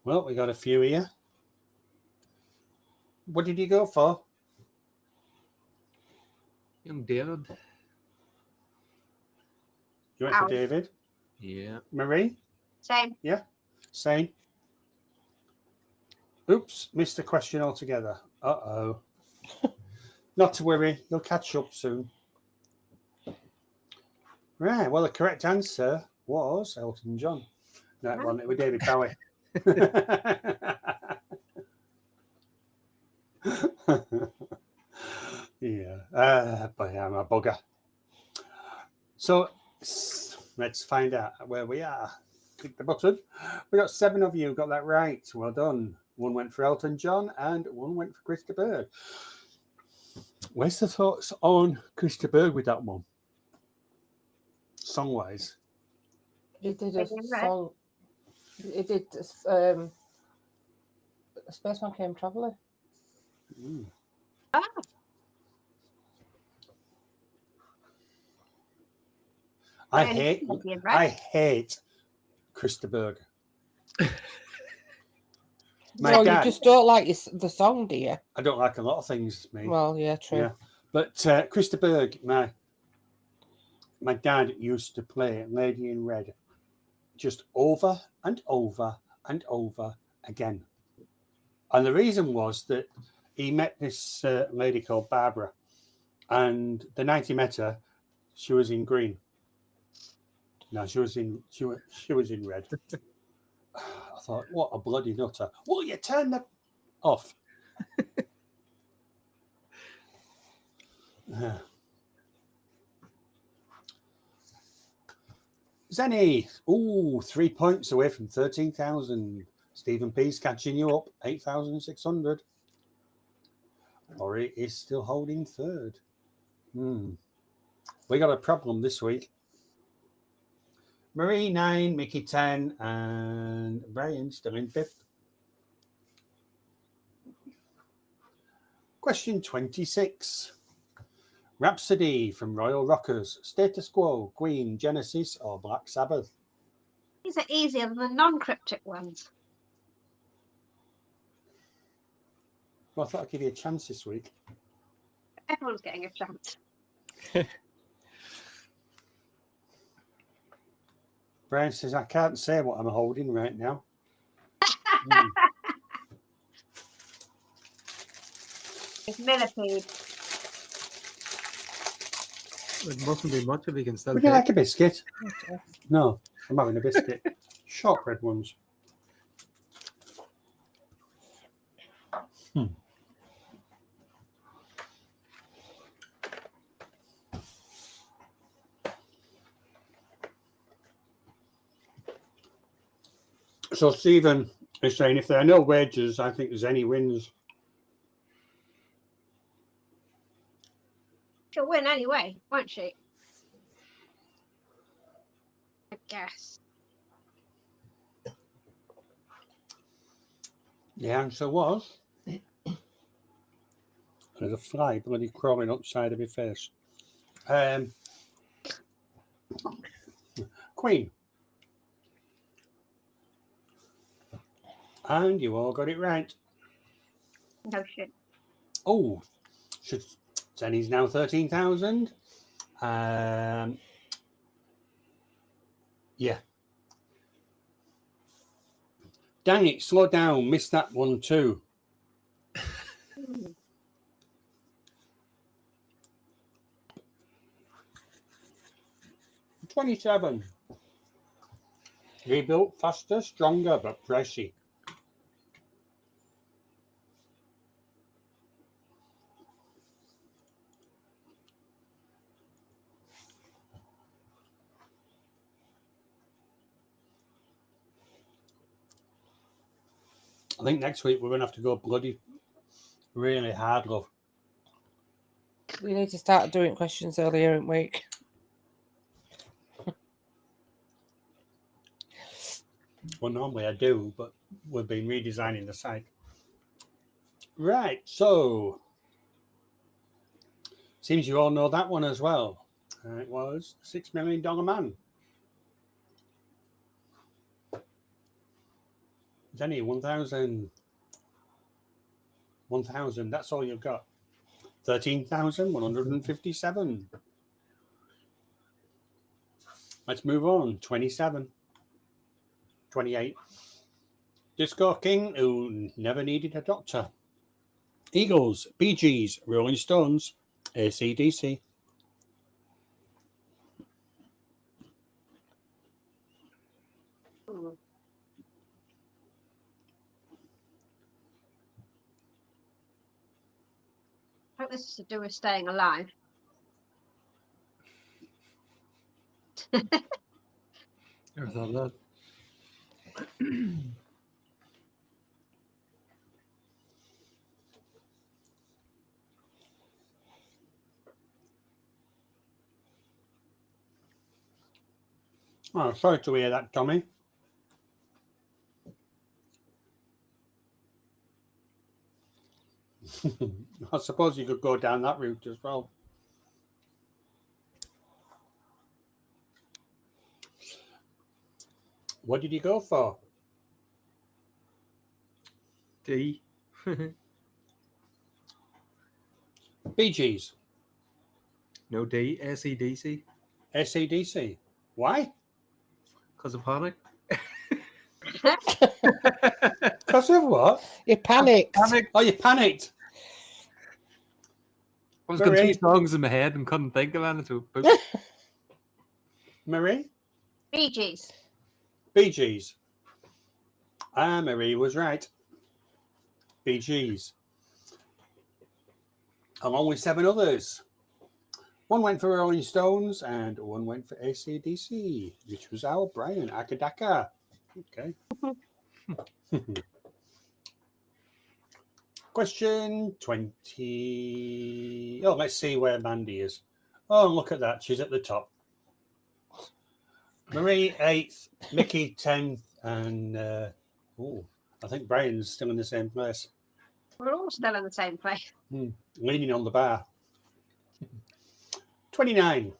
Well, we got a few here. What did you go for? Young David. You went for Ow. David? Yeah. Marie? Same. Same. Oops, missed the question altogether. Uh-oh. Not to worry, you'll catch up soon. Right, well, the correct answer was Elton John. No, it wasn't. It was David Bowie. Yeah, but I'm a bugger. So let's find out where we are. Click the button. We got 7 of you got that right. Well done. 1 went for Elton John and 1 went for Krista Berg. Where's the thoughts on Krista Berg with that one? Song-wise. He did a Lady in Red. song. He did Spaceman Came Traveller. Ah, I and hate Lady in Red. I hate Krista Berg. My No, you dad, just don't like the song, do you? I don't like a lot of things, me. Well, yeah, true. Yeah. But Krista Berg, my dad used to play Lady in Red just over and over and over again. And the reason was that he met this lady called Barbara, and the night he met her, she was in green. No, she was in red. I thought, what a bloody nutter! Will you turn the off? Zenny, 3 points away from 13,000. Stephen P's catching you up, 8,600. Laurie is still holding third. We got a problem this week. Marie 9, Micky 10, and Brian still in 5th. Question 26. Rhapsody from Royal Rockers, Status Quo, Queen, Genesis, or Black Sabbath? These are easier than the non-cryptic ones. Well, I thought I'd give you a chance this week. Everyone's getting a chance. Brian says, I can't say what I'm holding right now. It's millipede. It mustn't be much if you can still Would you take. like a biscuit? No, I'm having a biscuit. Shortbread ones. So Stephen is saying if there are no wagers, I think Zenny wins. She'll win anyway, won't she? I guess. The answer was there's a fly bloody crawling upside of your face. Queen. And you all got it right. No shit. Oh, Zenny's now 13,000. Yeah. Dang it, slow down. Missed that one too. 27. Rebuilt faster, stronger, but pricey. I think next week we're going to have to go bloody really hard, love. We need to start doing questions earlier in the week. Well, normally I do, but we've been redesigning the site. Right, so seems you all know that one as well. It was $6 Million Man. Jenny, 1,000. 1,000, that's all you've got. 13,157. Let's move on. 27. 28. Disco King, who never needed a doctor. Eagles, Bee Gees, Rolling Stones, AC/DC. Hope this is to do with staying alive. Never thought of that. Oh, sorry to hear that, Tommy. I suppose you could go down that route as well. What did you go for? D. Bee Gees. No D. SEDC. SADC. Why? Because of panic. Because of what? You panicked. Panic. Oh, you panicked. I was going Marie. 2 songs in my head and couldn't think of anything. So, Marie? Bee Gees. Bee Gees. Ah, Marie was right. Bee Gees. Along with 7 others. One went for Rolling Stones and one went for AC/DC, which was our Brian Akadaka. Okay. Question 20. Oh, let's see where Mandy is. Oh, look at that. She's at the top. Marie 8th, Micky 10th, and I think Brian's still in the same place. We're all still in the same place. Leaning on the bar. 29.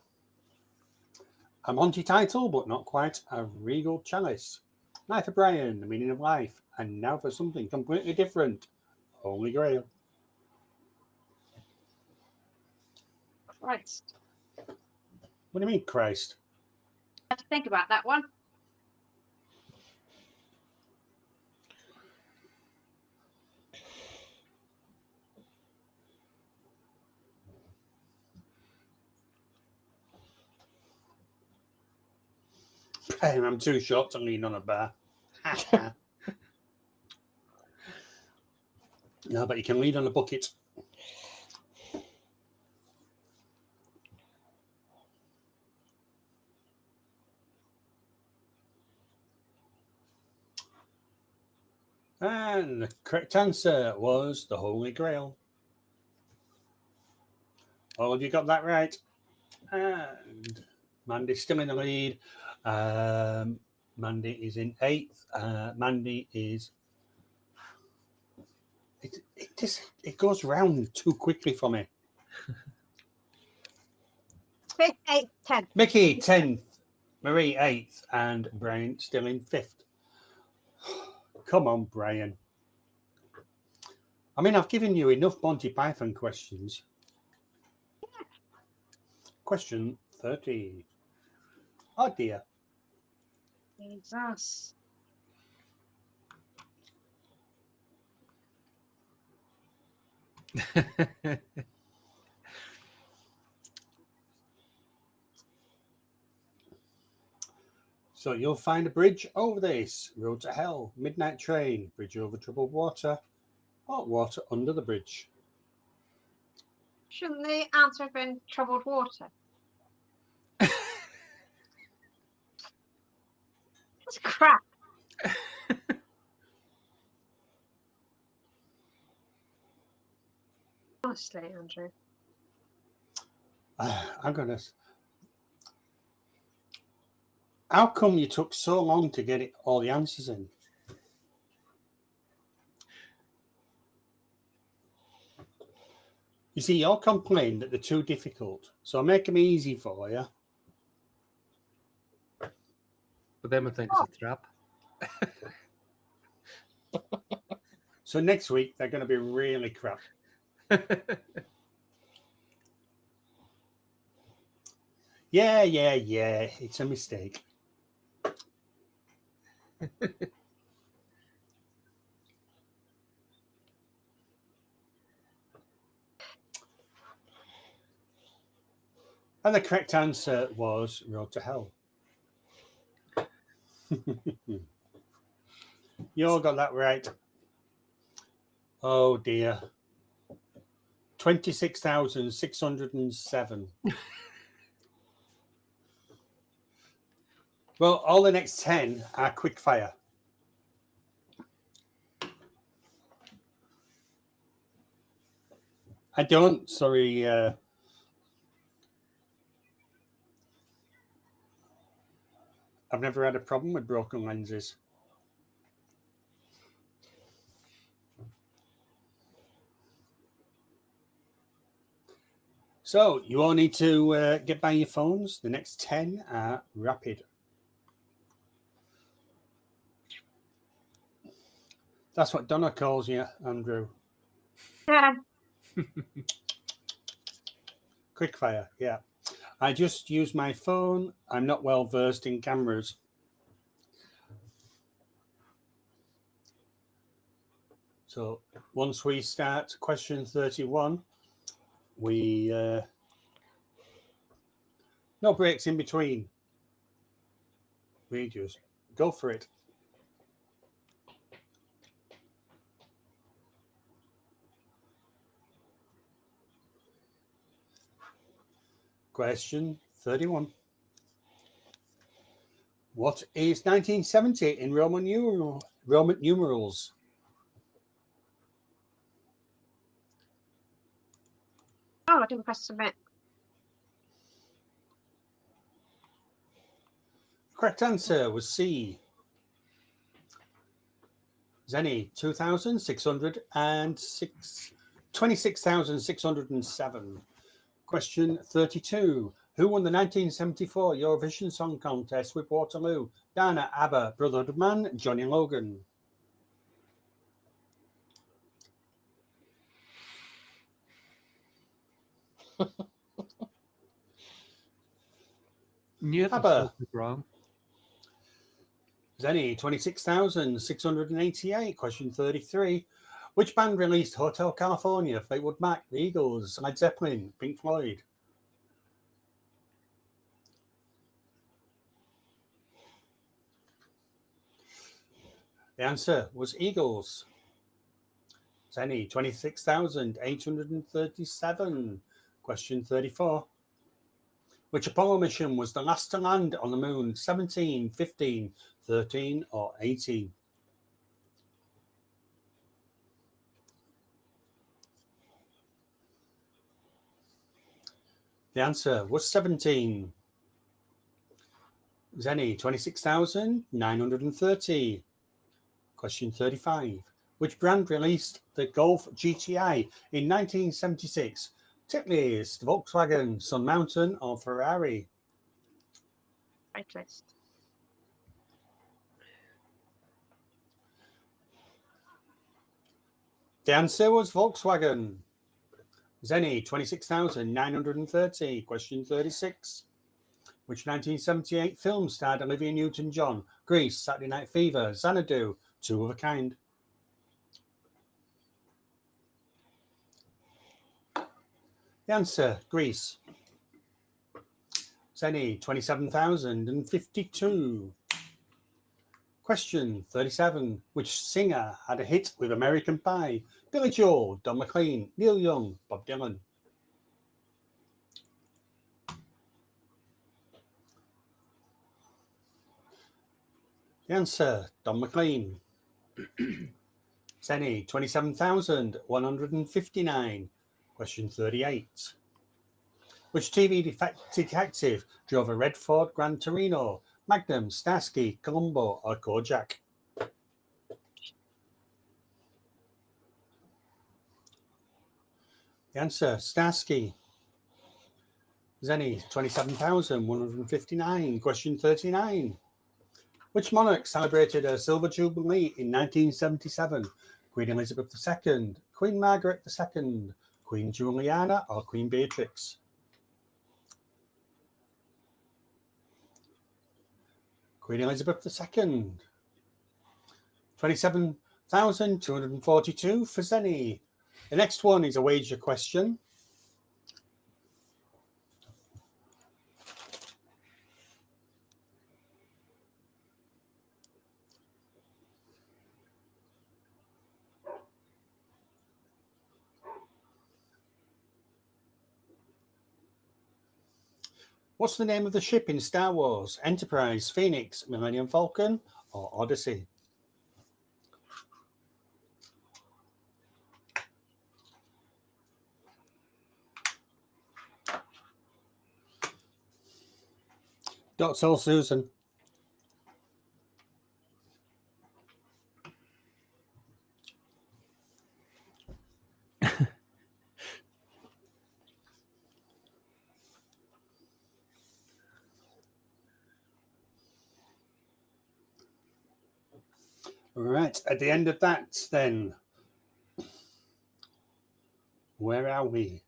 A Monty title, but not quite a regal chalice. Knife for Brian, the meaning of life. And now for something completely different. Holy Grail. Christ. What do you mean, Christ? I have to think about that one. Brian, I'm too short to lean on a bar. No, but you can lean on a bucket. And the correct answer was the Holy Grail. All of you got that right. And Mandy's still in the lead. Mandy is in 8th. Mandy is... It goes round too quickly for me. 5th, 8th, 10th. Micky, 10th. Marie, 8th. And Brian still in 5th. Come on, Brian. I mean, I've given you enough Monty Python questions. Yeah. Question 30. Oh, dear. Jesus. So you'll find a bridge over this. Road to hell. Midnight train. Bridge over troubled water. Hot water under the bridge. Shouldn't the answer have been troubled water? That's crap. Honestly, Andrew. I'm gonna. How come you took so long to get all the answers in? You see, you're complaining that they're too difficult, so I make them easy for you. But then I think it's a trap. So next week they're going to be really crap. Yeah. It's a mistake. And the correct answer was Road to Hell. You all got that right. Oh dear. 26,607. Well, all the next 10 are quick fire. I don't, sorry. I've never had a problem with broken lenses. So you all need to get by your phones. The next 10 are rapid. That's what Donna calls you, Andrew. Yeah. Quick fire, yeah. I just use my phone. I'm not well versed in cameras. So once we start question 31, we no breaks in between. We just go for it. Question 31. What is 1970 in Roman numerals? Oh, I didn't press submit. Correct answer was C. Zenny, 26,607. Question 32. Who won the 1974 Eurovision Song Contest with Waterloo? Donna, ABBA, Brother of Man, Johnny Logan. Yeah, ABBA. wrong. Zenny, 26,688. Question 33. Which band released Hotel California, Fleetwood Mac, The Eagles, Led Zeppelin, Pink Floyd? The answer was Eagles. Zenny, 26,837. Question 34. Which Apollo mission was the last to land on the moon? 17, 15, 13, or 18? The answer was 17. Zenny, 26,930. Question 35. Which brand released the Golf GTI in 1976? Titleist, Volkswagen, Sun Mountain, or Ferrari? Right list. The answer was Volkswagen. Zenny, 26,930. Question 36. Which 1978 film starred Olivia Newton-John? Grease, Saturday Night Fever, Xanadu, Two of a Kind? The answer, Grease. Zenny, 27,052. Question 37. Which singer had a hit with American Pie? Billy Joel, Don McLean, Neil Young, Bob Dylan? The answer, Don McLean. Zenny, 27,159. Question 38. Which TV detective drove a red Ford Gran Torino? Magnum, Starsky, Columbo, or Kojak? The answer, Starsky. Zenny, 27,159. Question 39. Which monarch celebrated her Silver Jubilee in 1977? Queen Elizabeth II, Queen Margaret II, Queen Juliana, or Queen Beatrix? Queen Elizabeth II. 27,242 for Zenny. The next one is a wager question. What's the name of the ship in Star Wars? Enterprise, Phoenix, Millennium Falcon, or Odyssey? Don't tell Susan. Right, at the end of that, then, where are we?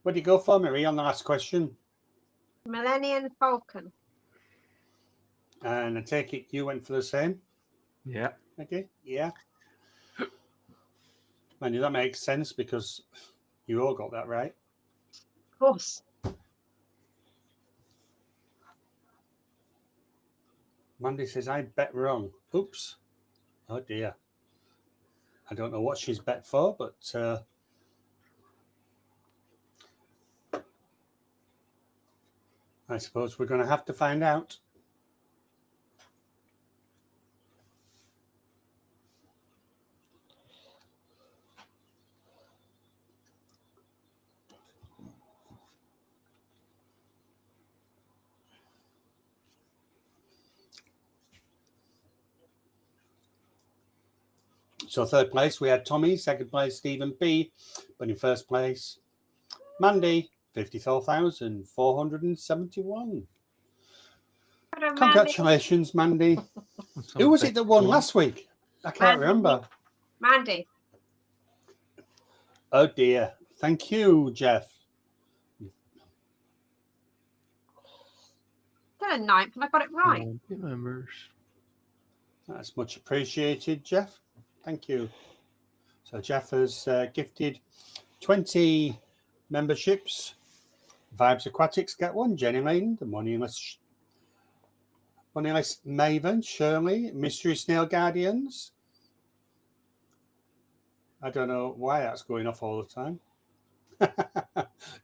What did you go for, Marie, on the last question? Millennium Falcon. And I take it you went for the same? Yeah. Okay, yeah. Man, that makes sense because you all got that right. Of course. Mandy says, I bet wrong. Oops. Oh, dear. I don't know what she's bet for, but I suppose we're going to have to find out. So third place, we had Tommy. Second place, Stephen B. But in first place, Mandy, 54,471. Congratulations, Mandy. Who was it that won last week? I can't remember. Mandy. Oh, dear. Thank you, Jeff. They're ninth, and I got it right. Members. That's much appreciated, Jeff. Thank you. So Jeff has gifted 20 memberships. Vibes Aquatics get one. Jenny Lane, the Moneyless Maven, Shirley, Mystery Snail Guardians. I don't know why that's going off all the time.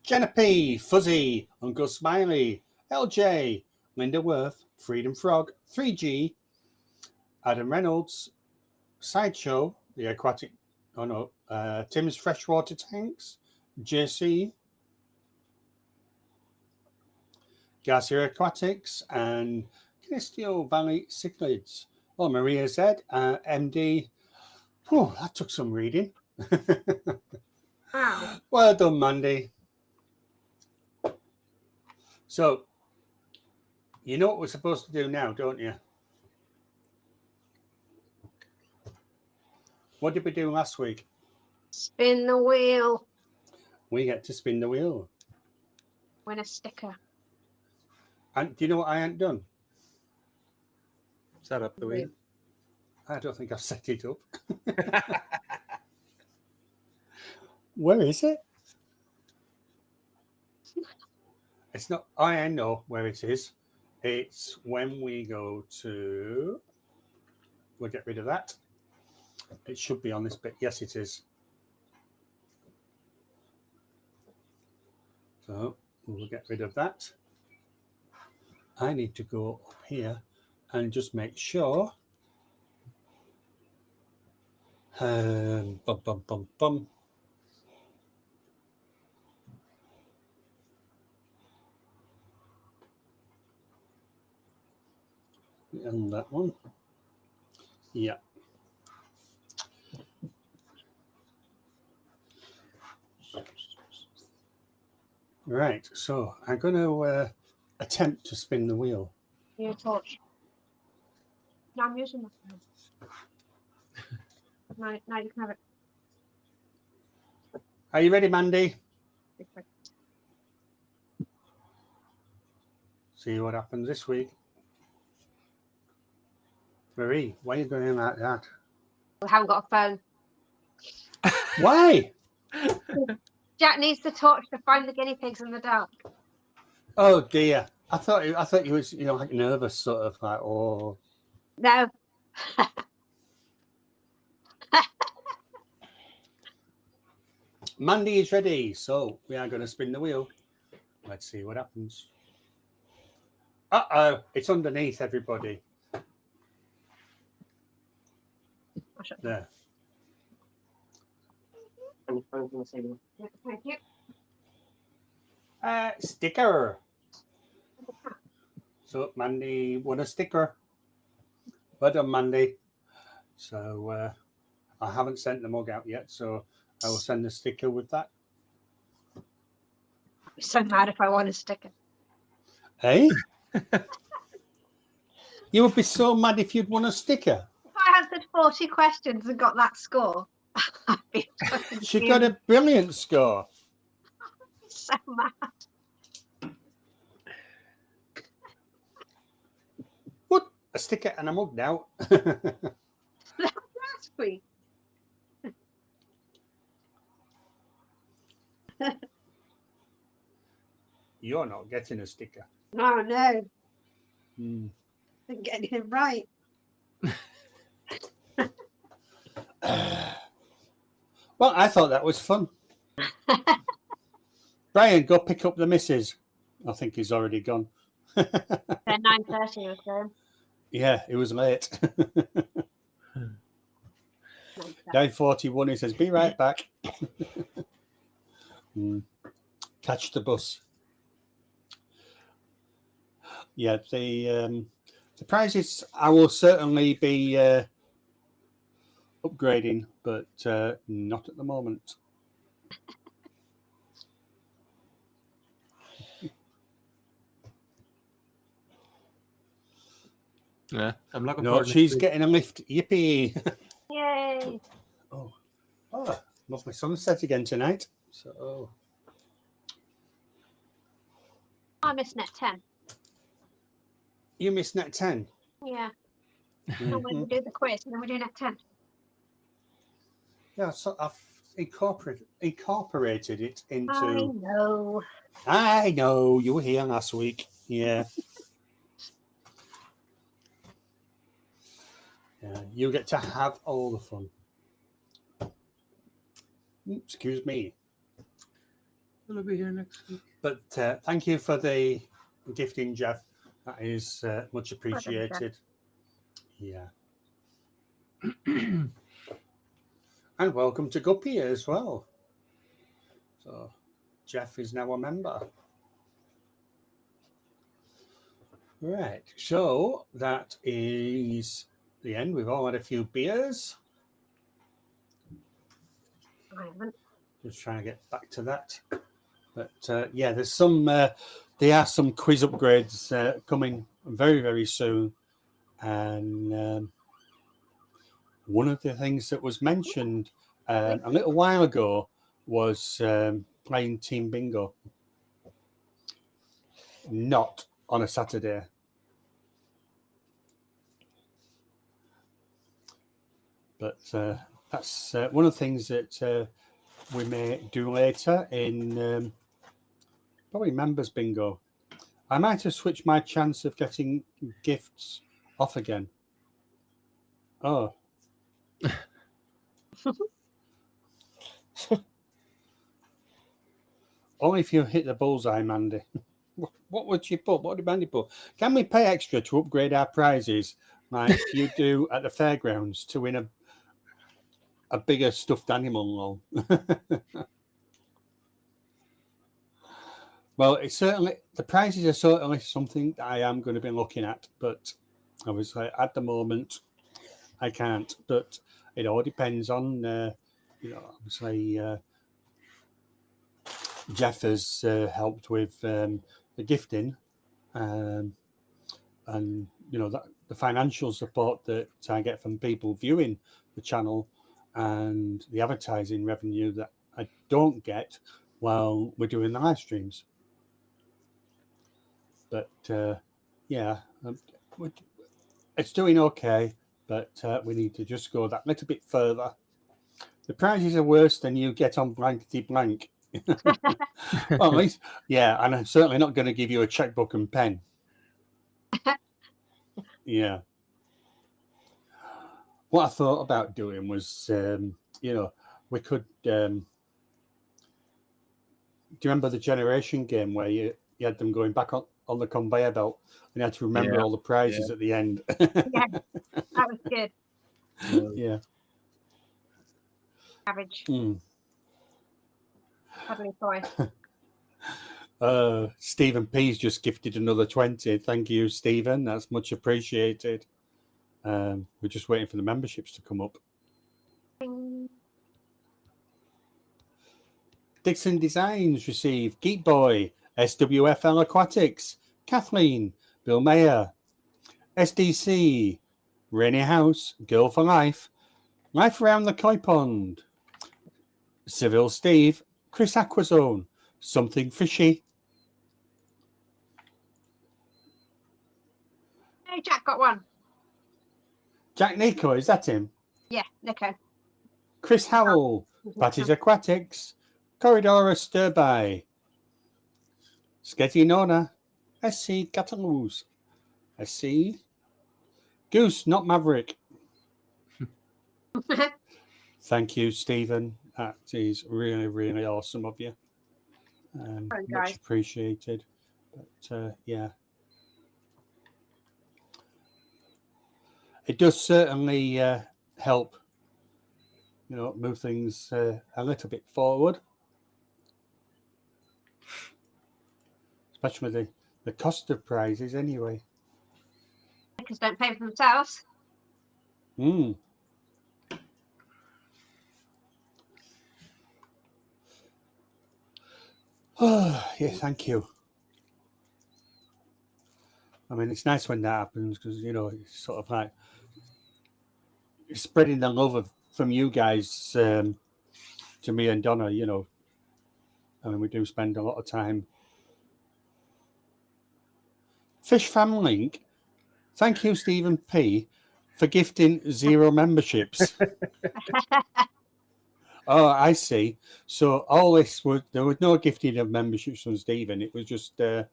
Jenna P, Fuzzy, Uncle Smiley, LJ, Linda Worth, Freedom Frog, 3G, Adam Reynolds, Sideshow, the Aquatic, Tim's Freshwater Tanks, JC, Garcia Aquatics, and Canisteo Valley Cichlids. Oh, Maria Z, MD. Oh, that took some reading. Wow. Well done, Mandy. So, you know what we're supposed to do now, don't you? What did we do last week? Spin the wheel. We get to spin the wheel. Win a sticker. And do you know what I hadn't done? Set up the wheel. I don't think I've set it up. Where is it? It's not. I know where it is. It's when we go to. We'll get rid of that. It should be on this bit. Yes, it is. So we'll get rid of that. I need to go up here and just make sure. Bum, bum, bum, bum. And that one. Yeah. Right, so I'm going to attempt to spin the wheel. Your torch. No, I'm using my phone. No, you can have it. Are you ready, Mandy? See what happens this week. Marie, why are you going like that? We haven't got a phone. Why? Jack needs the torch to find the guinea pigs in the dark. Oh dear. I thought you was, like nervous, sort of like, oh. No. Mandy is ready, so we are going to spin the wheel. Let's see what happens. Uh-oh, it's underneath everybody. There. Yeah, thank you. Sticker. So Mandy won a sticker. Well done, Mandy. So I haven't sent the mug out yet, so I will send the sticker with that. I'd be so mad if I won a sticker. Hey? You would be so mad if you'd won a sticker. If I answered 40 questions and got that score, I'd be She got a brilliant score. so mad. What? A sticker and a mug now. That's sweet. You're not getting a sticker. Oh no, Mm. didn't get anything right. Well, I thought that was fun. Brian, go pick up the missus. I think he's already gone. They're 9:30 or so. Yeah, it was late. 9:41, he says, be right back. Catch the bus. Yeah, the prizes I will certainly be upgrading, but not at the moment. Yeah, I'm looking No, forward to she's next week. getting a lift. Yippee! Yay! Oh, love my sunset again tonight. So, I missed net 10. you missed net 10. Yeah. And when we do the quiz, and then we do net 10. Yeah, so I've incorporated it into. I know. I know you were here last week. Yeah. Yeah, you get to have all the fun. Excuse me. Will I be here next week? But thank you for the gifting, Jeff. That is much appreciated. Yeah. And welcome to Guppy as well. So Jeff is now a member. Right. So that is the end. We've all had a few beers. I haven't. Just trying to get back to that. But yeah, there's some. There are some quiz upgrades coming very, very soon, and one of the things that was mentioned a little while ago was playing Team Bingo. Not on a Saturday. But that's one of the things that we may do later in probably members bingo. I might have switched my chance of getting gifts off again. Oh. Only if you hit the bullseye, Mandy. What would you put? What did Mandy put? Can we pay extra to upgrade our prizes like you do at the fairgrounds to win a bigger stuffed animal? Well, it's certainly the prizes are certainly something that I am going to be looking at, but obviously at the moment I can't. But it all depends on, obviously Jeff has helped with the gifting, and that the financial support that I get from people viewing the channel, and the advertising revenue that I don't get while we're doing the live streams. But yeah, it's doing okay, but we need to just go that little bit further. The prizes are worse than you get on blankety blank. Well, at least, yeah, and I'm certainly not going to give you a checkbook and pen. Yeah. What I thought about doing was, we could you remember the generation game where you had them going back on the conveyor belt and you had to remember all the prizes at the end? Yeah, that was good. Yeah. Cabbage. Mm. Cuddly toy. Stephen P's just gifted another 20. Thank you, Stephen. That's much appreciated. We're just waiting for the memberships to come up. Dixon Designs receive Geek Boy, SWFL Aquatics, Kathleen, Bill Mayer, SDC, Rainy House, Girl for Life, Life Around the Koi Pond, Civil Steve, Chris Aquazone, Something Fishy. Hey, Jack got one. Jack Nico, is that him? Yeah, Nico. Chris Howell, Patty's Aquatics, Corridor Stirby, Sketty Nona, SC Cataluse, SC Goose, not Maverick. Thank you, Stephen. That is really, really awesome of you. Much appreciated. But yeah, it does certainly help, move things a little bit forward, especially with the Costa prizes anyway. Because don't pay for themselves. Mm. Yeah, thank you. I mean, it's nice when that happens because, it's sort of like spreading the love from you guys to me and Donna, I mean, we do spend a lot of time. Fish Fam Link, thank you, Stephen P, for gifting 0 memberships. Oh, I see. So all this there was no gifting of memberships from Stephen. It was just we'll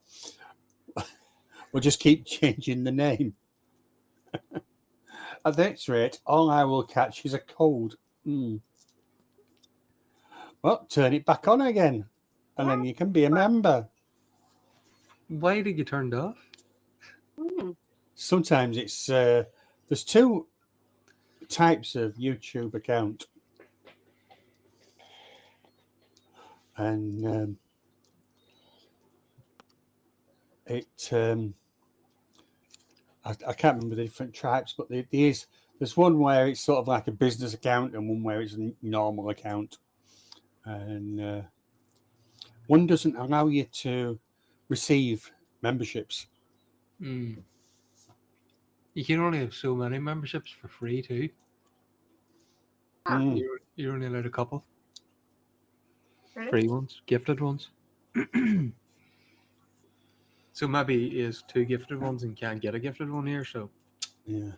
just keep changing the name. At this rate, all I will catch is a cold. Well, turn it back on again, and then you can be a member. Why did you turn it off? Sometimes it's there's 2 types of YouTube account. And I can't remember the different types, but there's one where it's sort of like a business account and one where it's a normal account. And one doesn't allow you to receive memberships. You can only have so many memberships for free too. You're only allowed a couple. Really? Free ones, gifted ones. So maybe is 2 gifted ones and can't get a gifted one here. So yeah,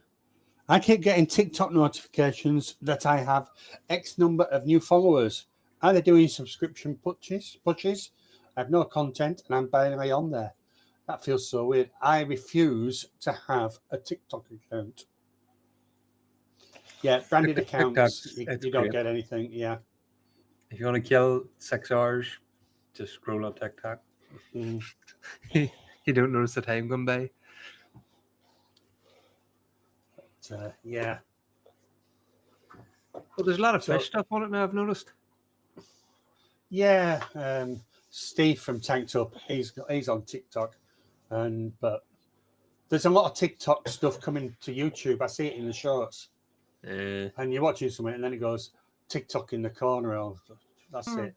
I keep getting TikTok notifications that I have X number of new followers. Are they doing subscription pushes? I have no content and I'm barely on there. That feels so weird. I refuse to have a TikTok account. Yeah, branded accounts, you don't get anything. Yeah. If you want to kill 6 hours, just scroll on TikTok. You don't notice the time going by. Yeah. Well, there's a lot of fish stuff on it now, I've noticed. Yeah. Steve from Tanked Up, he's on TikTok. But there's a lot of TikTok stuff coming to YouTube. I see it in the shorts. And you're watching something and then it goes TikTok in the corner. That's it.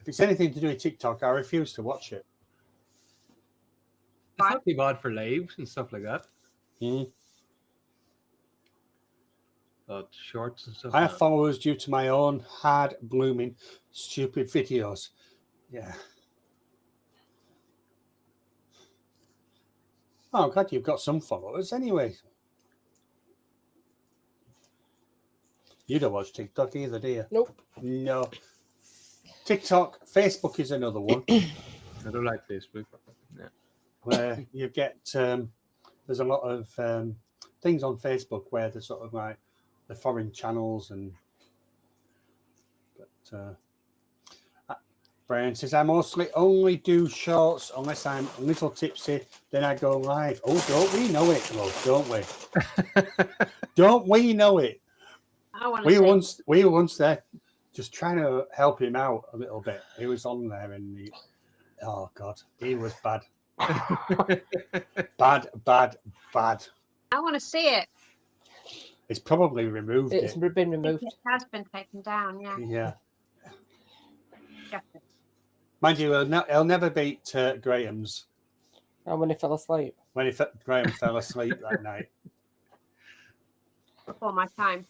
If it's anything to do with TikTok, I refuse to watch it. It's not too bad for lives and stuff like that. But shorts and stuff. I have followers due to my own hard blooming stupid videos. Yeah. Oh, I'm glad you've got some followers anyway. You don't watch TikTok either, do you? Nope. No. TikTok, Facebook is another one. I don't like Facebook. Yeah. Where you get, there's a lot of things on Facebook where they're sort of like the foreign channels and, but Brian says, I mostly only do shorts unless I'm a little tipsy, then I go live. Oh, don't we know it, love, don't we? Don't we know it? I want We to were once there just trying to help him out a little bit. He was on there and oh God, he was bad. bad. I want to see it. It's probably removed It's it. been removed. It has been taken down, yeah. Yeah. Definitely. Mind you, he'll never beat Graham's And when he fell asleep. when Graham fell asleep that night. Before my time.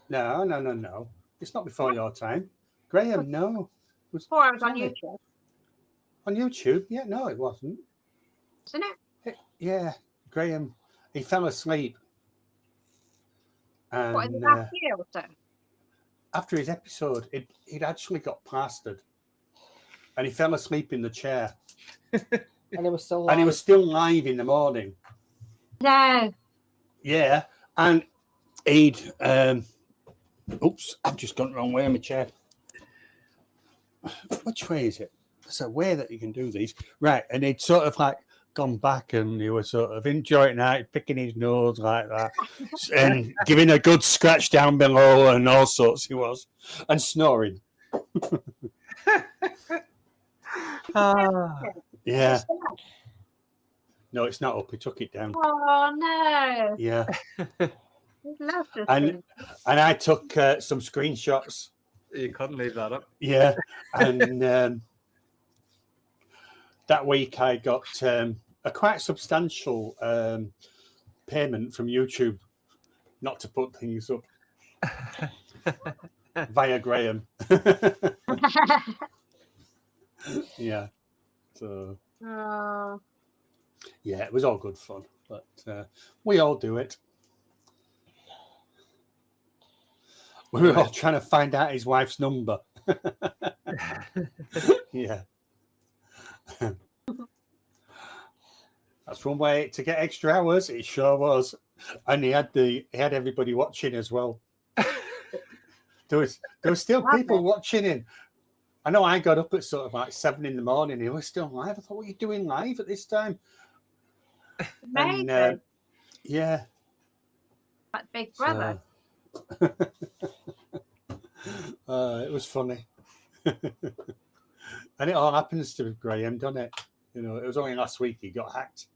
No. It's not before your time. Graham, no. It was Before I was on Sorry. YouTube, on YouTube. Yeah, no, it wasn't. isn't it? Yeah, Graham, he fell asleep. And What, in the last year or so? after his episode, he'd actually got plastered. And he fell asleep in the chair. And he was still alive. And he was still live in the morning. No. Yeah. And he'd oops, I've just gone the wrong way in my chair. Which way is it? There's a way that you can do these. Right. And he'd sort of like gone back and he was sort of enjoying that, picking his nose like that, and giving a good scratch down below and all sorts he was. And snoring. Yeah. No, it's not up. He took it down. Oh, no. Yeah. Love this And thing. I took some screenshots. You couldn't leave that up. Yeah. And that week I got a quite substantial payment from YouTube not to put things up via Graham. Yeah. So, Oh, yeah, it was all good fun. But we all do it. We were all trying to find out his wife's number. Yeah. That's one way to get extra hours. It sure was. And he had everybody watching as well. There was still people watching him. I know I got up at sort of like 7 a.m. He was still live. I thought, what are you doing live at this time? amazing. And yeah. Like Big Brother. It was funny. And it all happens to Graham, doesn't it? You know, it was only last week he got hacked.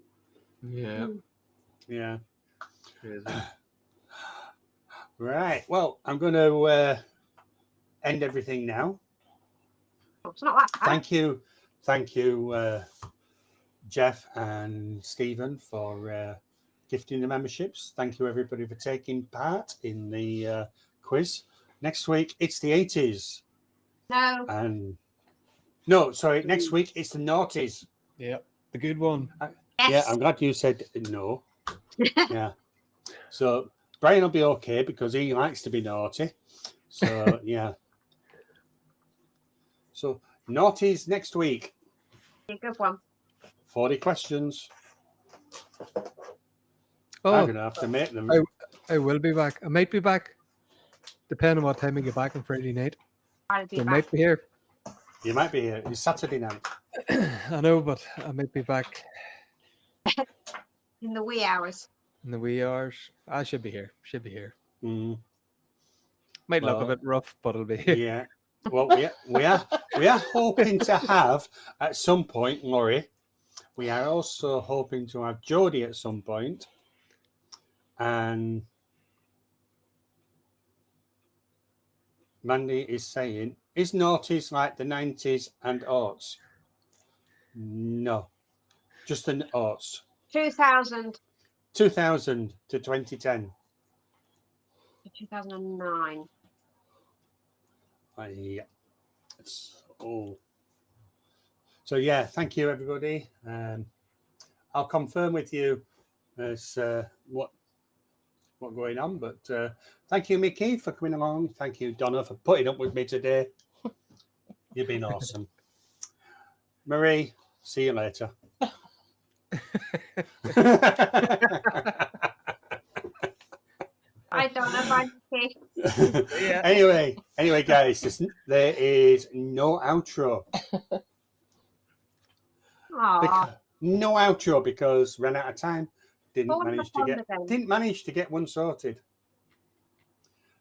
Yeah. Yeah. Crazy. Right. Well, I'm going to end everything now. It's not that bad. Thank you, Jeff and Stephen, for gifting the memberships. Thank you, everybody, for taking part in the quiz. Next week, it's the 80s. No. And no, sorry, next week, it's the noughties. Yeah, the good one. Yeah, Yes. I'm glad you said no. Yeah. So Brian will be okay because he likes to be naughty. So, yeah. So, naughties next week. A good one. 40 questions. Oh, I'm going to have to make them. I will be back. I might be back, depending on what time I get back on Friday night. I'll be I back. might be here. You might be here. It's Saturday night. I know, but I might be back In the wee hours. in the wee hours. I should be here. Should be here. Mm, Might look Well, a bit rough, but it'll be here. yeah. Well, we are hoping to have at some point, Laurie. We are also hoping to have Jodie at some point. And Mandy is saying, is noughties like the 90s and aughts? No, just the aughts. 2000 2000 to 2010. to 2009. Yeah. So yeah, thank you everybody. I'll confirm with you as what going on, but thank you, Micky, for coming along. Thank you, Donna, for putting up with me today. You've been awesome. Marie, see you later. Bye, Donna. Bye, Micky. Micky. Yeah. Anyway, guys, there is no outro. Aww. No outro because ran out of time. Didn't All in the fun again. didn't manage to get one sorted.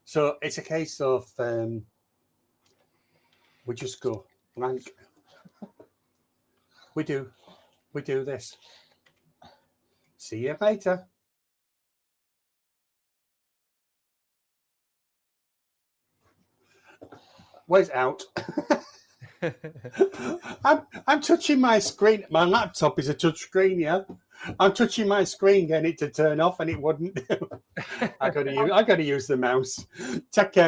So it's a case of we just go blank. We do this. See you later. Where's out? I'm touching my screen. My laptop is a touch screen, yeah. I'm touching my screen, getting it to turn off, and it wouldn't. I gotta use the mouse. Take care.